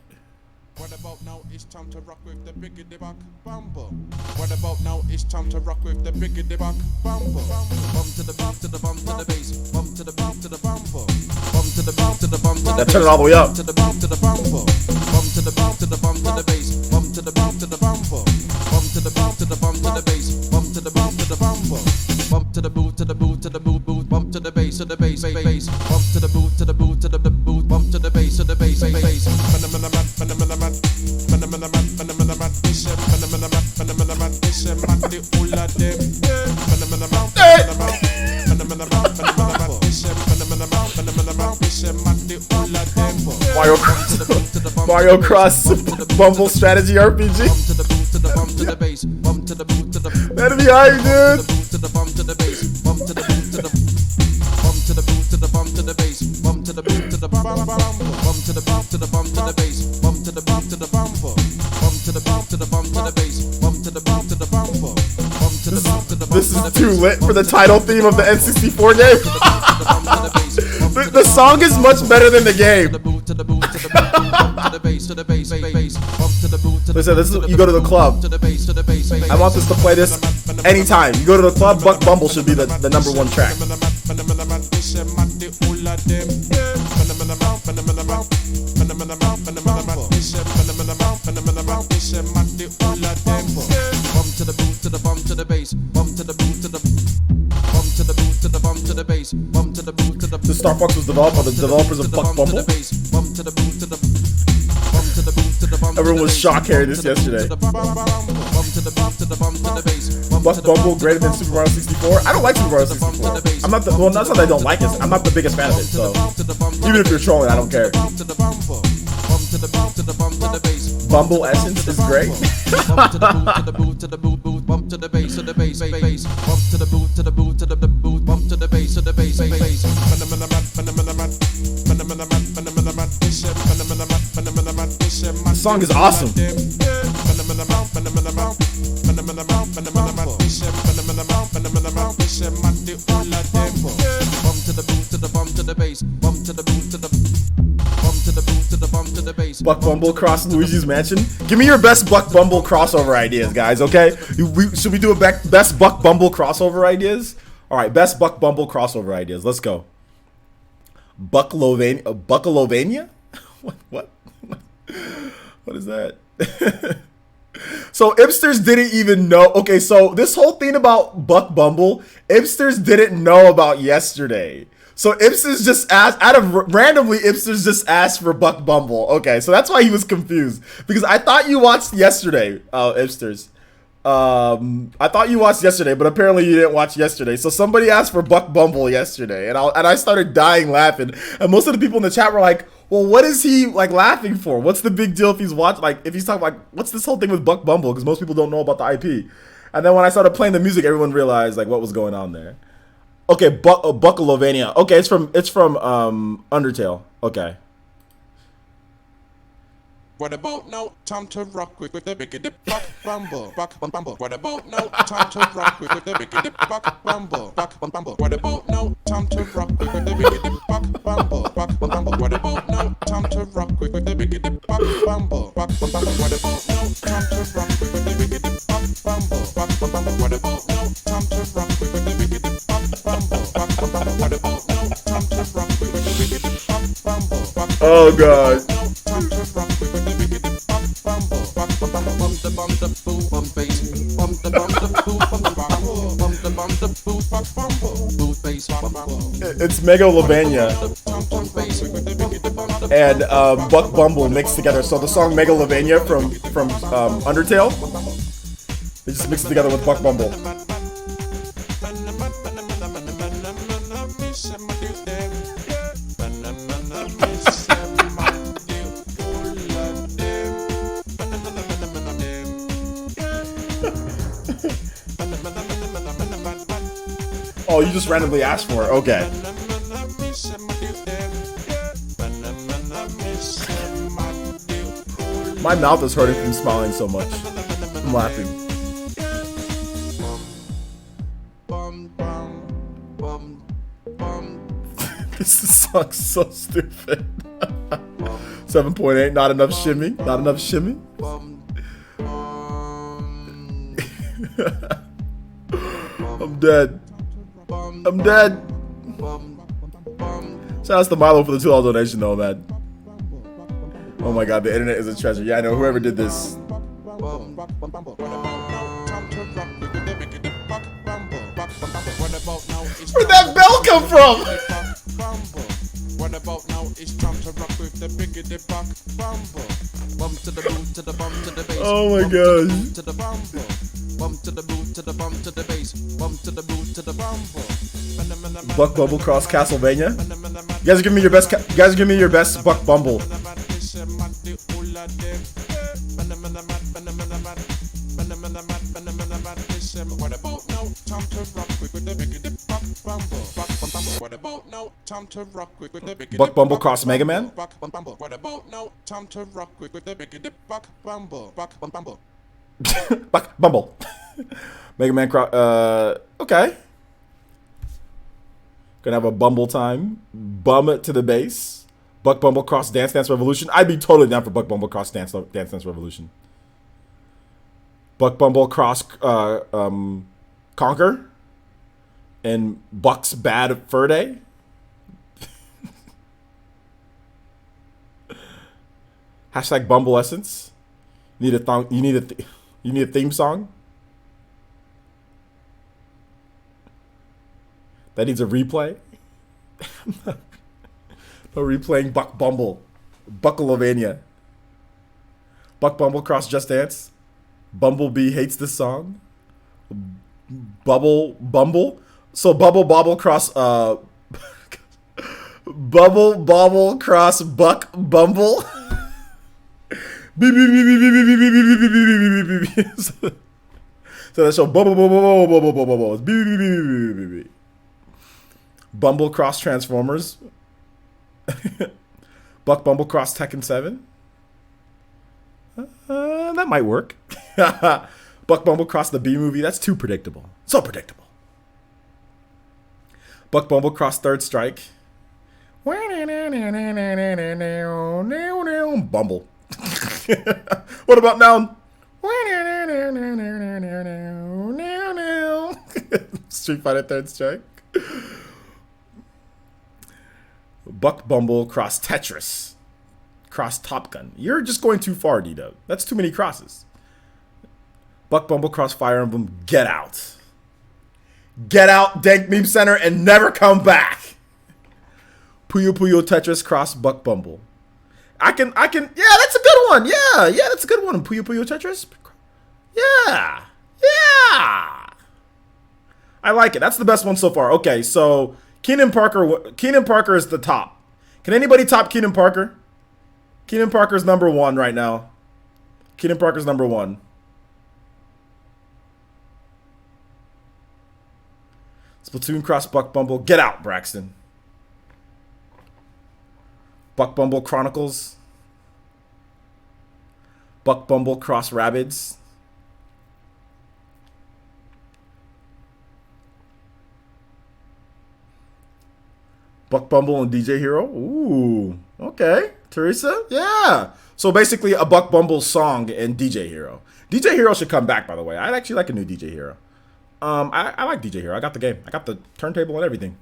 What about now? It's time to rock with the biggity buck bumper. What about now? It's time to rock with the biggity buck bumper. Bump to the bump to the bump to the bass. Bump to the bump to the bumper. Bump to the bump to the bump to the bass. Turn it all the way up. To the bump to the bumper. Bump to the bump to the bump to the bass. Bump to the bump to the bumper. Bump to the bump to the bump to the bass. Bump to the bump to the bumper. Bump to the boot to the boot to the boot boot. Bump to the bass to the bass bass. Bump to the boot to the boot to the boot. Bump to the bass to the bass bass. Mario Cross Bumble strategy RPG. That'd be hype, dude. This is too lit for the title theme of the N64 game. The song is much better than the game. Listen, this is you go to the club. I want this to play this anytime. You go to the club, Buck Bumble should be the number one track. Bump to the boot to the bump to the bass. Bump to the boot to the bump to the boot to the bump to the bass. Bump to the boot to the. The Star Fox was developed by the developers of Buck Bumble. Bump to the boot to the bump to the boot to the bump. Everyone was shocked hearing this yesterday. Bump to the bump to the bump to the bass. Buck Bumble greater than Super Mario 64. I don't like Super Mario 64. I'm not the well. That's not that I don't like it. I'm not the biggest fan of it. So even if you're trolling, I don't care. Bumble Essence is great. Bump to the boot to the boot boot. Bump to the bass to the bass bass. Bump to the boot to the boot to the boot. Bump to the bass to the bass bass. The song is awesome. Bump to the boot to the bump to the bass. Bump to the boot to the bump to the boot to the bump to the bass. Buck Bumble cross Luigi's Mansion. Give me your best Buck Bumble crossover ideas, guys. Okay, should we do a best Buck Bumble crossover ideas? All right, best Buck Bumble crossover ideas. Let's go. Buckalovania? What is that? So Ipsters didn't even know. Okay, so this whole thing about Buck Bumble, Ipsters didn't know about yesterday. So Ipsters just asked, randomly, Ipsters just asked for Buck Bumble. Okay, so that's why he was confused. Because I thought you watched yesterday, Ipsters. I thought you watched yesterday, but apparently you didn't watch yesterday. So somebody asked for Buck Bumble yesterday, and I started dying laughing. And most of the people in the chat were like, well, what is he like laughing for? What's the big deal if he's watching? Like, if he's talking like, what's this whole thing with Buck Bumble? Because most people don't know about the IP. And then when I started playing the music, everyone realized like what was going on there. Okay, Buckalovania. Okay, it's from Undertale. Okay. What about now? Time to rock with the biggity Buck Bumble. Buck Bumble. What about now? Time to rock with the biggity Buck Bumble. Buck Bumble. What about now? Time to rock with the biggity Buck Bumble. Buck Bumble. What about now? Time to rock with the biggity Buck Bumble. Buck Bumble. What about now? Time to rock with the biggity Buck Bumble. Buck Bumble. What about now? Time to rock with the biggity Buck Bumble. Buck Bumble. What about now? Time to rock with the biggity Buck Oh god. It's Megalovania and Buck Bumble mixed together. So the song Megalovania from Undertale, they just mixed it together with Buck Bumble. Oh, you just randomly asked for it. Okay. My mouth is hurting from smiling so much. I'm laughing. This song's so stupid. 7.8, not enough shimmy. Not enough shimmy. I'm dead. I'm dead. Shout out to Milo for the $2 donation though, man. Oh my god, the internet is a treasure. Yeah, I know, whoever did this. Where'd that bell come from? What about now? It's time to rock with the biggity buck bumble. Bump to the boot to the bump to the bass. Oh my gosh. To the bumble. Bump to the boot to the bump to the bass. Bump to the boot to the bumble. Buck Bumble cross Castlevania. You guys give me your best. You guys give me your best Buck Bumble. What about now? Time to rock with the biggity buck bumble. What about now? Time to rock with the biggity Buck Bumble cross Mega Man. What about now? Time to rock with the biggity Buck Bumble. Buck Bumble. Buck Bumble. Mega Man cross. Okay. Gonna have a Bumble time. Bum it to the bass. Buck Bumble cross Dance Dance Revolution. I'd be totally down for Buck Bumble cross Dance Dance Revolution. Buck Bumble cross Conquer. And Buck's Bad Fur Day. Hashtag Bumble Essence. You need a theme song. That needs a replay. No replaying Buck Bumble. Buckleovania. Buck Bumble cross Just Dance. Bumblebee hates this song. Bumble. So Bubble Bobble cross Bubble Bobble cross Buck Bumble. So that's so Bubble. Bumble cross Transformers. Buck Bumble cross Tekken 7. That might work. Buck Bumble cross the B movie. That's too predictable. So predictable. Buck Bumble cross Third Strike. Bumble. What about now? Street Fighter Third Strike. Buck Bumble cross Tetris. Cross Top Gun. You're just going too far, D-Dub. That's too many crosses. Buck Bumble cross Fire Emblem. Get out. Get out, Dank Meme Center, and never come back. Puyo Puyo Tetris cross Buck Bumble. I can, yeah, that's a good one. Yeah, that's a good one. Puyo Puyo Tetris. Yeah. I like it. That's the best one so far. Okay, so Keenan Parker is the top. Can anybody top Keenan Parker? Keenan Parker's number one right now. Keenan Parker's number one. Splatoon cross Buck Bumble. Get out, Braxton. Buck Bumble Chronicles. Buck Bumble cross Rabbids. Buck Bumble and DJ Hero. Ooh, okay. Teresa, yeah. So basically a Buck Bumble song and DJ Hero. DJ Hero should come back, by the way. I'd actually like a new DJ Hero. I like DJ Hero. I got the game. I got the turntable and everything.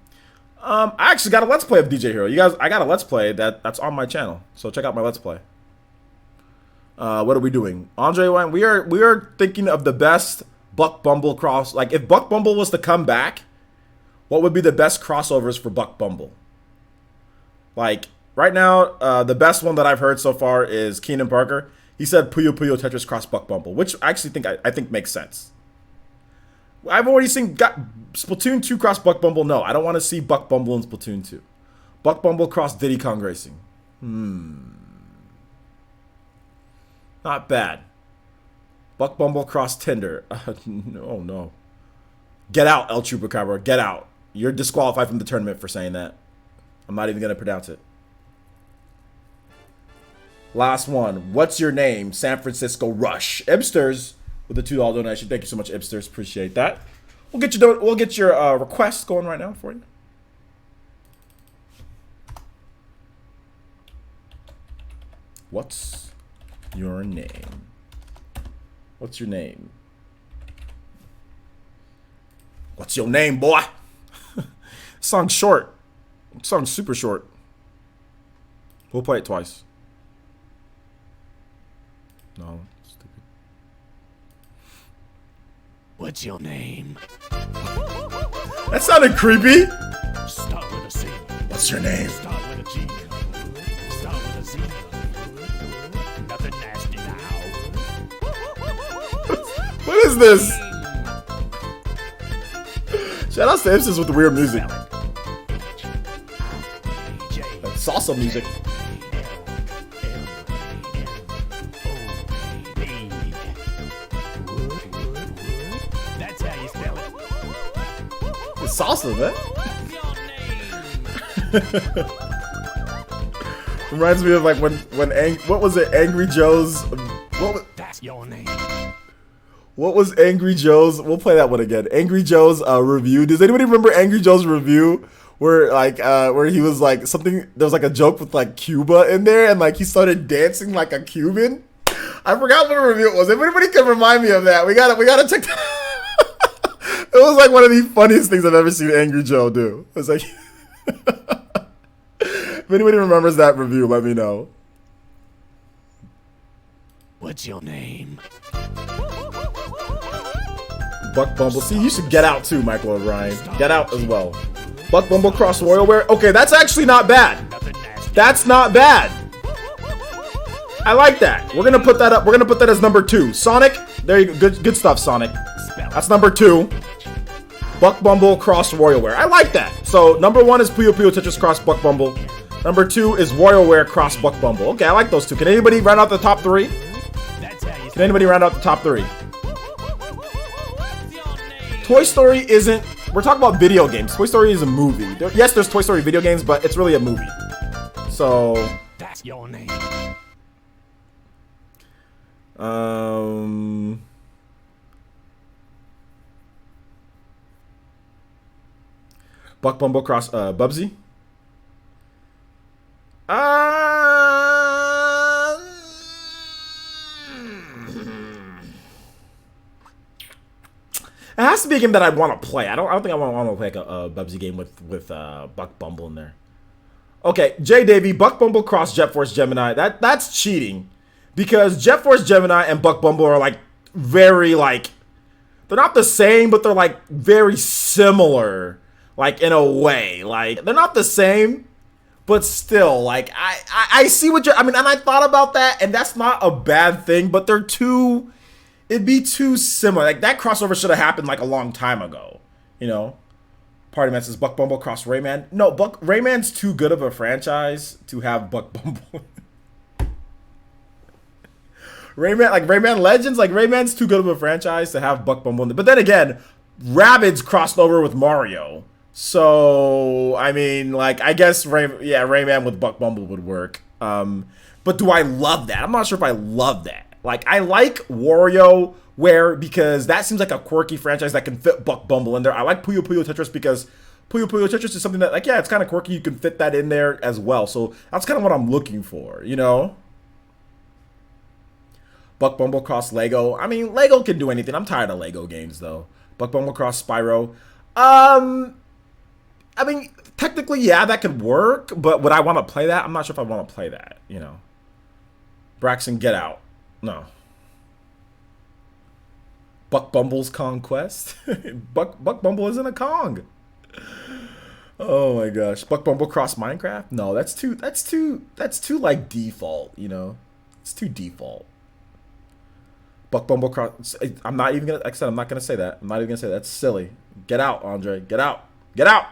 I actually got a Let's Play of DJ Hero. You guys, I got a Let's Play that's on my channel. So check out my Let's Play. What are we doing? Andre Wine, we are thinking of the best Buck Bumble cross. Like, if Buck Bumble was to come back, what would be the best crossovers for Buck Bumble? Like, right now, the best one that I've heard so far is Keenan Parker. He said Puyo Puyo Tetris cross Buck Bumble, which I actually think I think makes sense. I've already seen Splatoon 2 cross Buck Bumble. No, I don't want to see Buck Bumble in Splatoon 2. Buck Bumble cross Diddy Kong Racing. Not bad. Buck Bumble cross Tinder. No, no. Get out, El Chupacabra. Get out. You're disqualified from the tournament for saying that. I'm not even going to pronounce it. Last one. What's your name? San Francisco Rush. Ibsters with a $2 donation. Thank you so much, Ibsters. Appreciate that. We'll get your request going right now for you. What's your name? What's your name? What's your name, boy? Song's short. Song's super short. We'll play it twice. No, stupid. What's your name? That sounded creepy. Start with a C. What's your name? Start with a G. Start with a Z. Nothing nasty now. What is this? Shout out to Ibsis with the weird music. That's salsa music. That's how you spell it. It's salsa, man. Reminds me of like when what was it? Angry Joe's. That's your name. What was Angry Joe's? We'll play that one again. Angry Joe's review. Does anybody remember Angry Joe's review where like where he was like something? There was like a joke with like Cuba in there, and like he started dancing like a Cuban. I forgot what review it was. If anybody can remind me of that, we gotta check. It was like one of the funniest things I've ever seen Angry Joe do. It was like, if anybody remembers that review, let me know. What's your name? Buck Bumble. See, you should get out too, Michael O'Brien. Get out as well. Buck Bumble cross Royal Wear. Okay, that's actually not bad. That's not bad. I like that. We're gonna put that up. We're gonna put that as number 2. Sonic. There you go. Good stuff, Sonic. That's number 2. Buck Bumble cross Royal Wear. I like that. So number 1 is Puyo Puyo Tetris cross Buck Bumble. Number 2 is Royal Wear cross Buck Bumble. Okay, I like those two. Can anybody round out the top 3? Can anybody round out the top 3? Toy Story isn't. We're talking about video games. Toy Story is a movie. Yes, there's Toy Story video games, but it's really a movie. So. That's your name. Buck Bumble cross Bubsy. It has to be a game that I want to play. I don't think I want to play like a Bubsy game with Buck Bumble in there. Okay, J Davey, Buck Bumble cross Jet Force Gemini. That's cheating, because Jet Force Gemini and Buck Bumble are like very like, they're not the same, but they're like very similar, like in a way. Like they're not the same, but still, like I see what you're. I mean, and I thought about that, and that's not a bad thing, but they're too. It'd be too similar. Like that crossover should have happened like a long time ago, you know. Party Man says Buck Bumble cross Rayman. No, Rayman's too good of a franchise to have Buck Bumble. Rayman Legends, like Rayman's too good of a franchise to have Buck Bumble. But then again, Rabbids crossed over with Mario. So, I mean, like, I guess Rayman with Buck Bumble would work. But do I love that? I'm not sure if I love that. Like, I like WarioWare because that seems like a quirky franchise that can fit Buck Bumble in there. I like Puyo Puyo Tetris because Puyo Puyo Tetris is something that, like, yeah, it's kind of quirky. You can fit that in there as well. So that's kind of what I'm looking for, you know? Buck Bumble cross Lego. I mean, Lego can do anything. I'm tired of Lego games, though. Buck Bumble cross Spyro. I mean, technically, yeah, that could work, but would I want to play that? I'm not sure if I want to play that, you know. Braxton, get out. No. Buck Bumble's Conquest? Buck Bumble isn't a Kong. Oh my gosh. Buck Bumble cross Minecraft? No, that's too like default, you know. It's too default. Buck Bumble cross. I'm not even gonna, like I said, I'm not gonna say that. I'm not even gonna say that. That's silly. Get out, Andre. Get out. Get out.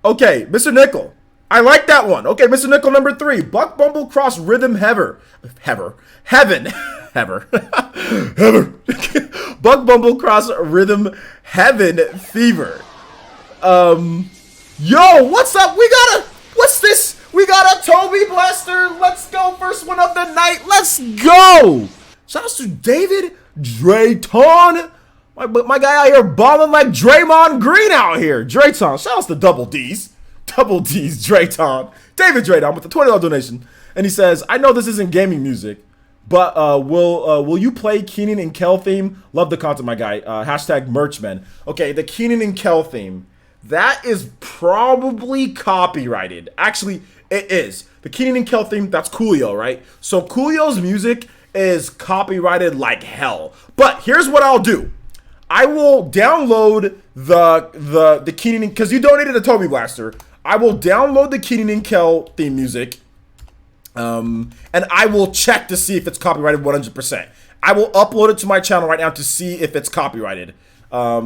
Okay, Mr. Nickel. I like that one. Okay, Mr. Nickel number 3. Buck Bumble cross Rhythm Heaven. Buck Bumble cross Rhythm Heaven Fever. Yo, what's up? What's this? We got a Toby Blaster. Let's go. First one of the night. Let's go. Shoutouts to David Drayton. My guy out here balling like Draymond Green out here. Drayton. Shoutouts to Double D's. Double D's Drayton. David Drayton with the $20 donation. And he says, I know this isn't gaming music, but will you play Keenan and Kel theme? Love the content, my guy. Hashtag merchman. Okay, the Keenan and Kel theme. That is probably copyrighted. Actually, it is. The Keenan and Kel theme, that's Coolio, right? So Coolio's music is copyrighted like hell. But here's what I'll do. I will download the Keenan, because you donated a Toby Blaster. I will download the Keenan and Kel theme music. And I will check to see if it's copyrighted 100%. I will upload it to my channel right now to see if it's copyrighted. Andre,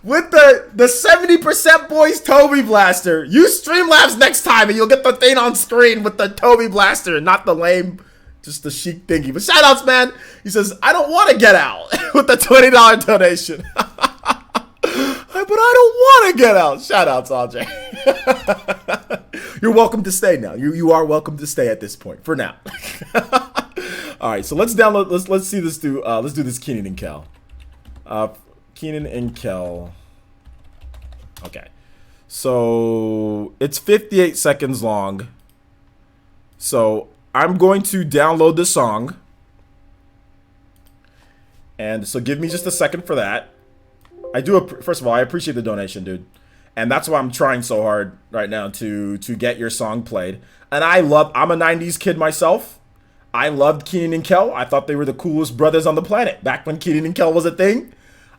with the 70% boys Toby Blaster. Use Streamlabs next time and you'll get the thing on screen with the Toby Blaster, not the lame, just the chic thingy. But shoutouts, man. He says, I don't want to get out with the $20 donation. But I don't want to get out. Shoutouts, Andre. You're welcome to stay now. You are welcome to stay at this point for now. All right, so let's download. Let's see this do. Let's do this Keenan and Kel. Keenan and Kel. Okay, so it's 58 seconds long. So I'm going to download the song, and so give me just a second for that. First of all, I appreciate the donation, dude. And that's why I'm trying so hard right now to get your song played. And I'm a 90s kid myself. I loved Keenan and Kel. I thought they were the coolest brothers on the planet back when Keenan and Kel was a thing.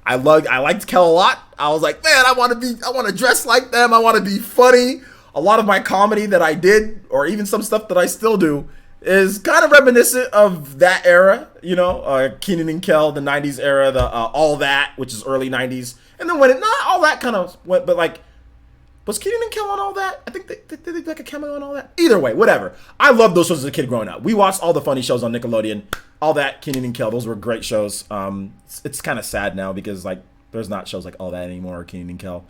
I liked Kel a lot. I was like, man, I want to dress like them. I want to be funny. A lot of my comedy that I did, or even some stuff that I still do, is kind of reminiscent of that era, you know, Keenan and Kel, the 90s era, the All That, which is early 90s. And then when it, not All That kind of went, but like, was Keenan and Kel on All That? I think they did like a cameo on All That. Either way, whatever. I loved those shows as a kid growing up. We watched all the funny shows on Nickelodeon. All That, Keenan and Kel, those were great shows. It's kind of sad now because like there's not shows like All That anymore or Keenan and Kel.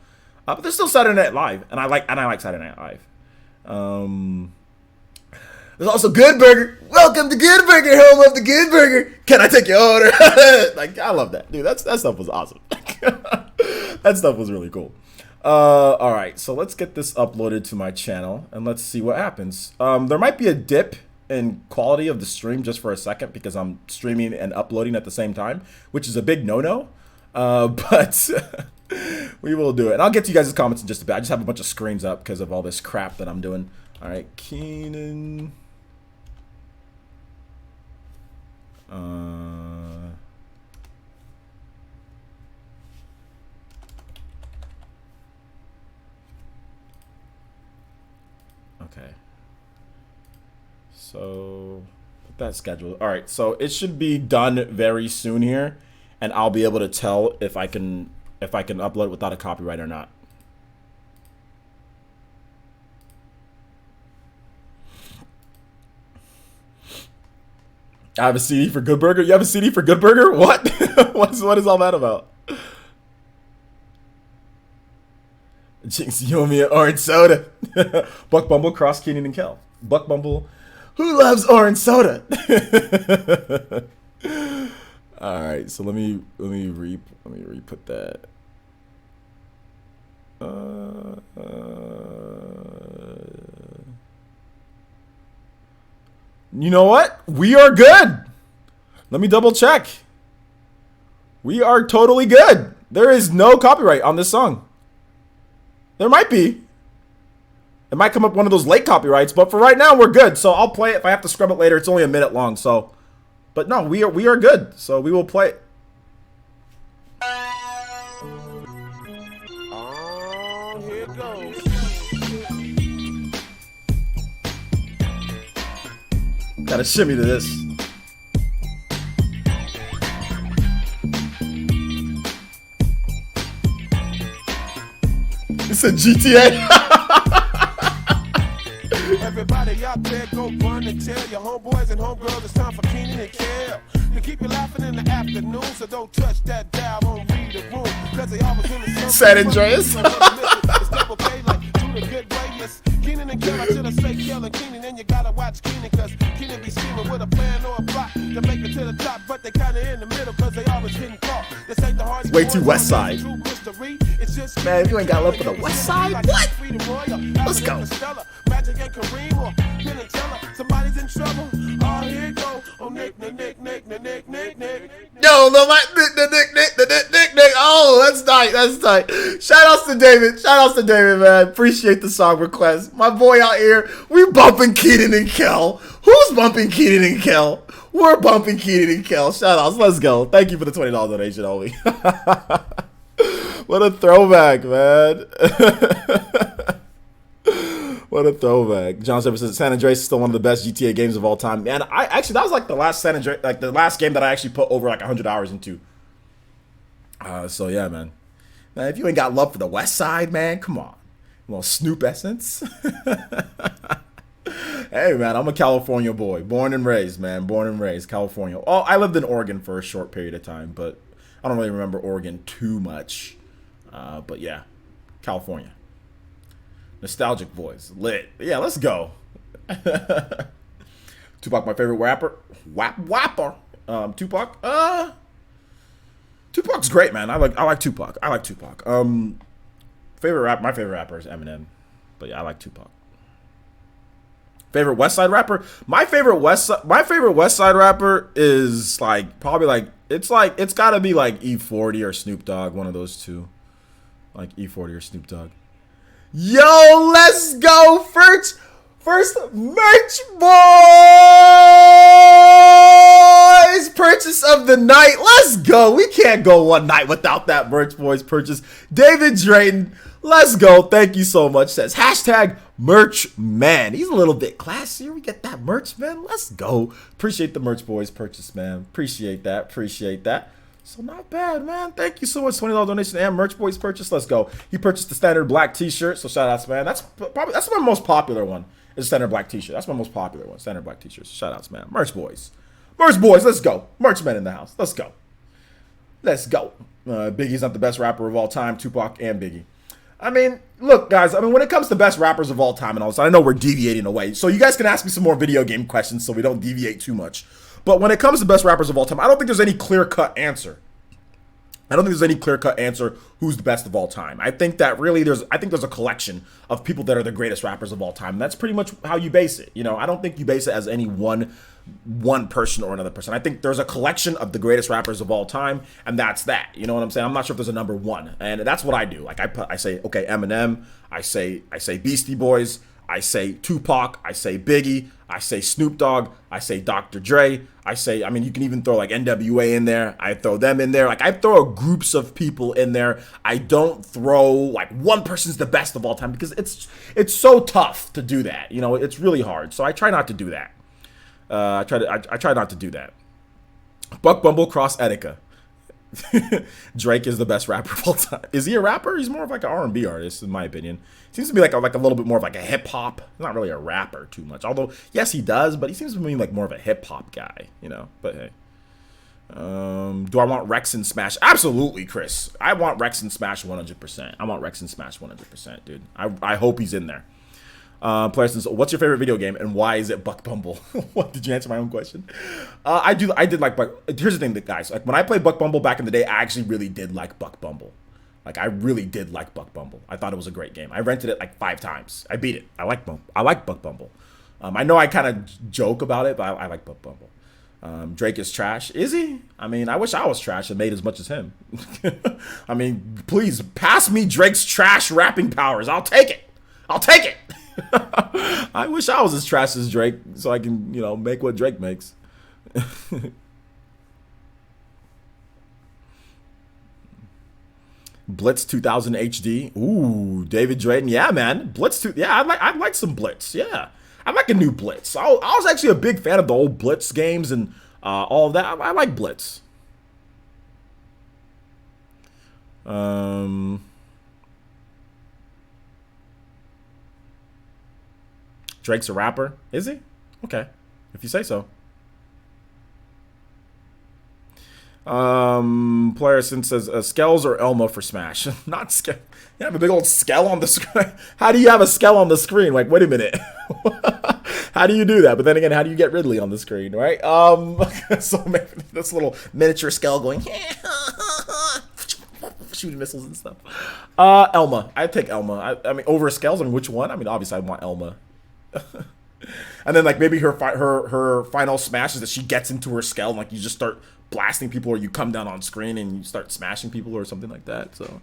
But there's still Saturday Night Live, and I like Saturday Night Live. There's also Good Burger. Welcome to Good Burger, home of the Good Burger. Can I take your order? Like, I love that, dude. That stuff was awesome. That stuff was really cool. All right, so let's get this uploaded to my channel and let's see what happens. There might be a dip in quality of the stream just for a second because I'm streaming and uploading at the same time, which is a big no-no. But we will do it. And I'll get to you guys' comments in just a bit. I just have a bunch of screens up because of all this crap that I'm doing. All right, Keenan. Okay. So put that schedule. All right, so it should be done very soon here, and I'll be able to tell if I can upload without a copyright or not. I have a CD for Good Burger. You have a CD for Good Burger? What? What is all that about? Jinx, you owe me an orange soda. Buck Bumble cross Keenan and Kel. Buck Bumble, who loves orange soda? All right, so let me re-put that. You know what? We are good. Let me double check. We are totally good. There is no copyright on this song. There might be. It might come up one of those late copyrights, but for right now, we're good. So I'll play it. If I have to scrub it later, it's only a minute long. So, but no, we are good. So we will play it. Oh, here it goes. Gotta shimmy to this. It's a GTA. Everybody out there go run and tell your homeboys and homegirls it's time for Keenan and Kel to keep you laughing in the afternoon. So don't touch that dial, won't read the room, cause they always in the San Andreas. It's double K like do the good way. Yes, Keenan and Kel, I should have said Kel and Keenan, and you gotta watch Keenan, cause Keenan be scheming with a plan or a plot to make it to the top, but they kinda in the middle, cause they always getting caught. This ain't the hardest. Way too West Side. Man, if you ain't got love for the West Side, what? Let's go. Magic and Kareem or Penn and Teller. Somebody's in trouble. Oh, here it go. Oh, Nick. No, Nick. Oh, that's tight. That's tight. Shout outs to David, man. Appreciate the song request. My boy out here, we bumping Keenan and Kel. Who's bumping Keenan and Kel? We're bumping Keenan and Kel. Shout outs. Let's go. Thank you for the $20 donation, Oli. What a throwback, man. What a throwback. John Silver says San Andreas is still one of the best GTA games of all time. Man, that was like the last San Andreas, like the last game that I actually put over like 100 hours into. So yeah, man. Man, if you ain't got love for the West Side, man, come on. Well, Snoop Essence. Hey, man, I'm a California boy. Born and raised, man. Born and raised. California. Oh, I lived in Oregon for a short period of time, but I don't really remember Oregon too much. But yeah, California. Nostalgic voice. Lit. Yeah, let's go. Tupac, my favorite rapper. Wapper. Tupac. Tupac's great, man. I like Tupac. I like Tupac. My favorite rapper is Eminem. But yeah, I like Tupac. Favorite West Side rapper? My favorite West Side rapper is like probably like it's gotta be like E40 or Snoop Dogg, one of those two. Like E40 or Snoop Dogg. Yo, let's go! First merch boys purchase of the night. Let's go. We can't go one night without that merch boys purchase. David Drayton, let's go. Thank you so much. Says hashtag merch man. He's a little bit classier. We get that merch man. Let's go. Appreciate the merch boys purchase, man. Appreciate that. So not bad, man. Thank you so much. $20 donation and merch boys purchase. Let's go. He purchased the standard black t-shirt. So shout outs, man. That's my most popular one. Is a standard black t-shirt. That's my most popular one. Standard black t-shirts. Shout outs, man. Merch boys. Let's go. Merch men in the house. Let's go. Biggie's not the best rapper of all time. Tupac and Biggie. I mean, look, guys. I mean, when it comes to best rappers of all time and all this, I know we're deviating away. So you guys can ask me some more video game questions so we don't deviate too much. But when it comes to best rappers of all time, I don't think there's any clear-cut answer. Who's the best of all time. I think that really there's a collection of people that are the greatest rappers of all time. And that's pretty much how you base it. You know, I don't think you base it as any one person or another person. I think there's a collection of the greatest rappers of all time, and that's that. You know what I'm saying? I'm not sure if there's a number one. And that's what I do. Like I say, okay, Eminem, I say Beastie Boys, I say Tupac, I say Biggie, I say Snoop Dogg, I say Dr. Dre, I mean, you can even throw like NWA in there. I throw them in there. Like I throw groups of people in there. I don't throw like one person's the best of all time because it's so tough to do that. You know, it's really hard. So I try not to do that. I try not to do that. Buck Bumble Cross Etika. Drake is the best rapper of all time. Is he a rapper? He's more of like an R&B artist, in my opinion. Seems to be like a little bit more of like a hip hop. He's not really a rapper too much. Although, yes, he does, but he seems to be like more of a hip hop guy, you know. But hey. Do I want Rex and Smash? Absolutely, Chris. I want Rex and Smash 100%. I want Rex and Smash 100%, dude. I hope he's in there. Player says, what's your favorite video game and why is it Buck Bumble? What, did you answer my own question? I did like Buck. Here's the thing, guys. Like when I played Buck Bumble back in the day, I actually really did like Buck Bumble. Like I really did like Buck Bumble. I thought it was a great game. I rented it like 5 times. I beat it. I like Buck Bumble. I know I kind of joke about it, but I like Buck Bumble. Drake is trash. Is he? I mean, I wish I was trash and made as much as him. I mean, please pass me Drake's trash rapping powers. I'll take it. I'll take it. I wish I was as trash as Drake so I can, you know, make what Drake makes. Blitz 2000 HD. Ooh, David Drayton. Yeah, man. Blitz 2. Yeah, I'd like some Blitz. Yeah. I like a new Blitz. I was actually a big fan of the old Blitz games and all of that. I like Blitz. Drake's a rapper. Is he? Okay. If you say so. Player since says Skells or Elma for Smash. Not Skell. You have a big old Skell on the screen. How do you have a Skell on the screen? Like, wait a minute. How do you do that? But then again, how do you get Ridley on the screen, right? So maybe this little miniature Skell going shooting missiles and stuff. Elma. I'd take Elma. I mean, over Skells. I mean, which one? I mean, obviously, I'd want Elma. And then, like, maybe her final smash is that she gets into her Skell and, like, you just start blasting people, or you come down on screen and you start smashing people or something like that. So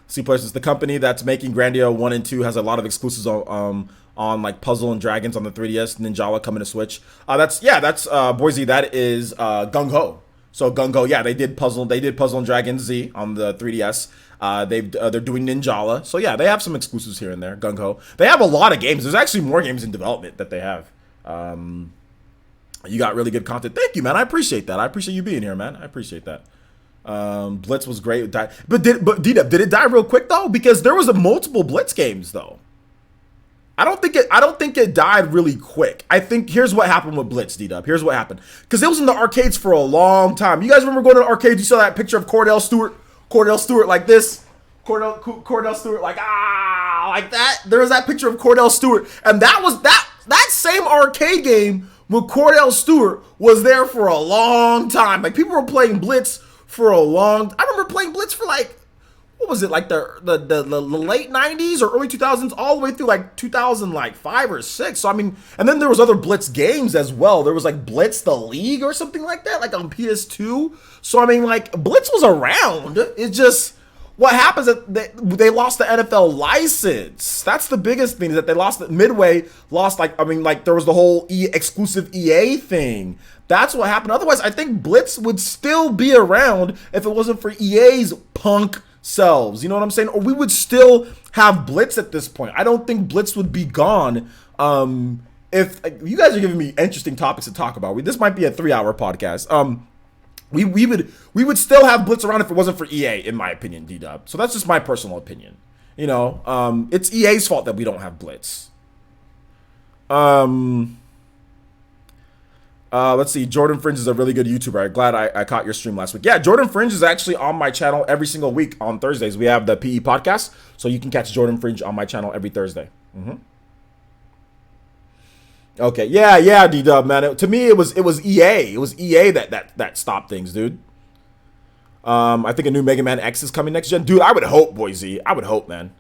see, places, the company that's making Grandia 1 and 2 has a lot of exclusives on like Puzzle and Dragons on the 3DS, Ninjala coming to Switch. That's Boise, that is Gung Ho. So Gung Ho, yeah, they did Puzzle and Dragons Z on the 3DS. They're doing Ninjala. So yeah, they have some exclusives here and there. Gung Ho. They have a lot of games. There's actually more games in development that they have. You got really good content. Thank you, man. I appreciate that. I appreciate you being here, man. I appreciate that. Blitz was great. But D-Dub, did it die real quick though? Because there was a multiple Blitz games though. I don't think it died really quick. I think here's what happened with Blitz, D-Dub. Here's what happened. Because it was in the arcades for a long time. You guys remember going to the arcades? You saw that picture of Cordell Stewart like this. Cordell Stewart like like that. There was that picture of Cordell Stewart, and that was that same arcade game with Cordell Stewart was there for a long time. Like, people were playing Blitz for a long. I remember playing Blitz for like, what was it, like the late 90s or early 2000s, all the way through like 2005 or 6. So I mean, and then there was other Blitz games as well. There was like Blitz the League or something like that, like on PS2. So I mean, like, Blitz was around. It's just, what happens is that they lost the NFL license. That's the biggest thing, is that they lost Midway lost, like, I mean, like, there was the whole exclusive EA thing. That's what happened. Otherwise, I think Blitz would still be around if it wasn't for EA's punk selves. You know what I'm saying? Or we would still have Blitz at this point. I don't think Blitz would be gone. If you guys are giving me interesting topics to talk about, this might be a 3-hour podcast. We would still have Blitz around if it wasn't for EA, in my opinion, D-Dub. So that's just my personal opinion. You know, it's EA's fault that we don't have Blitz. Let's see. Jordan Fringe is a really good YouTuber. I'm glad I caught your stream last week. Yeah, Jordan Fringe is actually on my channel every single week on Thursdays. We have the PE podcast, so you can catch Jordan Fringe on my channel every Thursday. Okay, yeah, D-Dub, man. To me, it was EA. It was EA that stopped things, dude. I think a new Mega Man X is coming next gen. Dude, I would hope, Boise. I would hope, man.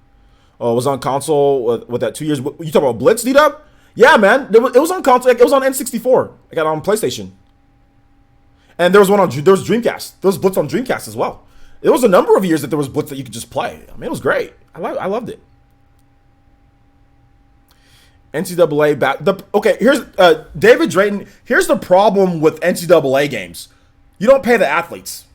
Oh, it was on console with that 2 years. You talking about Blitz, D-Dub? Yeah, man. It was on console. It was on N64. I got it on PlayStation. And there was Dreamcast. There was Blitz on Dreamcast as well. It was a number of years that there was Blitz that you could just play. I mean, it was great. I loved it. NCAA back. Okay, here's David Drayton. Here's the problem with NCAA games. You don't pay the athletes.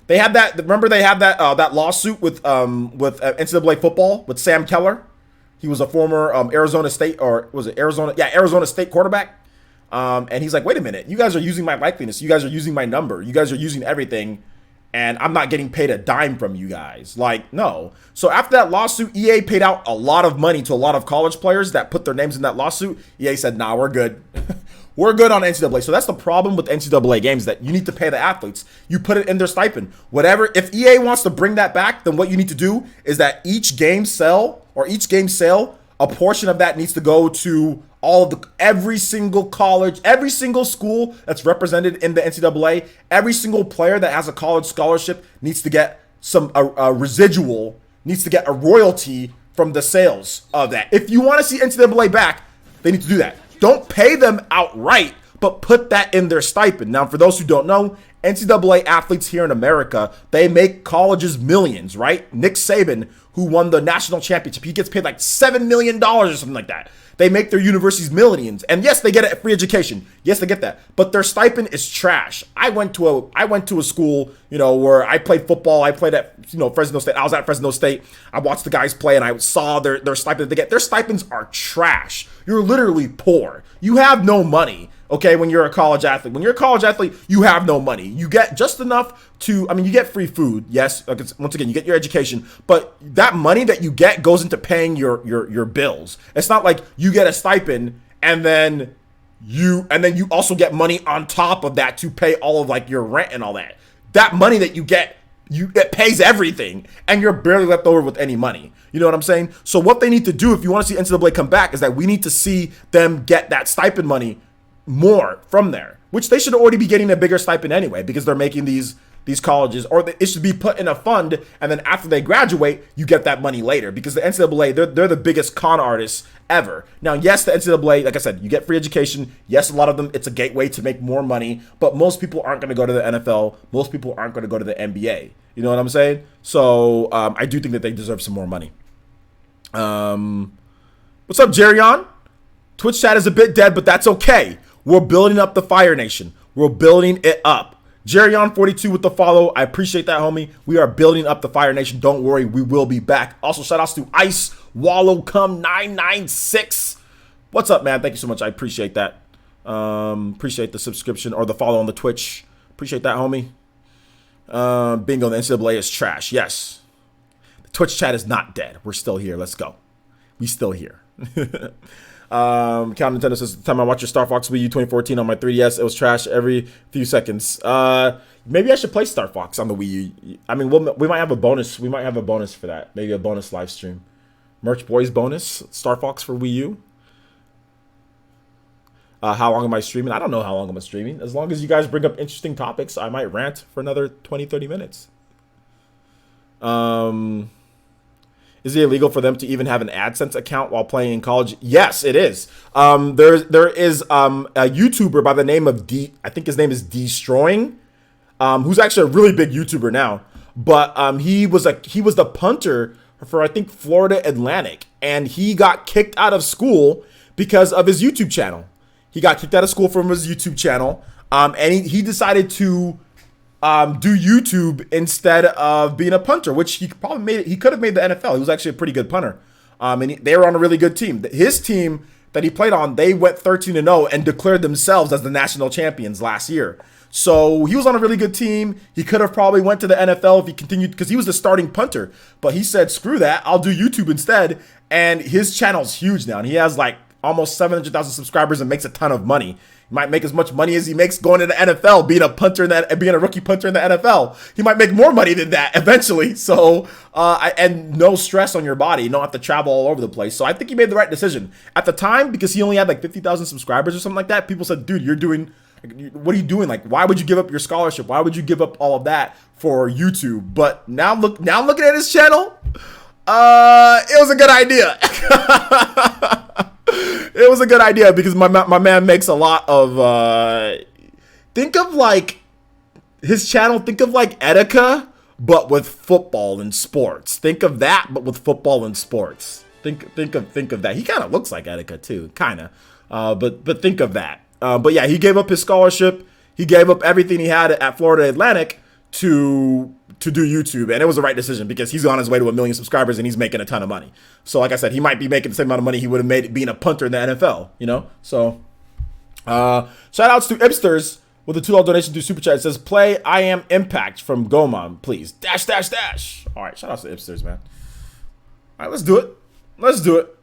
They had that. Remember, they had that lawsuit with NCAA football with Sam Keller. He was a former Arizona State, or was it Arizona? Yeah, Arizona State quarterback. And he's like, wait a minute, you guys are using my likeliness. You guys are using my number. You guys are using everything. And I'm not getting paid a dime from you guys. Like, no. So after that lawsuit, EA paid out a lot of money to a lot of college players that put their names in that lawsuit. EA said, nah, we're good. We're good on NCAA. So that's the problem with NCAA games, that you need to pay the athletes. You put it in their stipend. Whatever. If EA wants to bring that back, then what you need to do is that each game sale, a portion of that needs to go to every single college, every single school that's represented in the NCAA. Every single player that has a college scholarship needs to get a residual, needs to get a royalty from the sales of that. If you want to see NCAA back, They need to do that. Don't pay them outright, but put that in their stipend. Now, for those who don't know, NCAA athletes here in America, they make colleges millions, right? Nick Saban, who won the national championship, he gets paid like $7 million or something like that. They make their universities millions. And yes, they get a free education. Yes, they get that. But their stipend is trash. I went to a school, you know, where I played football. I played at, you know, Fresno State. I was at Fresno State. I watched the guys play and I saw their stipend that they get. Their stipends are trash. You're literally poor. You have no money. Okay, when you're a college athlete. When you're a college athlete, you have no money. You get just enough to, I mean, you get free food. Yes, once again, you get your education. But that money that you get goes into paying your bills. It's not like you get a stipend and then you also get money on top of that to pay all of like your rent and all that. That money that you get, it pays everything, and you're barely left over with any money. You know what I'm saying? So what they need to do, if you want to see NCAA come back, is that we need to see them get that stipend money more from there, which they should already be getting a bigger stipend anyway, because they're making these colleges, or it should be put in a fund, and then after they graduate, you get that money later, because the NCAA, they're the biggest con artists ever. Now, yes, the NCAA, like I said, you get free education. Yes, a lot of them, it's a gateway to make more money, but most people aren't going to go to the NFL. Most people aren't going to go to the NBA. You know what I'm saying? So I do think that they deserve some more money. What's up, Jerion? Twitch chat is a bit dead, but that's okay. We're building up the Fire Nation. We're building it up. Jerion42 with the follow. I appreciate that, homie. We are building up the Fire Nation. Don't worry, we will be back. Also, shout outs to Ice Wallow Come 996. What's up, man? Thank you so much. I appreciate that. Appreciate the subscription or the follow on the Twitch. Appreciate that, homie. Bingo, the NCAA is trash. Yes. The Twitch chat is not dead. We're still here. Let's go. We still here. Count Nintendo says, the time I watched your Star Fox Wii U 2014 on my 3DS, it was trash every few seconds. Maybe I should play Star Fox on the Wii U. I mean, we might have a bonus. We might have a bonus for that. Maybe a bonus live stream. Merch Boys bonus. Star Fox for Wii U. How long am I streaming? I don't know how long I'm streaming. As long as you guys bring up interesting topics, I might rant for another 20, 30 minutes. Is it illegal for them to even have an AdSense account while playing in college? Yes, it is. There is a YouTuber by the name of I think his name is Destroying, who's actually a really big YouTuber now. But he was the punter for, I think, Florida Atlantic, and he got kicked out of school because of his YouTube channel. He got kicked out of school from his YouTube channel, and he decided to do YouTube instead of being a punter, which he could have made the NFL. He was actually a pretty good punter. And they were on a really good team. His team that he played on, they went 13-0 and declared themselves as the national champions last year. So he was on a really good team. He could have probably went to the NFL if he continued, because he was the starting punter. But he said, screw that, I'll do YouTube instead. And his channel's huge now. And he has like almost 700,000 subscribers and makes a ton of money. Might make as much money as he makes going to the NFL, being a rookie punter in the NFL. He might make more money than that eventually. So, and no stress on your body. You don't have to travel all over the place. So I think he made the right decision at the time, because he only had like 50,000 subscribers or something like that. People said, dude, what are you doing? Like, why would you give up your scholarship? Why would you give up all of that for YouTube? But now looking at his channel, it was a good idea. It was a good idea, because my man makes a lot of, think of like his channel, think of like Etika, but with football and sports. Think of that, but with football and sports. Think of that. He kind of looks like Etika too, kind of, but think of that. But yeah, he gave up his scholarship. He gave up everything he had at Florida Atlantic to do YouTube, and it was the right decision, because he's on his way to 1 million subscribers and he's making a ton of money. So like I said, he might be making the same amount of money he would have made being a punter in the NFL, you know? So shout outs to Ipsters with a $2 donation to Super Chat. It says, play I Am Impact from Gomam, please. Dash, dash, dash. All right, shout outs to Ipsters, man. All right, let's do it. Let's do it.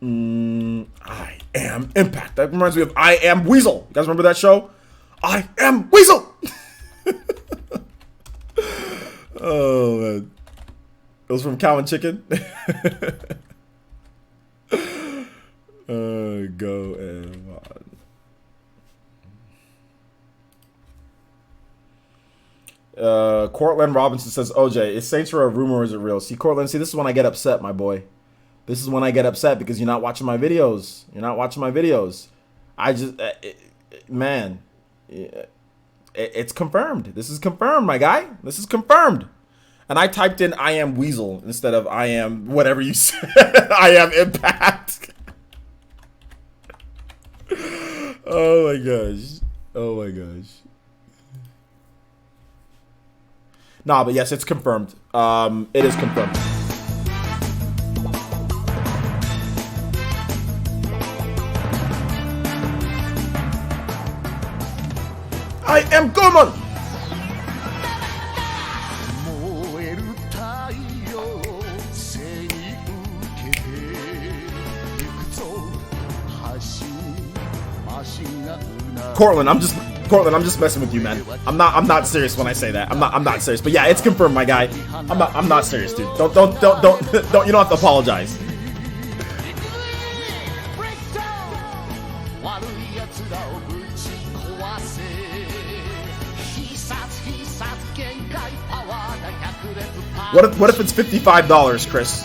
I Am Impact. That reminds me of I Am Weasel. You guys remember that show? I Am Weasel. Oh man, it was from Cow and Chicken. Go and Cortland Robinson says, OJ, is Saints Row a rumor or is it real? See, Cortland, this is when I get upset, my boy. This is when I get upset because you're not watching my videos. You're not watching my videos. I just, man, it's confirmed. This is confirmed, my guy. This is confirmed. And I typed in I am Weasel instead of I am whatever you said. I am Impact. Oh my gosh. Oh my gosh. Nah, but yes, it's confirmed. It is confirmed. I am Gorman! Cortland, I'm just messing with you, man. I'm not serious when I say that. I'm not serious. But yeah, it's confirmed, my guy. I'm not serious, dude. Don't you don't have to apologize. What if it's $55, Chris?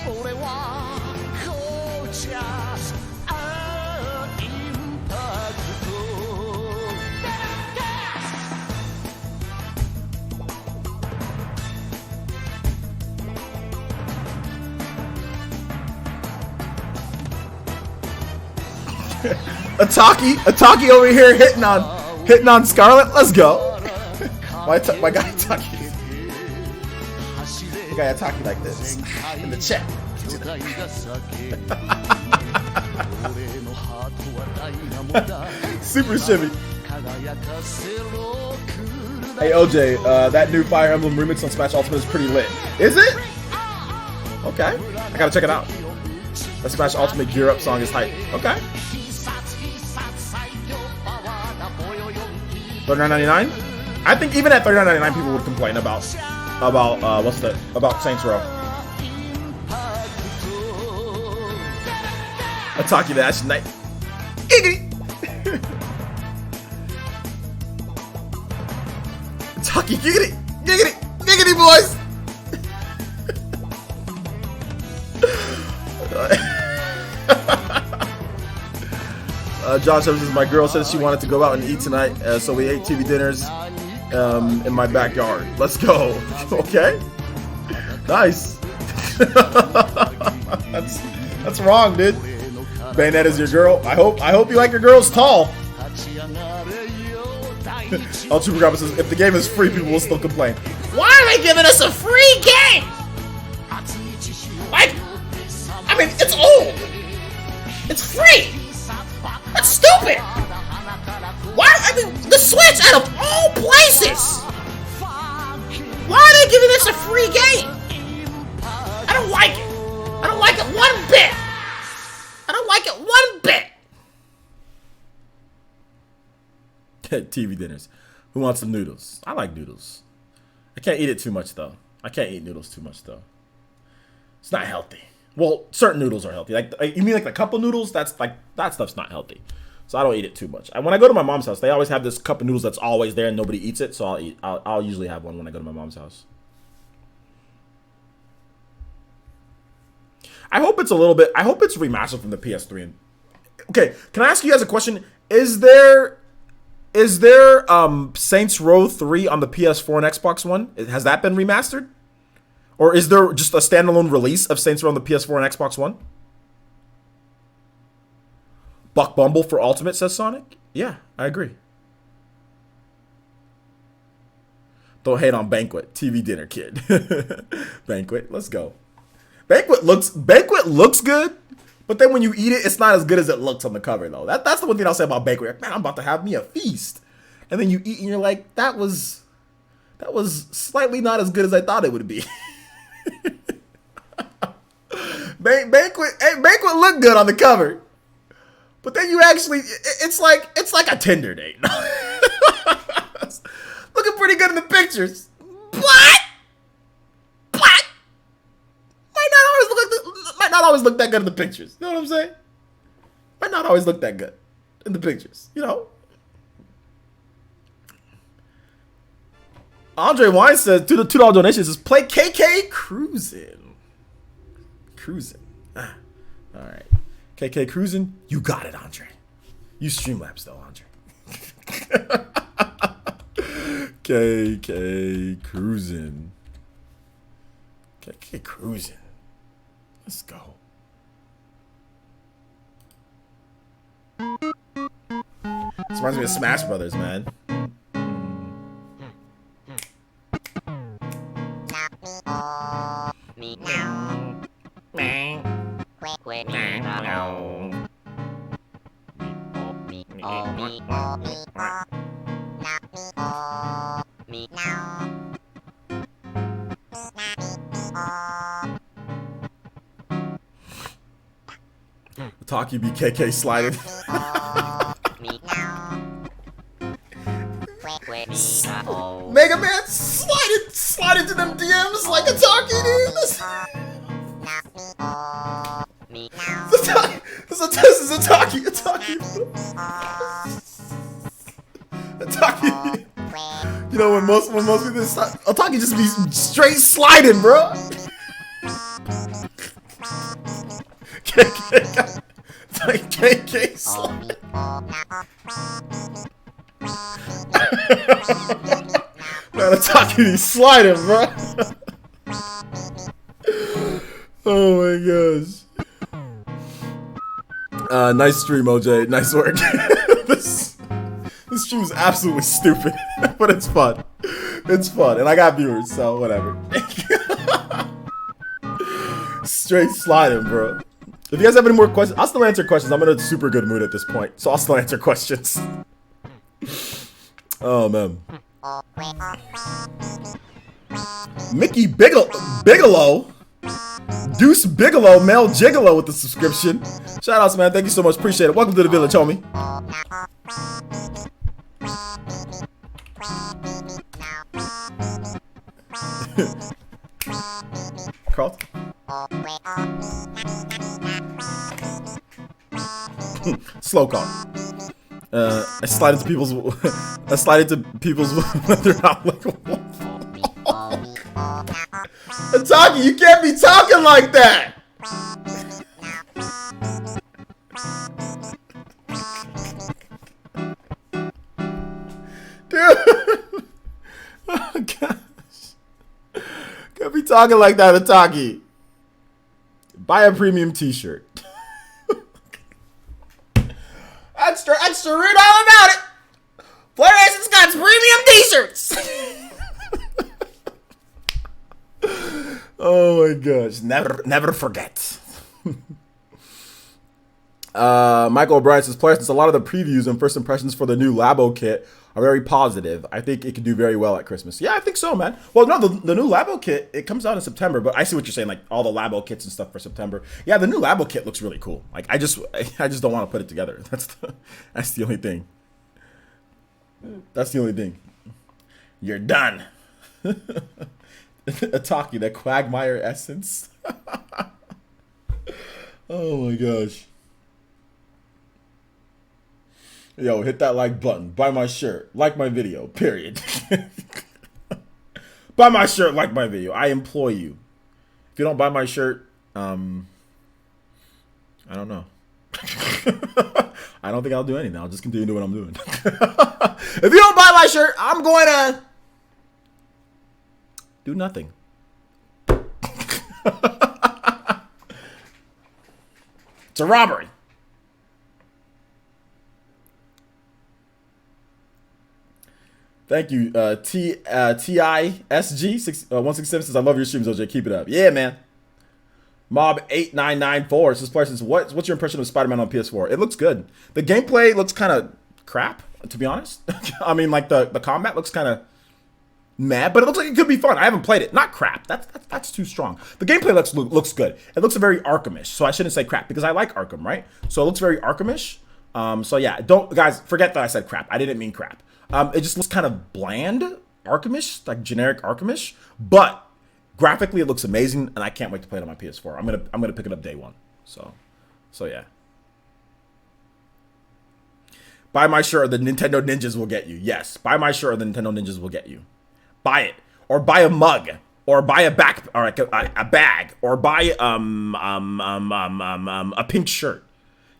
Ataki over here hitting on Scarlet. Let's go. My guy Ataki. My guy Ataki like this in the chat. Super shimmy. Hey OJ, that new Fire Emblem remix on Smash Ultimate is pretty lit. Is it? Okay, I gotta check it out. The Smash Ultimate Gear Up song is hype. Okay. $39.99? I think even at $39.99 people would complain about Saints Row. Ataki the Ash Knight. Giggity! Ataki giggity! Giggity! Giggity boys! Josh says, my girl says she wanted to go out and eat tonight, so we ate TV dinners in my backyard. Let's go. Okay. Nice. That's wrong, dude. Bayonet is your girl. I hope you like your girls tall. El Super Grandpa says, if the game is free, people will still complain. Why are they giving us a free game? Like, I mean, it's old. It's free. That's stupid! Why? I mean, the Switch, out of all places! Why are they giving us a free game? I don't like it. I don't like it one bit. I don't like it one bit. TV dinners. Who wants some noodles? I like noodles. I can't eat it too much, though. I can't eat noodles too much, though. It's not healthy. Well, certain noodles are healthy. Like you mean like the cup of noodles? That stuff's not healthy. So I don't eat it too much. When I go to my mom's house, they always have this cup of noodles that's always there and nobody eats it. So I'll usually have one when I go to my mom's house. I hope it's remastered from the PS3. Okay, can I ask you guys a question? Is there Saints Row 3 on the PS4 and Xbox One? Has that been remastered? Or is there just a standalone release of Saints Row on the PS4 and Xbox One? Buck Bumble for Ultimate, says Sonic. Yeah, I agree. Don't hate on Banquet. TV dinner, kid. Banquet, let's go. Banquet looks good, but then when you eat it, it's not as good as it looks on the cover, though. That's the one thing I'll say about Banquet. Like, man, I'm about to have me a feast. And then you eat and you're like, that was slightly not as good as I thought it would be. Banquet looked good on the cover, but then you actually, it's like a Tinder date. Looking pretty good in the pictures, but might not always look that good in the pictures. You know what I'm saying? Might not always look that good in the pictures. You know. Andre Wine says to the $2 donations is play KK Cruising. Cruising. All right. KK Cruising. You got it, Andre. You Streamlabs though, Andre. KK Cruising. KK Cruising. Let's go. This reminds me of Smash Brothers, man. Taki BKK sliding. Mega Man slide into them DMs like a Taki, dude. This is a Taki. You know when most people Taki just be straight sliding, bro. KK slide. Man, Taki be sliding, bro. Oh my gosh. Nice stream, OJ. Nice work. This stream is absolutely stupid, but it's fun. It's fun, and I got viewers, so whatever. Straight sliding, bro. If you guys have any more questions, I'll still answer questions. I'm in a super good mood at this point, so I'll still answer questions. Oh, man. Mickey Bigelow? Deuce Bigelow, Mel Gigolo with the subscription. Shoutouts, man. Thank you so much. Appreciate it. Welcome to the village, homie. Carlton? Slow call. I slide into people's when they're not like a wolf. Taki, you can't be talking like that. Dude. Oh gosh. Can't be talking like that, Ataki. Buy a premium t-shirt. Extra, read all about it. PlayStation's got premium t-shirts. Oh my gosh, never forget. Michael O'Brien says, players, since a lot of the previews and first impressions for the new Labo kit are very positive, I think it could do very well at Christmas. Yeah, I think so, man. Well, no, the new Labo kit, it comes out in September, but I see what you're saying, like all the Labo kits and stuff for September. Yeah, the new Labo kit looks really cool. Like I just don't want to put it together. That's the only thing. That's the only thing. You're done. Ataki, that Quagmire essence. Oh my gosh. Yo, hit that like button. Buy my shirt. Like my video. Period. Buy my shirt. Like my video. I implore you. If you don't buy my shirt, I don't know. I don't think I'll do anything. I'll just continue doing what I'm doing. If you don't buy my shirt, I'm going to do nothing. It's a robbery. Thank you, TISG 167 says, I love your streams, OJ. Keep it up. Yeah, man. Mob 8994 says, players, what's your impression of Spider-Man on PS4? It looks good. The gameplay looks kind of crap, to be honest. I mean, like the combat looks kind of mad, but it looks like it could be fun. I haven't played it. Not crap. That's too strong. The gameplay looks good. It looks very Arkhamish, so I shouldn't say crap because I like Arkham, right? So it looks very Arkhamish. So yeah, guys, forget that I said crap. I didn't mean crap. It just looks kind of bland, Arkhamish, like generic Arkhamish, but graphically it looks amazing, and I can't wait to play it on my PS4. I'm gonna pick it up day one. So yeah. Buy my shirt or the Nintendo Ninjas will get you. Yes, buy my shirt or the Nintendo Ninjas will get you. buy it, or buy a mug, or buy a back, or like a bag, or buy a pink shirt.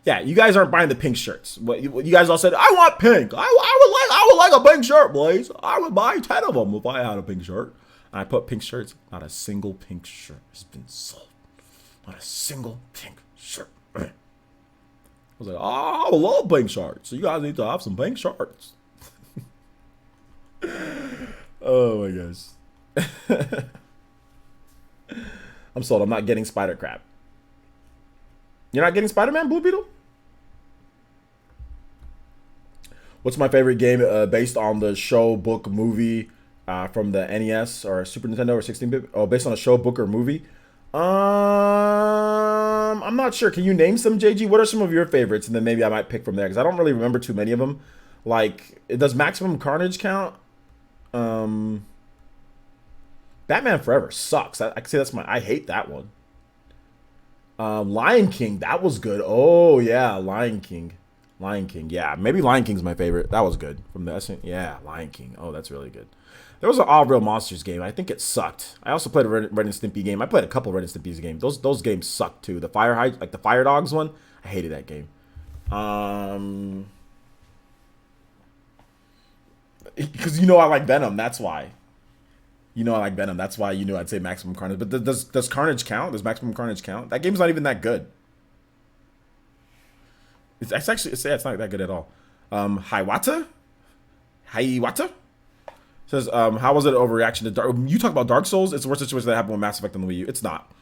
Yeah, you guys aren't buying the pink shirts. You guys all said, I want pink. I would like a pink shirt, please. I would buy 10 of them if I had a pink shirt. And I put pink shirts. Not a single pink shirt has been sold. Not a single pink shirt. I was like, oh, I love pink shirts. So you guys need to have some pink shirts. Oh my gosh. I'm sold. I'm not getting Spider Crab. You're not getting Spider-Man, Blue Beetle? What's my favorite game based on the show, book, movie from the NES or Super Nintendo or 16-bit? Oh, based on a show, book, or movie? I'm not sure. Can you name some, JG? What are some of your favorites? And then maybe I might pick from there because I don't really remember too many of them. Like, does Maximum Carnage count? Batman Forever sucks. I can say that's I hate that one. Lion King, that was good. Oh yeah, Lion King. Yeah, maybe Lion King's my favorite. That was good from the yeah, Lion King. Oh, that's really good. There was an All Real Monsters game. I think it sucked. I also played a Ren and Stimpy game. I played a couple of Ren and Stimpy's games. Those games sucked too. The like the Fire Dogs one. I hated that game. Because I like Venom. That's why. I like Venom. That's why I'd say Maximum Carnage. But does Carnage count? Does Maximum Carnage count? That game's not even that good. It's not that good at all. Hiwata says, how was it overreaction to you talk about Dark Souls? It's the worst situation that happened with Mass Effect on the Wii U. It's not.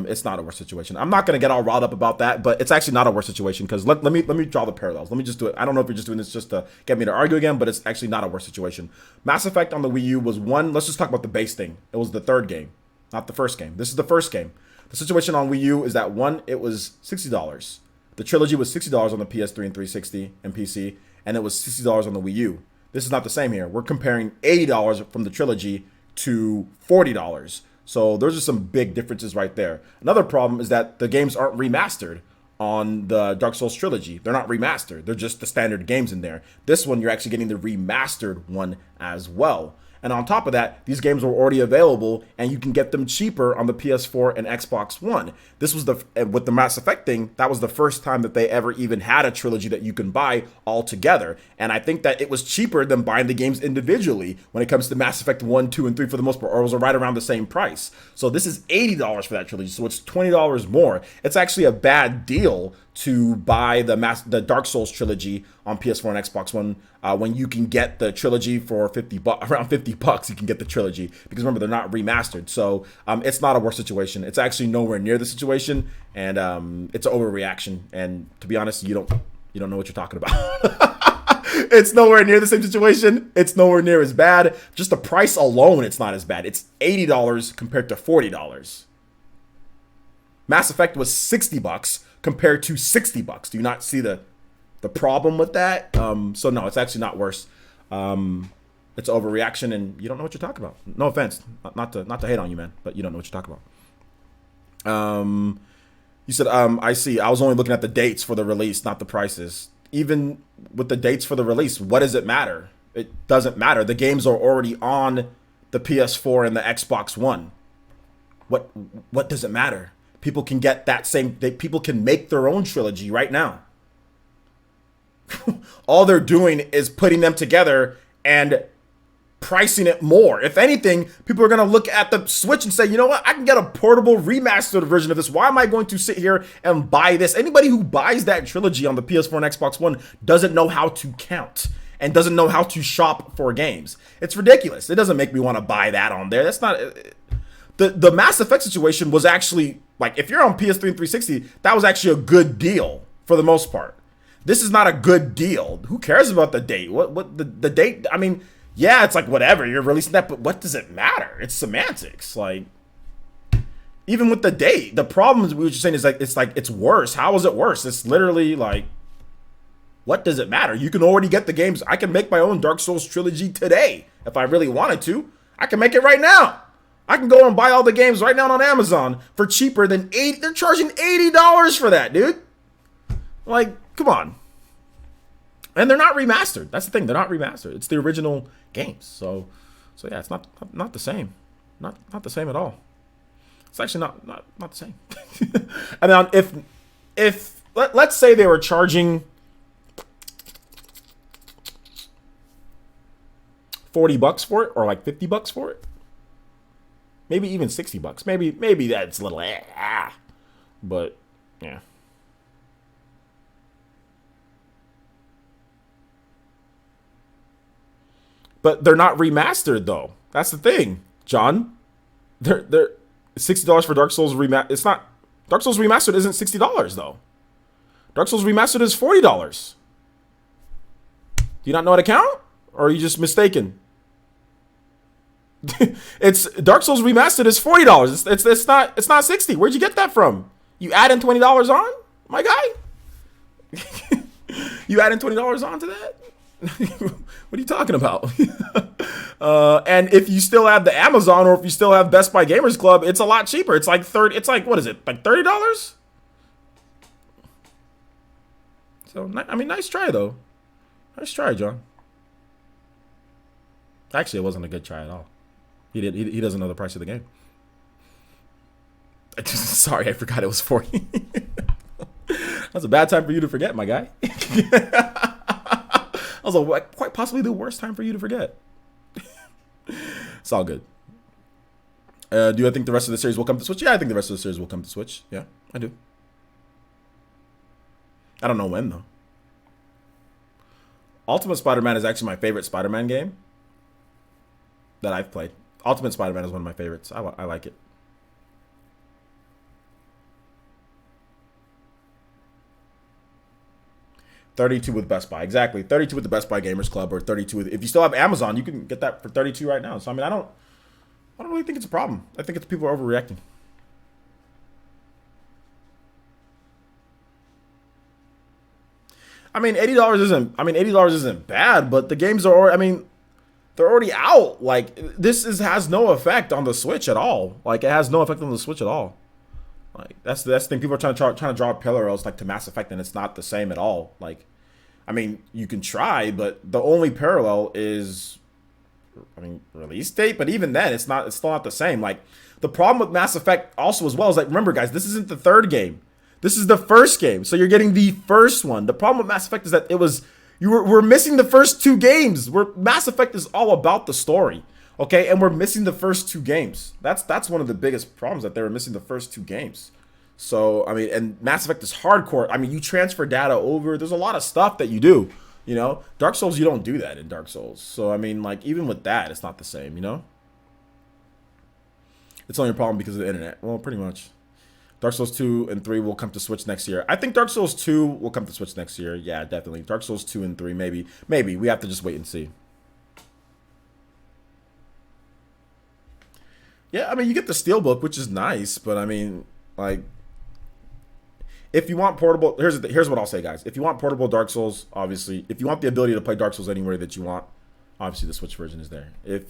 It's not a worse situation. I'm not gonna get all riled up about that, but it's actually not a worse situation because let me draw the parallels. Let me just do it. I don't know if you're just doing this just to get me to argue again, but it's actually not a worse situation. Mass Effect on the Wii U was one. Let's just talk about the base thing. It was the third game, not the first game. This is the first game. The situation on Wii U is that one, it was $60. The trilogy was $60 on the PS3 and 360 and PC, and it was $60 on the Wii U. This is not the same here. We're comparing $80 from the trilogy to $40. So those are some big differences right there. Another problem is that the games aren't remastered on the Dark Souls trilogy. They're not remastered. They're just the standard games in there. This one, you're actually getting the remastered one as well. And on top of that, these games were already available and you can get them cheaper on the PS4 and Xbox One. This was with the Mass Effect thing, that was the first time that they ever even had a trilogy that you can buy all together. And I think that it was cheaper than buying the games individually when it comes to Mass Effect 1, 2, and 3 for the most part, or it was right around the same price. So this is $80 for that trilogy, so it's $20 more. It's actually a bad deal to buy the Dark Souls trilogy on PS4 and Xbox One when you can get the trilogy for around $50. You can get the trilogy because remember they're not remastered. So it's not a worse situation. It's actually nowhere near the situation, and it's an overreaction. And to be honest, you don't know what you're talking about. It's nowhere near the same situation. It's nowhere near as bad. Just the price alone, it's not as bad. It's $80 compared to $40. Mass Effect was $60 compared to $60. Do you not see the problem with that? So no, it's actually not worse. It's overreaction, and you don't know what you're talking about. No offense, not to hate on you, man, but you don't know what you're talking about. You said, I see. I was only looking at the dates for the release, not the prices. Even with the dates for the release, what does it matter? It doesn't matter. The games are already on the PS4 and the Xbox One. What does it matter? People can get that same. People can make their own trilogy right now. All they're doing is putting them together and pricing it more. If anything, people are going to look at the Switch and say, you know what? I can get a portable remastered version of this. Why am I going to sit here and buy this? Anybody who buys that trilogy on the PS4 and Xbox One doesn't know how to count and doesn't know how to shop for games. It's ridiculous. It doesn't make me want to buy that on there. That's not... The Mass Effect situation was actually, like, if you're on PS3 and 360, that was actually a good deal for the most part. This is not a good deal. Who cares about the date? What the date? I mean, yeah, it's like whatever. You're releasing that, but what does it matter? It's semantics. Like, even with the date, the problem we were just saying is it's worse. How is it worse? It's literally like, what does it matter? You can already get the games. I can make my own Dark Souls trilogy today if I really wanted to. I can make it right now. I can go and buy all the games right now on Amazon for cheaper than $80. They're charging $80 for that, dude. Like, come on. And they're not remastered. That's the thing. They're not remastered. It's the original games. So So yeah, it's not the same. Not the same at all. It's actually not the same. And then if let's say they were charging $40 for it, or like $50 for it, maybe even $60. Maybe that's a little but yeah. But they're not remastered though. That's the thing, John. They're $60 for Dark Souls remastered. It's not. Dark Souls remastered isn't $60 though. Dark Souls remastered is $40. Do you not know how to count, or are you just mistaken? It's Dark Souls remastered is $40. It's not 60. Where'd you get that from? You add in $20 on, my guy. You add in $20 onto that? What are you talking about? And if you still have the Amazon, or if you still have Best Buy Gamers Club, it's a lot cheaper. It's like what is it? Like $30? So I mean, nice try though. Nice try, John. Actually, it wasn't a good try at all. He doesn't know the price of the game. Sorry, I forgot it was 40. That's a bad time for you to forget, my guy. That was quite possibly the worst time for you to forget. It's all good. Do I think the rest of the series will come to Switch? Yeah, I think the rest of the series will come to Switch. Yeah, I do. I don't know when, though. Ultimate Spider-Man is actually my favorite Spider-Man game that I've played. Ultimate Spider-Man is one of my favorites. I like it. $32 with Best Buy. Exactly. $32 with the Best Buy Gamers Club, or $32 with, if you still have Amazon, you can get that for $32 right now. So I mean, I don't really think it's a problem. I think it's people are overreacting. I mean, $80 isn't bad, but the games are already, I mean, they're already out. Like, has no effect on the Switch at all. Like, it has no effect on the Switch at all. Like, that's the thing. People are trying to draw parallels like to Mass Effect, and it's not the same at all. Like, I mean, you can try, but the only parallel is, I mean, release date. But even then, it's still not the same. Like, the problem with Mass Effect also as well is, like, remember guys, this isn't the third game. This is the first game, so you're getting the first one. The problem with Mass Effect is that we're missing the first two games. Mass Effect is all about the story, okay? And we're missing the first two games. That's one of the biggest problems, that they were missing the first two games. So I mean, and Mass Effect is hardcore. I mean, you transfer data over. There's a lot of stuff that you do. You know, Dark Souls, you don't do that in Dark Souls. So I mean, like, even with that, it's not the same. You know, it's only a problem because of the internet. Well, pretty much. Dark Souls 2 and 3 will come to Switch next year. I think Dark Souls 2 will come to Switch next year. Yeah, definitely. Dark Souls 2 and 3, maybe. Maybe. We have to just wait and see. Yeah, I mean, you get the Steelbook, which is nice, but I mean, like, if you want portable, here's what I'll say, guys. If you want portable Dark Souls, obviously, if you want the ability to play Dark Souls anywhere that you want, obviously the Switch version is there. If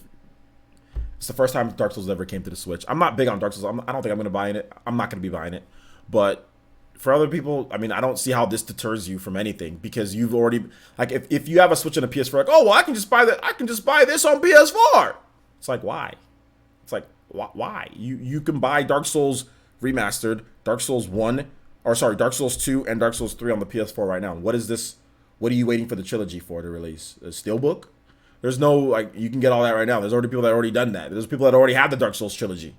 it's the first time Dark Souls ever came to the Switch. I'm not big on Dark Souls. I don't think I'm going to buy it. I'm not going to be buying it. But for other people, I mean, I don't see how this deters you from anything, because you've already, like, if you have a Switch and a PS4, like, oh well, I can just buy this on PS4. It's like, why? It's like, why? You can buy Dark Souls Remastered, Dark Souls 2, and Dark Souls 3 on the PS4 right now. What is this? What are you waiting for the trilogy for to release? A Steelbook? There's no, like, you can get all that right now. There's already people that already done that. There's people that already have the Dark Souls trilogy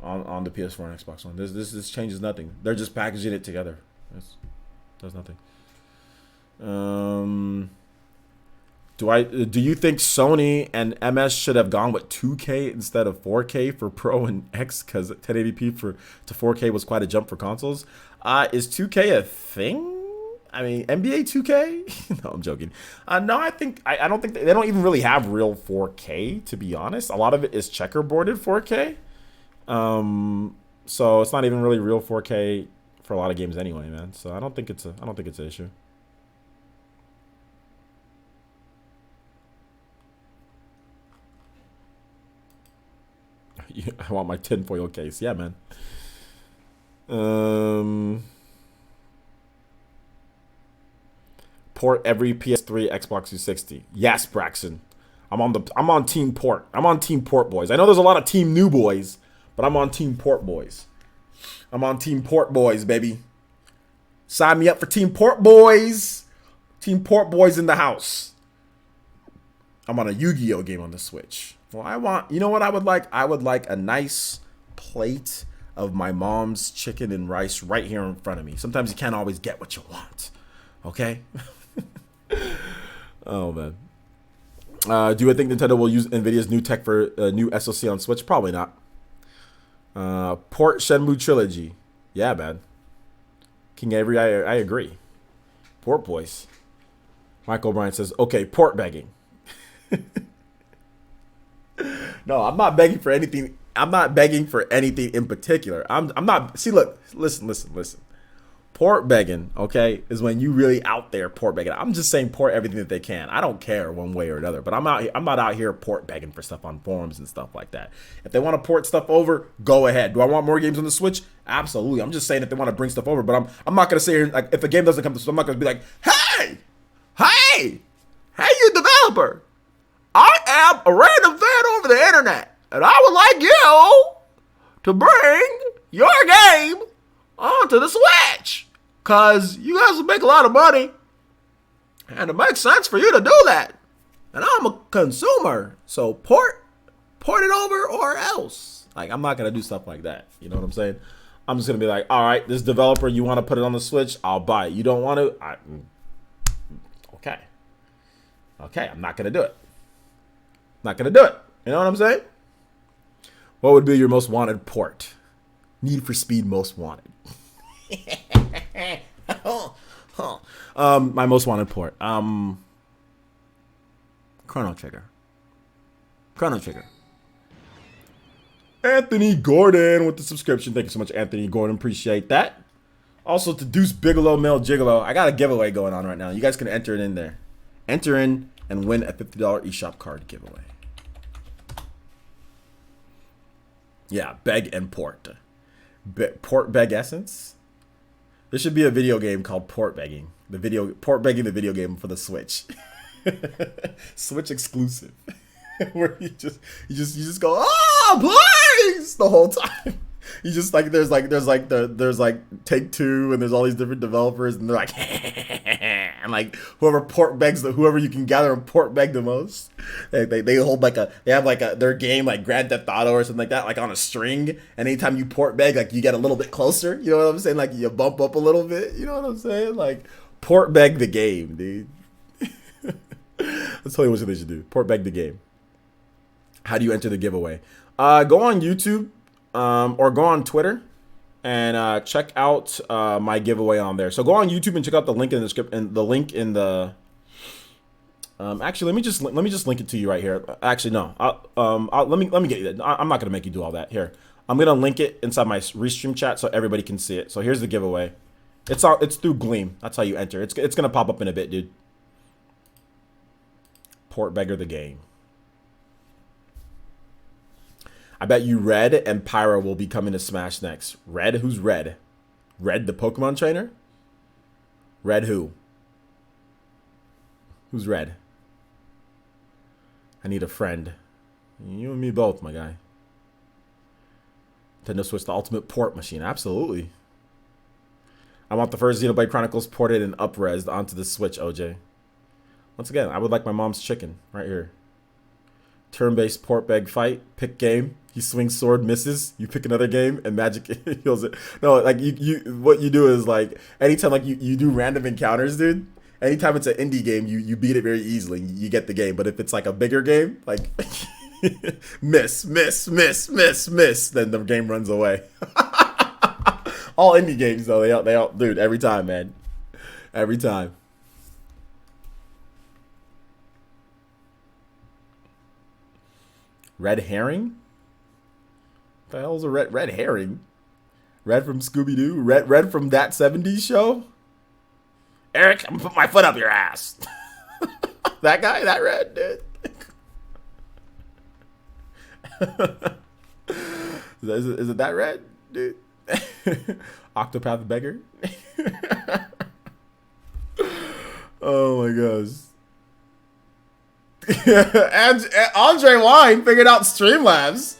on the PS4 and Xbox One. This changes nothing. They're just packaging it together. Does nothing. Do you think Sony and MS should have gone with 2K instead of 4K for Pro and X, because 1080p to 4K was quite a jump for consoles? Is 2K a thing? I mean, NBA 2K? No, I'm joking. No, I don't think they don't even really have real 4K, to be honest. A lot of it is checkerboarded 4K. So it's not even really real 4K for a lot of games anyway, man. So I don't think it's an issue. I want my tinfoil case. Yeah, man. Port every PS3, Xbox 360. Yes, Braxton. I'm on Team Port. I'm on Team Port Boys. I know there's a lot of Team New Boys, but I'm on Team Port Boys. I'm on Team Port Boys, baby. Sign me up for Team Port Boys. Team Port Boys in the house. I'm on a Yu-Gi-Oh game on the Switch. Well, you know what I would like? I would like a nice plate of my mom's chicken and rice right here in front of me. Sometimes you can't always get what you want. Okay? Oh, man. Do I think Nintendo will use NVIDIA's new tech for new SoC on Switch? Probably not. Port Shenmue Trilogy. Yeah, man. King Avery, I agree. Port Boys. Michael Bryan says, okay, port begging. No, I'm not begging for anything. I'm not begging for anything in particular. I'm not. See, look, listen. Port begging, okay, is when you really out there port begging. I'm just saying port everything that they can. I don't care one way or another, but I'm not out here port begging for stuff on forums and stuff like that. If they want to port stuff over, go ahead. Do I want more games on the Switch? Absolutely. I'm just saying if they want to bring stuff over, but I'm not gonna say here, like, if a game doesn't come to Switch, I'm not gonna be like, hey, you developer, I am a random fan over the internet, and I would like you to bring your game onto the Switch, because you guys will make a lot of money, and it makes sense for you to do that. And I'm a consumer, so port it over or else. Like, I'm not going to do stuff like that. You know what I'm saying? I'm just going to be like, all right, this developer, you want to put it on the Switch? I'll buy it. You don't want to? Okay, I'm not going to do it. Not going to do it. You know what I'm saying? What would be your most wanted port? Need for Speed Most Wanted. My most wanted port. Chrono Trigger. Anthony Gordon with the subscription. Thank you so much, Anthony Gordon. Appreciate that. Also to Deuce Bigelow, Mel Gigolo. I got a giveaway going on right now. You guys can enter it in there. Enter in and win a $50 eShop card giveaway. Yeah, beg and port. Port beg essence. There should be a video game called Port Begging. Port Begging, the video game for the Switch. Switch exclusive. Where you just go, oh please, the whole time. You just like there's Take Two, and there's all these different developers, and they're like and like whoever you can gather and port beg the most. They hold they have their game like Grand Theft Auto or something like that, like on a string, and anytime you port beg, like you get a little bit closer, you know what I'm saying? Like you bump up a little bit, you know what I'm saying? Like port beg the game, dude. Let's tell you what they should do. Port beg the game. How do you enter the giveaway? Go on YouTube. Or go on Twitter and check out my giveaway on there. So go on YouTube and check out the link in the script and the link in the. Actually, let me just link it to you right here. Actually, no. Let me get you. I'm not gonna make you do all that. Here, I'm gonna link it inside my restream chat so everybody can see it. So here's the giveaway. It's through Gleam. That's how you enter. It's gonna pop up in a bit, dude. Port Beggar the game. I bet you Red and Pyra will be coming to Smash next. Red? Who's Red? Red the Pokemon trainer? Red who? Who's Red? I need a friend. You and me both, my guy. Nintendo Switch, the ultimate port machine. Absolutely. I want the first Xenoblade Chronicles ported and up-resed onto the Switch, OJ. Once again, I would like my mom's chicken right here. Turn-based port beg fight. Pick game. You swing sword, misses. You pick another game, and magic heals it. No, like you what you do is like anytime like you do random encounters, dude. Anytime it's an indie game, you beat it very easily. You get the game. But if it's like a bigger game, like miss, then the game runs away. All indie games though, they all dude, every time, man. Every time. Red herring? What the hell's a red herring? Red from Scooby-Doo? Red from That 70s Show? Eric, I'm gonna put my foot up your ass. That guy? That red, dude? Is it that red, dude? Octopath beggar? Oh my gosh. and Andre Wine figured out Streamlabs.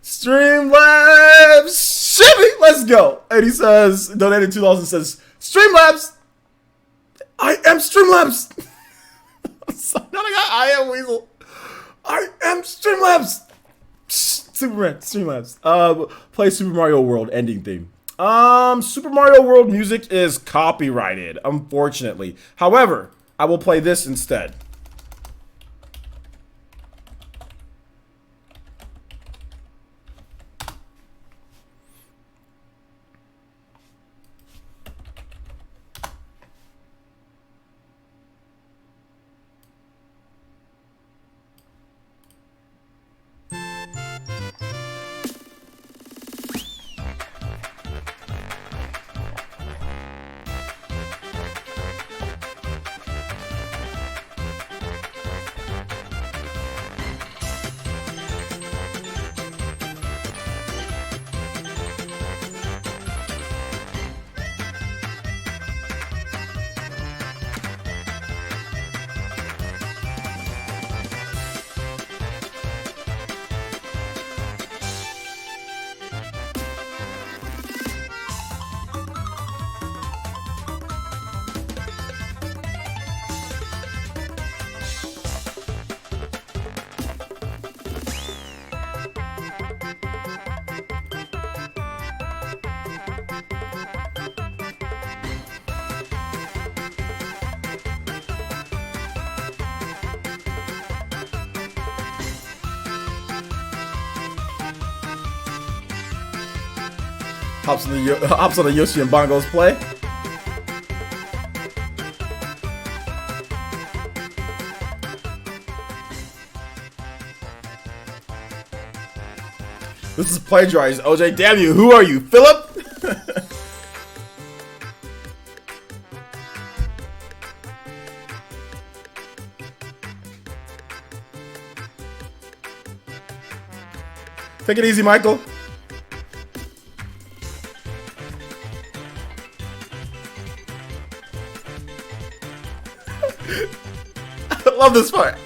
Streamlabs, shimmy, let's go. And he says, donated $2 and says, Streamlabs, I am Streamlabs. I am Weasel. I am Streamlabs. Superman, Streamlabs. Play Super Mario World ending theme. Super Mario World music is copyrighted, unfortunately. However, I will play this instead. Hops on the Yoshi and Bongos play. This is plagiarized, OJ. Damn you. Who are you, Philip? Take it easy, Michael. I love this part.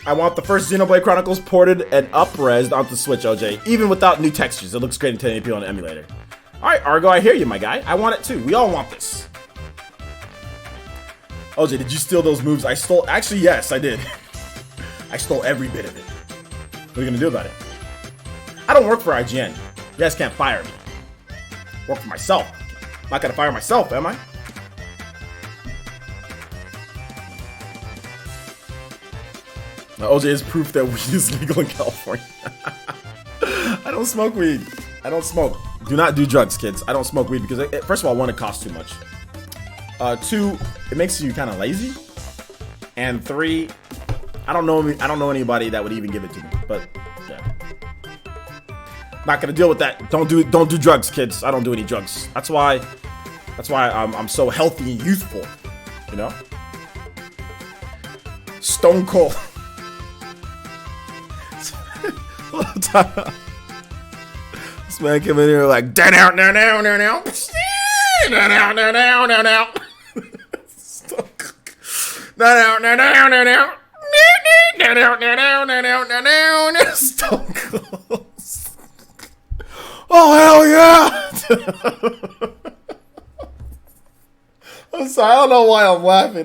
I want the first Xenoblade Chronicles ported and up-resed onto Switch, OJ. Even without new textures, it looks great in 1080p on an emulator. Alright, Argo, I hear you, my guy. I want it too. We all want this. OJ, did you steal those moves? I stole... Actually, yes, I did. I stole every bit of it. What are you gonna do about it? I don't work for IGN. You guys can't fire me. Work for myself. I'm not gonna fire myself, am I? Now, OJ is proof that weed is legal in California. I don't smoke weed. I don't smoke. Do not do drugs, kids. I don't smoke weed because, first of all, one, it costs too much. Two, it makes you kind of lazy. And three, I don't know anybody that would even give it to me. But yeah, not gonna deal with that. Don't do drugs, kids. I don't do any drugs. That's why I'm so healthy and youthful. You know, Stone Cold. This man came in here like down. Stone Cold. Oh hell yeah! I'm sorry, I don't know why I'm laughing.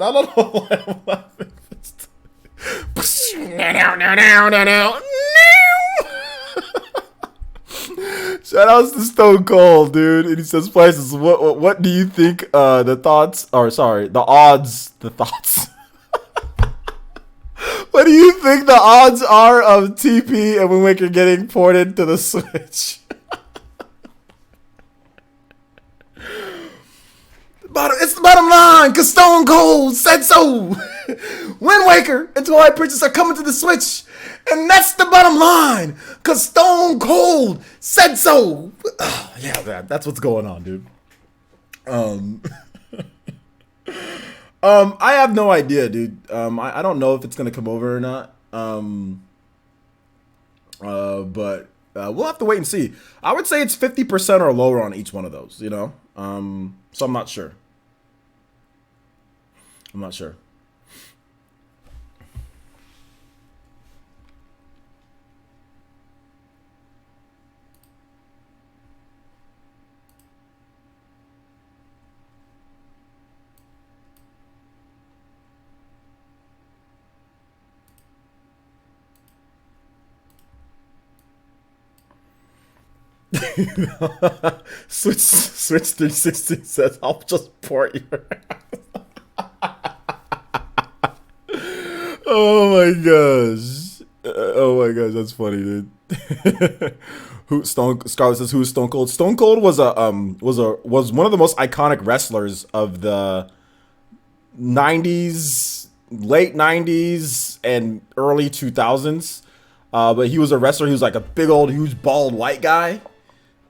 Shout outs to Stone Cold, dude. And he says, "Places, what do you think? The thoughts What do you think the odds are of TP and Wind Waker getting ported to the Switch?" It's the bottom line, cause Stone Cold said so. Wind Waker and Twilight Princess are coming to the Switch, and that's the bottom line, cause Stone Cold said so. Oh, yeah, that's what's going on, dude. I have no idea, dude. I don't know if it's gonna come over or not. But We'll have to wait and see. I would say it's 50% or lower on each one of those, you know? So I'm not sure. I'm not sure. Switch 360 says I'll just port your Oh my gosh. Oh my gosh, that's funny, dude. Scarlett says who's Stone Cold? Stone Cold was was one of the most iconic wrestlers of the 90s, late 90s and early 2000s. But he was a wrestler. He was like a big old huge bald white guy.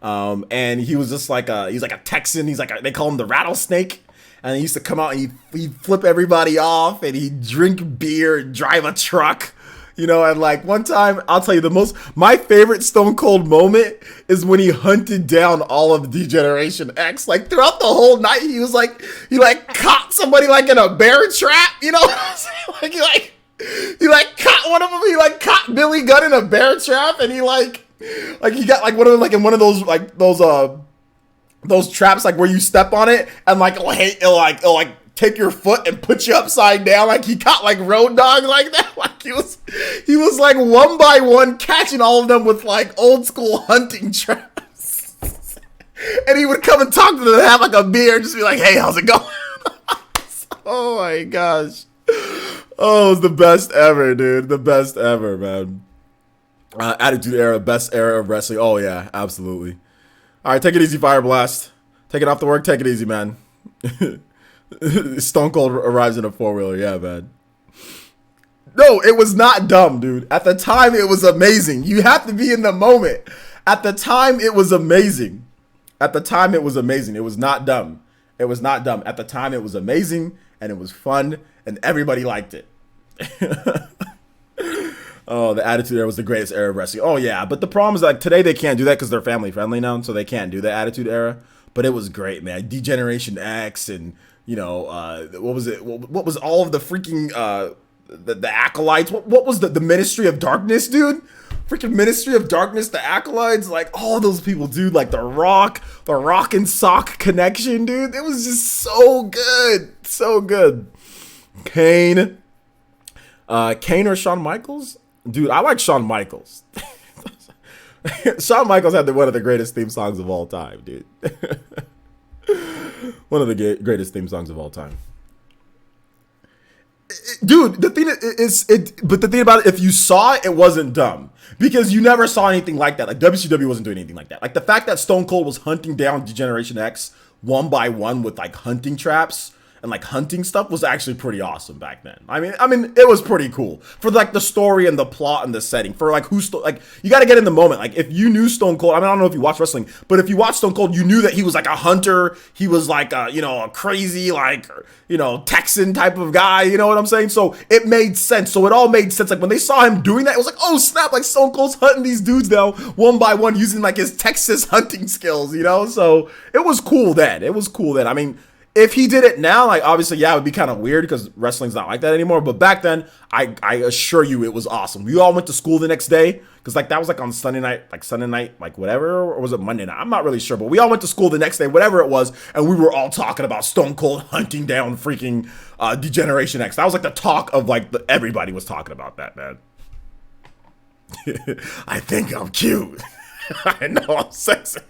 And he was just like he's like a Texan. He's like they call him the rattlesnake. And he used to come out and he'd flip everybody off and he'd drink beer and drive a truck, you know. And like one time, I'll tell you my favorite Stone Cold moment is when he hunted down all of Degeneration X. Like throughout the whole night, he caught somebody like in a bear trap, you know. He caught one of them. He caught Billy Gunn in a bear trap, and he got like one of them like in one of those traps like where you step on it and it'll take your foot and put you upside down. Like he caught like Road Dogg like that. Like he was like one by one catching all of them with like old school hunting traps. And he would come and talk to them and have like a beer and just be like, "Hey, how's it going?" Oh my gosh. Oh, it was the best ever, dude. The best ever, man. Attitude Era, best era of wrestling. Oh yeah, absolutely. All right, take it easy, Fire Blast. Take it off the work. Take it easy, man. Stone Cold arrives in a 4-wheeler. Yeah, man. No, it was not dumb, dude. At the time, it was amazing. You have to be in the moment. At the time, it was amazing. At the time, it was amazing. It was not dumb. It was not dumb. At the time, it was amazing, and it was fun, and everybody liked it. Oh, the Attitude Era was the greatest era of wrestling. Oh, yeah. But the problem is, like, today they can't do that because they're family friendly now, so they can't do the Attitude Era. But it was great, man. Degeneration X and, you know, what was it? What was all of the freaking, the Acolytes? What was the Ministry of Darkness, dude? Freaking Ministry of Darkness, the Acolytes, like, all those people, dude. Like, the Rock and Sock connection, dude. It was just so good. So good. Kane or Shawn Michaels? Dude, I like Shawn Michaels. Shawn Michaels had one of the greatest theme songs of all time, dude. One of the greatest theme songs of all time. Dude, the thing about it, if you saw it, it wasn't dumb. Because you never saw anything like that. Like, WCW wasn't doing anything like that. Like, the fact that Stone Cold was hunting down Degeneration X one by one with, like, hunting traps and like hunting stuff was actually pretty awesome back then. I mean, it was pretty cool for like the story and the plot and the setting. For like you got to get in the moment. Like if you knew Stone Cold, I don't know if you watch wrestling, but if you watch Stone Cold, you knew that he was like a hunter. He was like a crazy Texan type of guy. You know what I'm saying? So it made sense. So it all made sense. Like when they saw him doing that, it was like, oh snap! Like Stone Cold's hunting these dudes down one by one using like his Texas hunting skills. You know, so it was cool then. I mean, if he did it now, like obviously, yeah, it would be kind of weird because wrestling's not like that anymore. But back then, I assure you, it was awesome. We all went to school the next day because like that was like on Sunday night, like whatever, or was it Monday night? I'm not really sure, but we all went to school the next day, whatever it was, and we were all talking about Stone Cold hunting down freaking Degeneration X. That was like the talk of like everybody was talking about that, man. I think I'm cute. I know I'm sexy.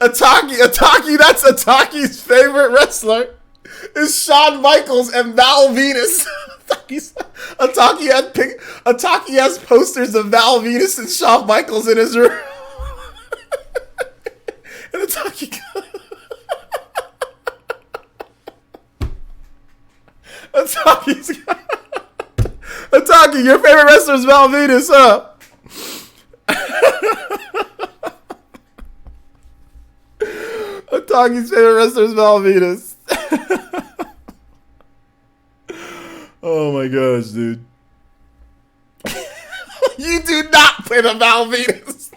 Ataki, that's Ataki's favorite wrestler is Shawn Michaels and Val Venus. Ataki has posters of Val Venus and Shawn Michaels in his room. And Ataki's Ataki, your favorite wrestler is Val Venus, huh? Ataki's favorite wrestler is Val Venus. Oh my gosh, dude. You do not play the Valvitas.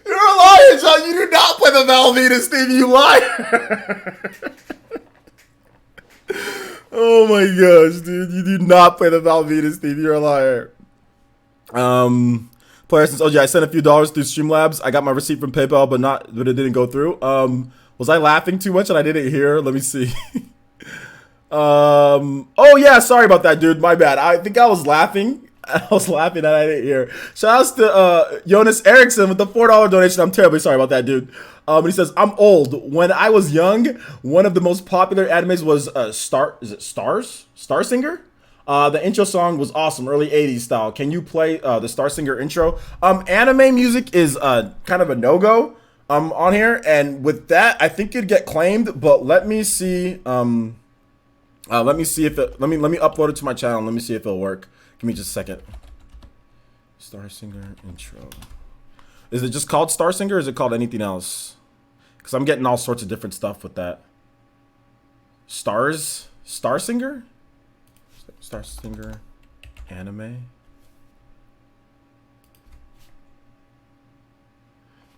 You're a liar, John. You do not play the Valvitas, Steve. You liar. Oh my gosh, dude. You do not play the Valvitas, Steve. You're a liar. Player since OG, I sent a few dollars through Streamlabs. I got my receipt from PayPal, but it didn't go through. Was I laughing too much and I didn't hear? Let me see. Oh yeah, sorry about that, dude. My bad. I think I was laughing. I was laughing and I didn't hear. Shoutouts to Jonas Eriksson with the $4 donation. I'm terribly sorry about that, dude. He says, I'm old. When I was young, one of the most popular animes was Star Singer? The intro song was awesome, early 80s style. Can you play the Star Singer intro? Anime music is kind of a no-go on here, and with that, I think it'd get claimed, but let me see. Let me if it let me upload it to my channel. Let me see if it'll work. Give me just a second. Star Singer intro. Is it just called Star Singer or is it called anything else? Because I'm getting all sorts of different stuff with that. Star Singer? Star Singer anime.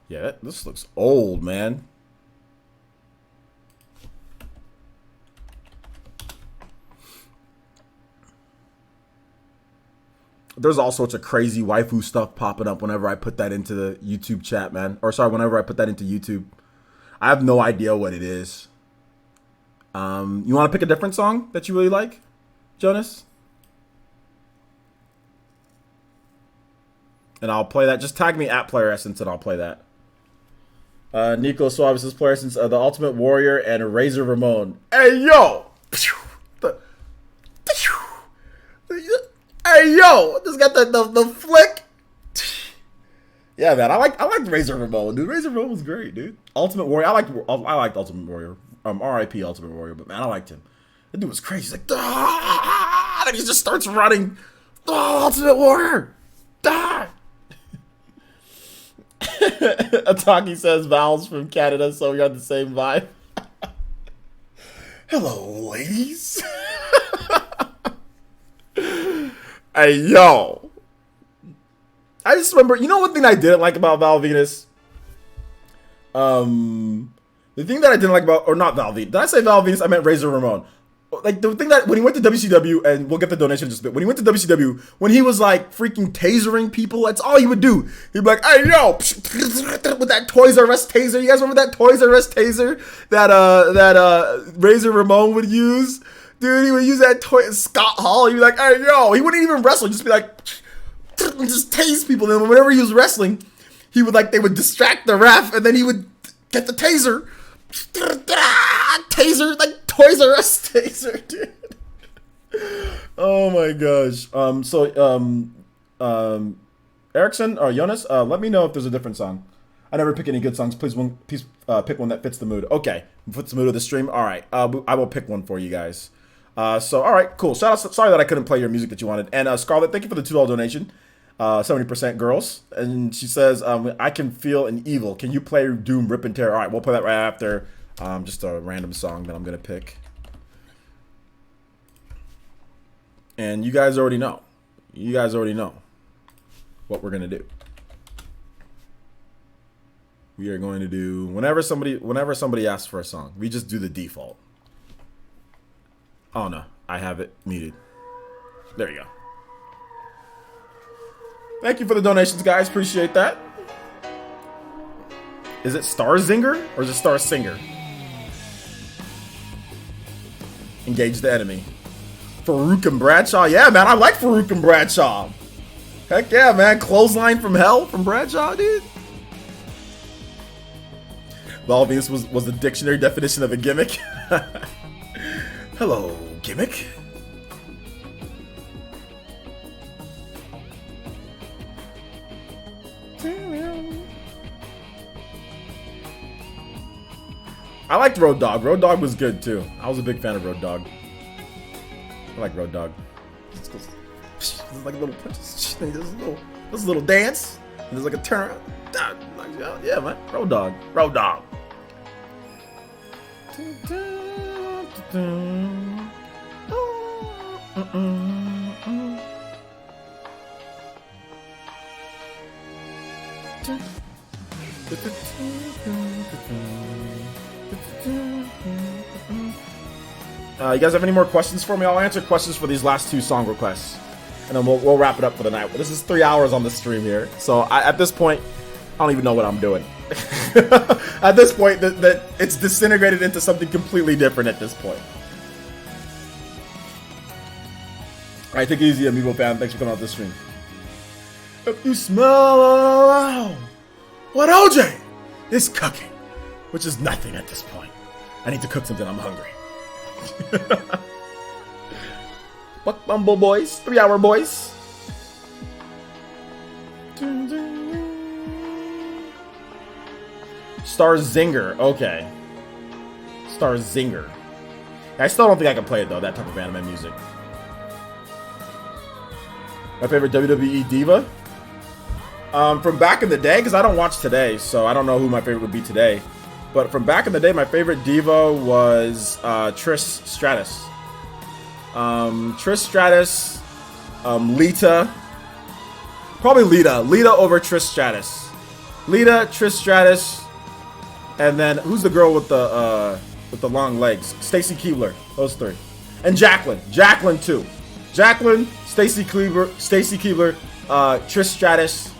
Yeah, this looks old, man. There's all sorts of crazy waifu stuff popping up whenever I put that into the YouTube chat, man. Or sorry, whenever I put that into YouTube. I have no idea what it is. You want to pick a different song that you really like, Jonas? And I'll play that. Just tag me at Player Essence and I'll play that. Nico Suave says Player Essence, the Ultimate Warrior and Razor Ramon. Hey, yo! Hey, yo! Just got the flick. Yeah, man. I liked Razor Ramon, dude. Razor Ramon was great, dude. Ultimate Warrior. I liked Ultimate Warrior. R.I.P. Ultimate Warrior, but man, I liked him. That dude was crazy. He's like, ah! And he just starts running. Oh, Ultimate Warrior! Ah! Ataki says Val's from Canada, so we got the same vibe. Hello, ladies. Hey, yo. I just remember, you know one thing I didn't like about Val Venus? The thing that I didn't like about, or not Val Venus. Did I say Val Venus? I meant Razor Ramon. Like, the thing that, when he went to WCW, and we'll get the donation in just a bit. When he went to WCW, when he was, like, freaking tasering people, that's all he would do. He'd be like, hey, yo, with that Toys R Us taser. You guys remember that Toys R Us taser that Razor Ramon would use? Dude, he would use that toy. Scott Hall, he'd be like, hey, yo. He wouldn't even wrestle. He'd just be like, just tase people. And whenever he was wrestling, he would, like, they would distract the ref, and then he would get the taser. Taser, like Toys R Us taser, dude. Oh my gosh. Erickson or Jonas, let me know if there's a different song. I never pick any good songs. Please pick one that fits the mood. Okay, fits the mood of the stream. All right, I will pick one for you guys. All right, cool. Shout out. Sorry that I couldn't play your music that you wanted. And Scarlett, thank you for the $2 donation. 70% girls, and she says, I can feel an evil. Can you play Doom Rip and Tear? All right, we'll play that right after. Just a random song that I'm gonna pick. And you guys already know. You guys already know what we're gonna do. We are going to do whenever somebody asks for a song, we just do the default. Oh no, I have it muted. There you go. Thank you for the donations, guys. Appreciate that. Is it Star Zinger or is it Star Singer? Engage the enemy. Farouk and Bradshaw. Yeah, man. I like Farouk and Bradshaw. Heck yeah, man. Clothesline from hell from Bradshaw, dude. Val Venus was the dictionary definition of a gimmick. Hello, gimmick. I liked Road Dogg. Road Dogg was good too. I was a big fan of Road Dogg. I like Road Dogg. There's like little punches. There's a little dance. And there's like a turn. Yeah, man. Road Dogg. Road Dogg. You guys have any more questions for me? I'll answer questions for these last 2 song requests, and then we'll wrap it up for the night. This is 3 hours on the stream here, so at this point, I don't even know what I'm doing. At this point, that it's disintegrated into something completely different at this point. All right, take it easy, Amiibo fan. Thanks for coming out this stream. If you smell what OJ is cooking, which is nothing at this point. I need to cook something. I'm hungry. Buck Bumble boys, 3 hour boys. Star Zinger, okay. Star Zinger. I still don't think I can play it though, that type of anime music. My favorite WWE diva? From back in the day, because I don't watch today, so I don't know who my favorite would be today. But from back in the day, my favorite diva was Trish Stratus. Trish Stratus, Lita. Probably Lita. Lita over Trish Stratus. Lita, Trish Stratus, and then who's the girl with the long legs? Stacy Keibler. Those 3. And Jacqueline. Jacqueline too. Jacqueline, Stacy Keibler, Trish Stratus.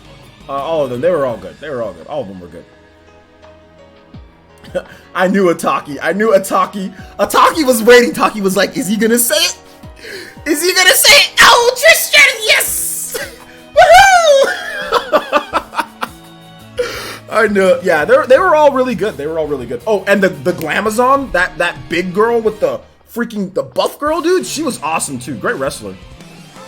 All of them. They were all good. They were all good. All of them were good. I knew Ataki. Ataki was waiting. Ataki was like, is he gonna say it? Is he gonna say it? Oh, Trish Stratus, yes! Woohoo! I knew it. Yeah, they were all really good. They were all really good. Oh, and the Glamazon, that big girl with the buff girl, dude, she was awesome too. Great wrestler.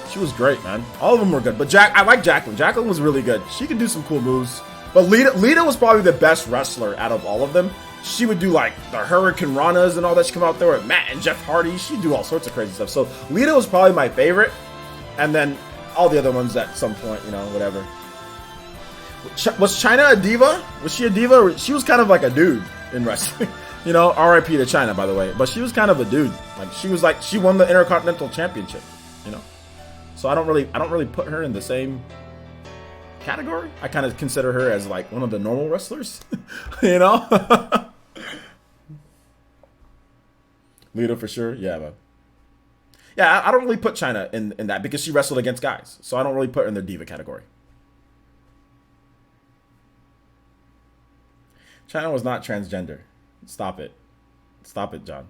She was great, man. All of them were good. But I like Jacqueline. Jacqueline was really good. She could do some cool moves. But Lita was probably the best wrestler out of all of them. She would do like the Hurricane Ranas and all that. She come out there with Matt and Jeff Hardy. She'd do all sorts of crazy stuff. So Lita was probably my favorite. And then all the other ones at some point, you know, whatever. Was Chyna a diva? Was she a diva? She was kind of like a dude in wrestling. You know, RIP to Chyna, by the way. But she was kind of a dude. Like she won the Intercontinental Championship, you know. So I don't really put her in the same category. I kind of consider her as like one of the normal wrestlers, you know. Lita for sure, yeah, man. Yeah, I don't really put Chyna in that because she wrestled against guys, so I don't really put her in the diva category. Chyna was not transgender. Stop it, John.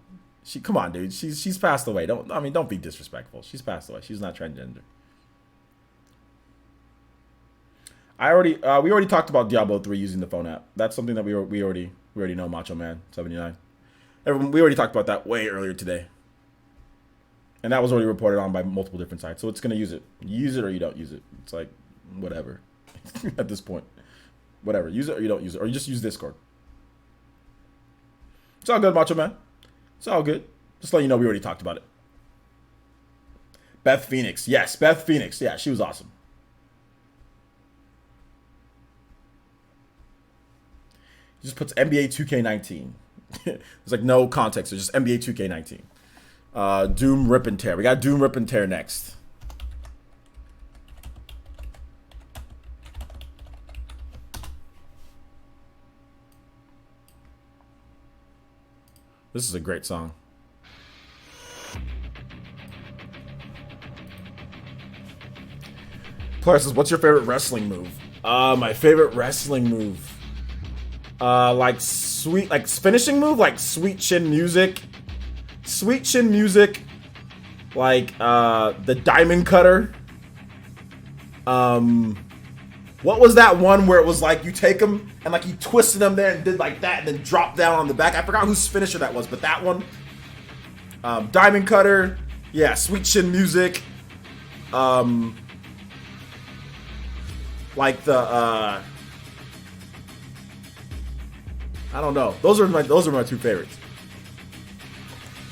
Come on, dude. She's passed away. Don't be disrespectful. She's passed away. She's not transgender. We already talked about Diablo 3 using the phone app. That's something that we already know, Macho Man 79. We already talked about that way earlier today. And that was already reported on by multiple different sites. So it's going to use it. You use it or you don't use it. It's like, whatever. At this point. Whatever. Use it or you don't use it. Or you just use Discord. It's all good, Macho Man. It's all good. Just let you know we already talked about it. Beth Phoenix. Yes, Beth Phoenix. Yeah, she was awesome. He just puts NBA 2K19. There's like no context. It's just NBA 2K19. Doom Rip and Tear. We got Doom Rip and Tear next. This is a great song. Claire says, what's your favorite wrestling move? My favorite wrestling move. Like finishing move, like sweet chin music. Sweet chin music. Like, the diamond cutter. What was that one where it was like you take them and like you twisted them there and did like that and then dropped down on the back? I forgot whose finisher that was, but that one. Diamond cutter. Yeah, sweet chin music. Like the I don't know. Those are my 2 favorites.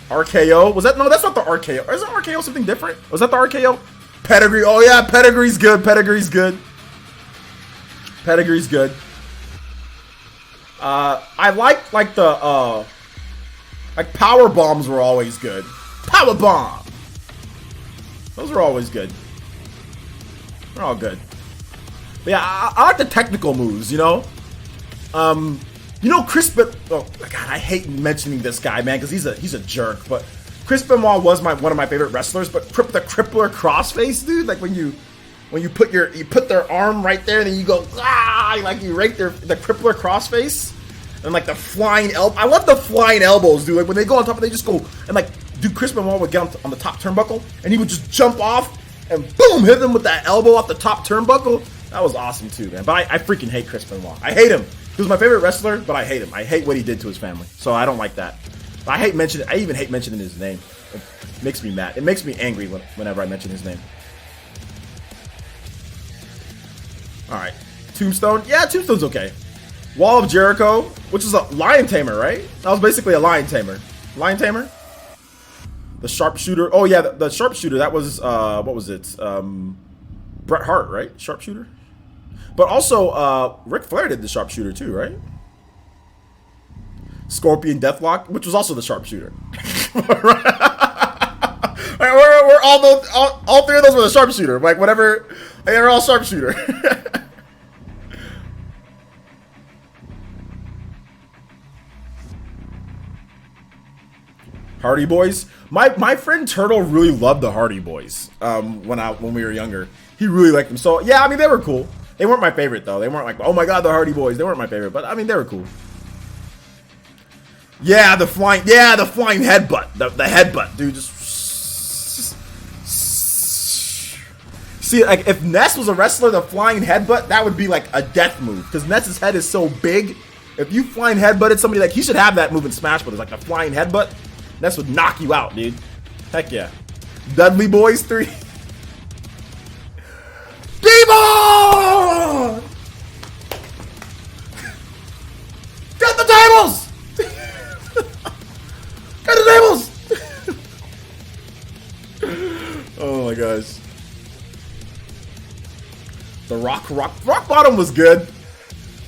RKO. Was that? No, that's not the RKO. Is the RKO something different? Was that the RKO? Pedigree. Oh yeah, Pedigree's good. Pedigree's good. Pedigree's good. I like the like power bombs were always good. Power bomb. Those were always good. They're all good. But yeah, I like the technical moves, you know? You know, Chris Ben... Oh, God, I hate mentioning this guy, man, because he's a jerk. But Chris Benoit was one of my favorite wrestlers, but the crippler crossface, dude, like when you put their arm right there and then you go, like you rake the crippler crossface. And like the flying elbow. I love the flying elbows, dude. Like when they go on top, they just go and like, dude, Chris Benoit would get on the top turnbuckle and he would just jump off and boom, hit them with that elbow off the top turnbuckle. That was awesome too, man. But I freaking hate Chris Benoit. I hate him. He was my favorite wrestler, but I hate him. I hate what he did to his family. So I don't like that. I even hate mentioning his name. It makes me mad. It makes me angry whenever I mention his name. All right. Tombstone. Yeah, Tombstone's okay. Wall of Jericho, which is a lion tamer, right? That was basically a lion tamer. Lion tamer? The sharpshooter. Oh, yeah, the sharpshooter. That was, what was it? Bret Hart, right? Sharpshooter? But also, Ric Flair did the sharpshooter too, right? Scorpion Deathlock, which was also the sharpshooter. We're all three of those were the sharpshooter. Like, whatever. They're all sharpshooter. Hardy Boys. My friend Turtle really loved the Hardy Boys when we were younger. He really liked them. So yeah, I mean they were cool. They weren't my favorite though. They weren't like, oh my god, the Hardy Boys. They weren't my favorite, but I mean they were cool. Yeah, the flying headbutt. The headbutt, dude. Just see, like if Ness was a wrestler, the flying headbutt, that would be like a death move because Ness's head is so big. If you flying headbutted somebody, like he should have that move in Smash Brothers, like the flying headbutt. Ness would knock you out, dude. Heck yeah. Dudley Boys 3. Demon! Get the tables! Get the tables! Oh my gosh. The Rock Bottom was good.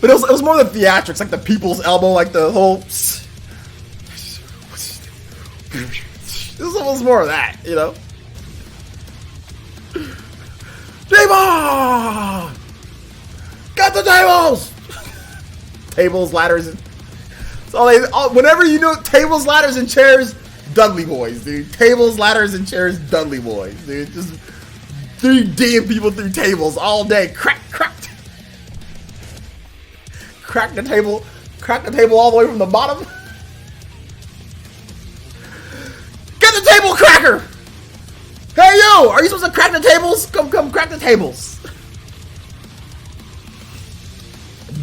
But it was more the theatrics, like the people's elbow, like the whole... This was more of that, you know? Demon! Get the tables! Tables, ladders, and... whenever you know tables, ladders, and chairs, Dudley Boys, dude. Tables, ladders, and chairs, Dudley Boys, dude. Just 3D'ing people through tables all day. Crack. Crack the table all the way from the bottom. Get the table cracker! Hey you! Are you supposed to crack the tables? Come crack the tables.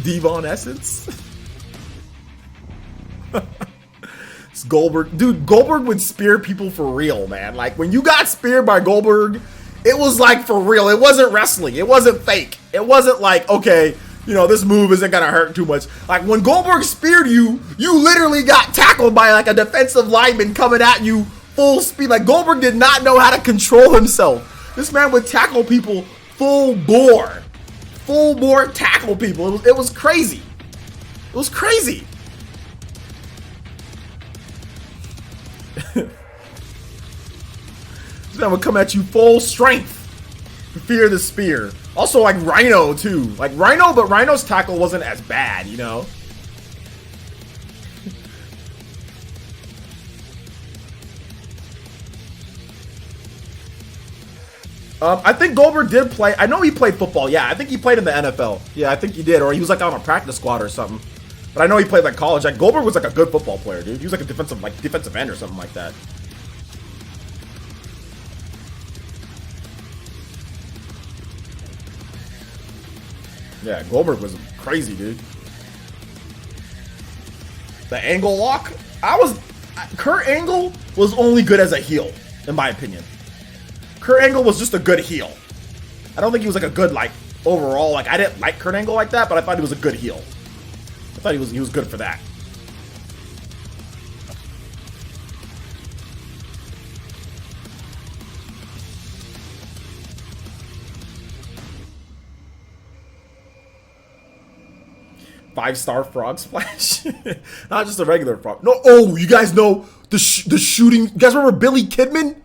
Devon Essence. It's Goldberg. Dude, Goldberg would spear people for real, man. Like when you got speared by Goldberg, it was like for real. It wasn't wrestling. It wasn't fake. It wasn't like, okay, you know, this move isn't gonna hurt too much. Like when Goldberg speared you, you literally got tackled by like a defensive lineman coming at you full speed. Like Goldberg did not know how to control himself. This man would tackle people full bore tackle people. It was crazy. It was crazy. This man would come at you full strength. Fear the spear. Also like Rhino too. Like Rhino, but Rhino's tackle wasn't as bad, you know? I think Goldberg did play. I know he played football. Yeah, I think he played in the NFL. Yeah, I think he did. Or he was like on a practice squad or something. But I know he played like college. Like Goldberg was like a good football player, dude. He was like a defensive end or something like that. Yeah, Goldberg was crazy, dude. The angle lock. Kurt Angle was only good as a heel, in my opinion. Kurt Angle was just a good heel. I don't think he was like a good like overall. Like I didn't like Kurt Angle like that, but I thought he was a good heel. I thought he was good for that. Five-star frog splash. Not just a regular frog. No, oh, you guys know the shooting. You guys remember Billy Kidman?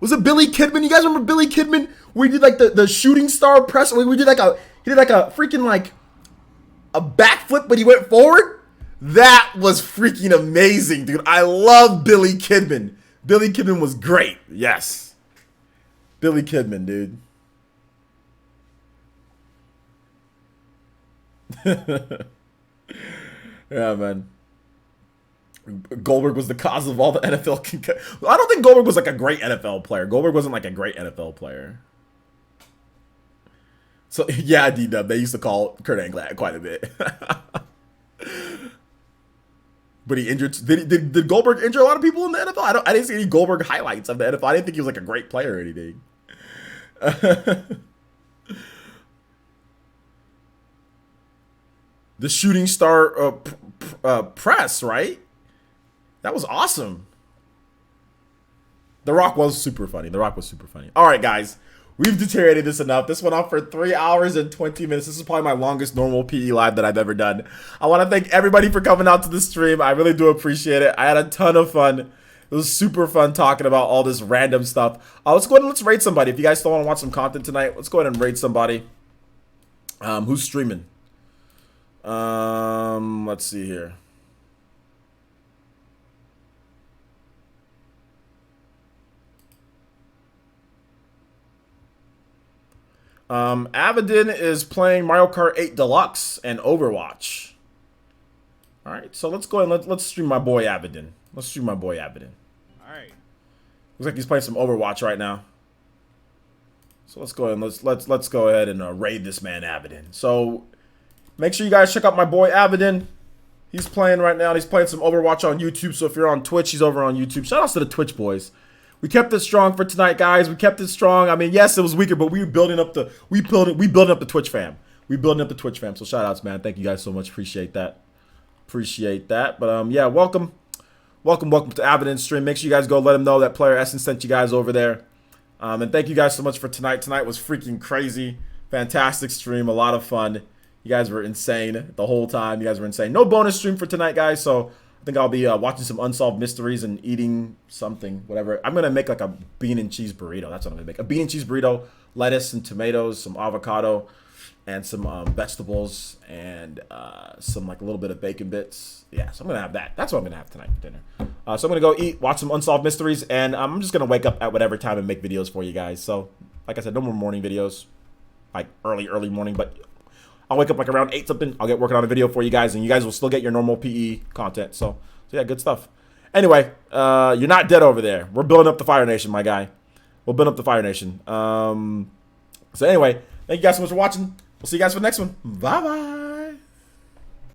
Was it Billy Kidman? You guys remember Billy Kidman? Where he did like the shooting star press. He did like a freaking like a backflip, but he went forward. That was freaking amazing, dude. I love Billy Kidman. Billy Kidman was great. Yes. Billy Kidman, dude. Yeah, man. Goldberg was the cause of all the NFL I don't think Goldberg was like a great NFL player. Goldberg wasn't like a great NFL player. So yeah, D-Dub, they used to call Kurt Angle quite a bit. But he injured. Did Goldberg injure a lot of people in the NFL? I didn't see any Goldberg highlights of the NFL. I didn't think he was like a great player or anything. The shooting star press, right? That was awesome. The Rock was super funny. All right, guys. We've deteriorated this enough. This went on for 3 hours and 20 minutes. This is probably my longest normal PE live that I've ever done. I want to thank everybody for coming out to the stream. I really do appreciate it. I had a ton of fun. It was super fun talking about all this random stuff. Let's go ahead and let's rate somebody. If you guys still want to watch some content tonight, let's go ahead and rate somebody. Who's streaming? Let's see here. Avidin is playing Mario Kart 8 Deluxe and Overwatch. All right, so let's go and let's stream my boy Avidin. All right. Looks like he's playing some Overwatch right now. So let's go ahead and let's go ahead and raid this man Avidin. So make sure you guys check out my boy Avidin. He's playing right now. He's playing some Overwatch on YouTube. So if you're on Twitch, he's over on YouTube. Shout outs to the Twitch boys. We kept it strong for tonight, guys. We kept it strong. I mean, yes, it was weaker, but we were building up the building up the Twitch fam. We building up the Twitch fam. So shout outs, man. Thank you guys so much. Appreciate that. But yeah, welcome to Avidin's stream. Make sure you guys go let him know that Player Essence sent you guys over there. And thank you guys so much for tonight. Tonight was freaking crazy. Fantastic stream. A lot of fun. You guys were insane the whole time. You guys were insane. No bonus stream for tonight, guys. So I think I'll be watching some Unsolved Mysteries and eating something, whatever. I'm going to make like a bean and cheese burrito. That's what I'm going to make. A bean and cheese burrito, lettuce and tomatoes, some avocado, and some vegetables, and some like a little bit of bacon bits. Yeah, so I'm going to have that. That's what I'm going to have tonight for dinner. So I'm going to go eat, watch some Unsolved Mysteries, and I'm just going to wake up at whatever time and make videos for you guys. So, like I said, no more morning videos, like early morning, but I'll wake up like around 8 something. I'll get working on a video for you guys, and you guys will still get your normal PE content. So yeah, good stuff. Anyway, you're not dead over there. We're building up the Fire Nation, my guy. We'll build up the Fire Nation. So anyway, thank you guys so much for watching. We'll see you guys for the next one. Bye-bye.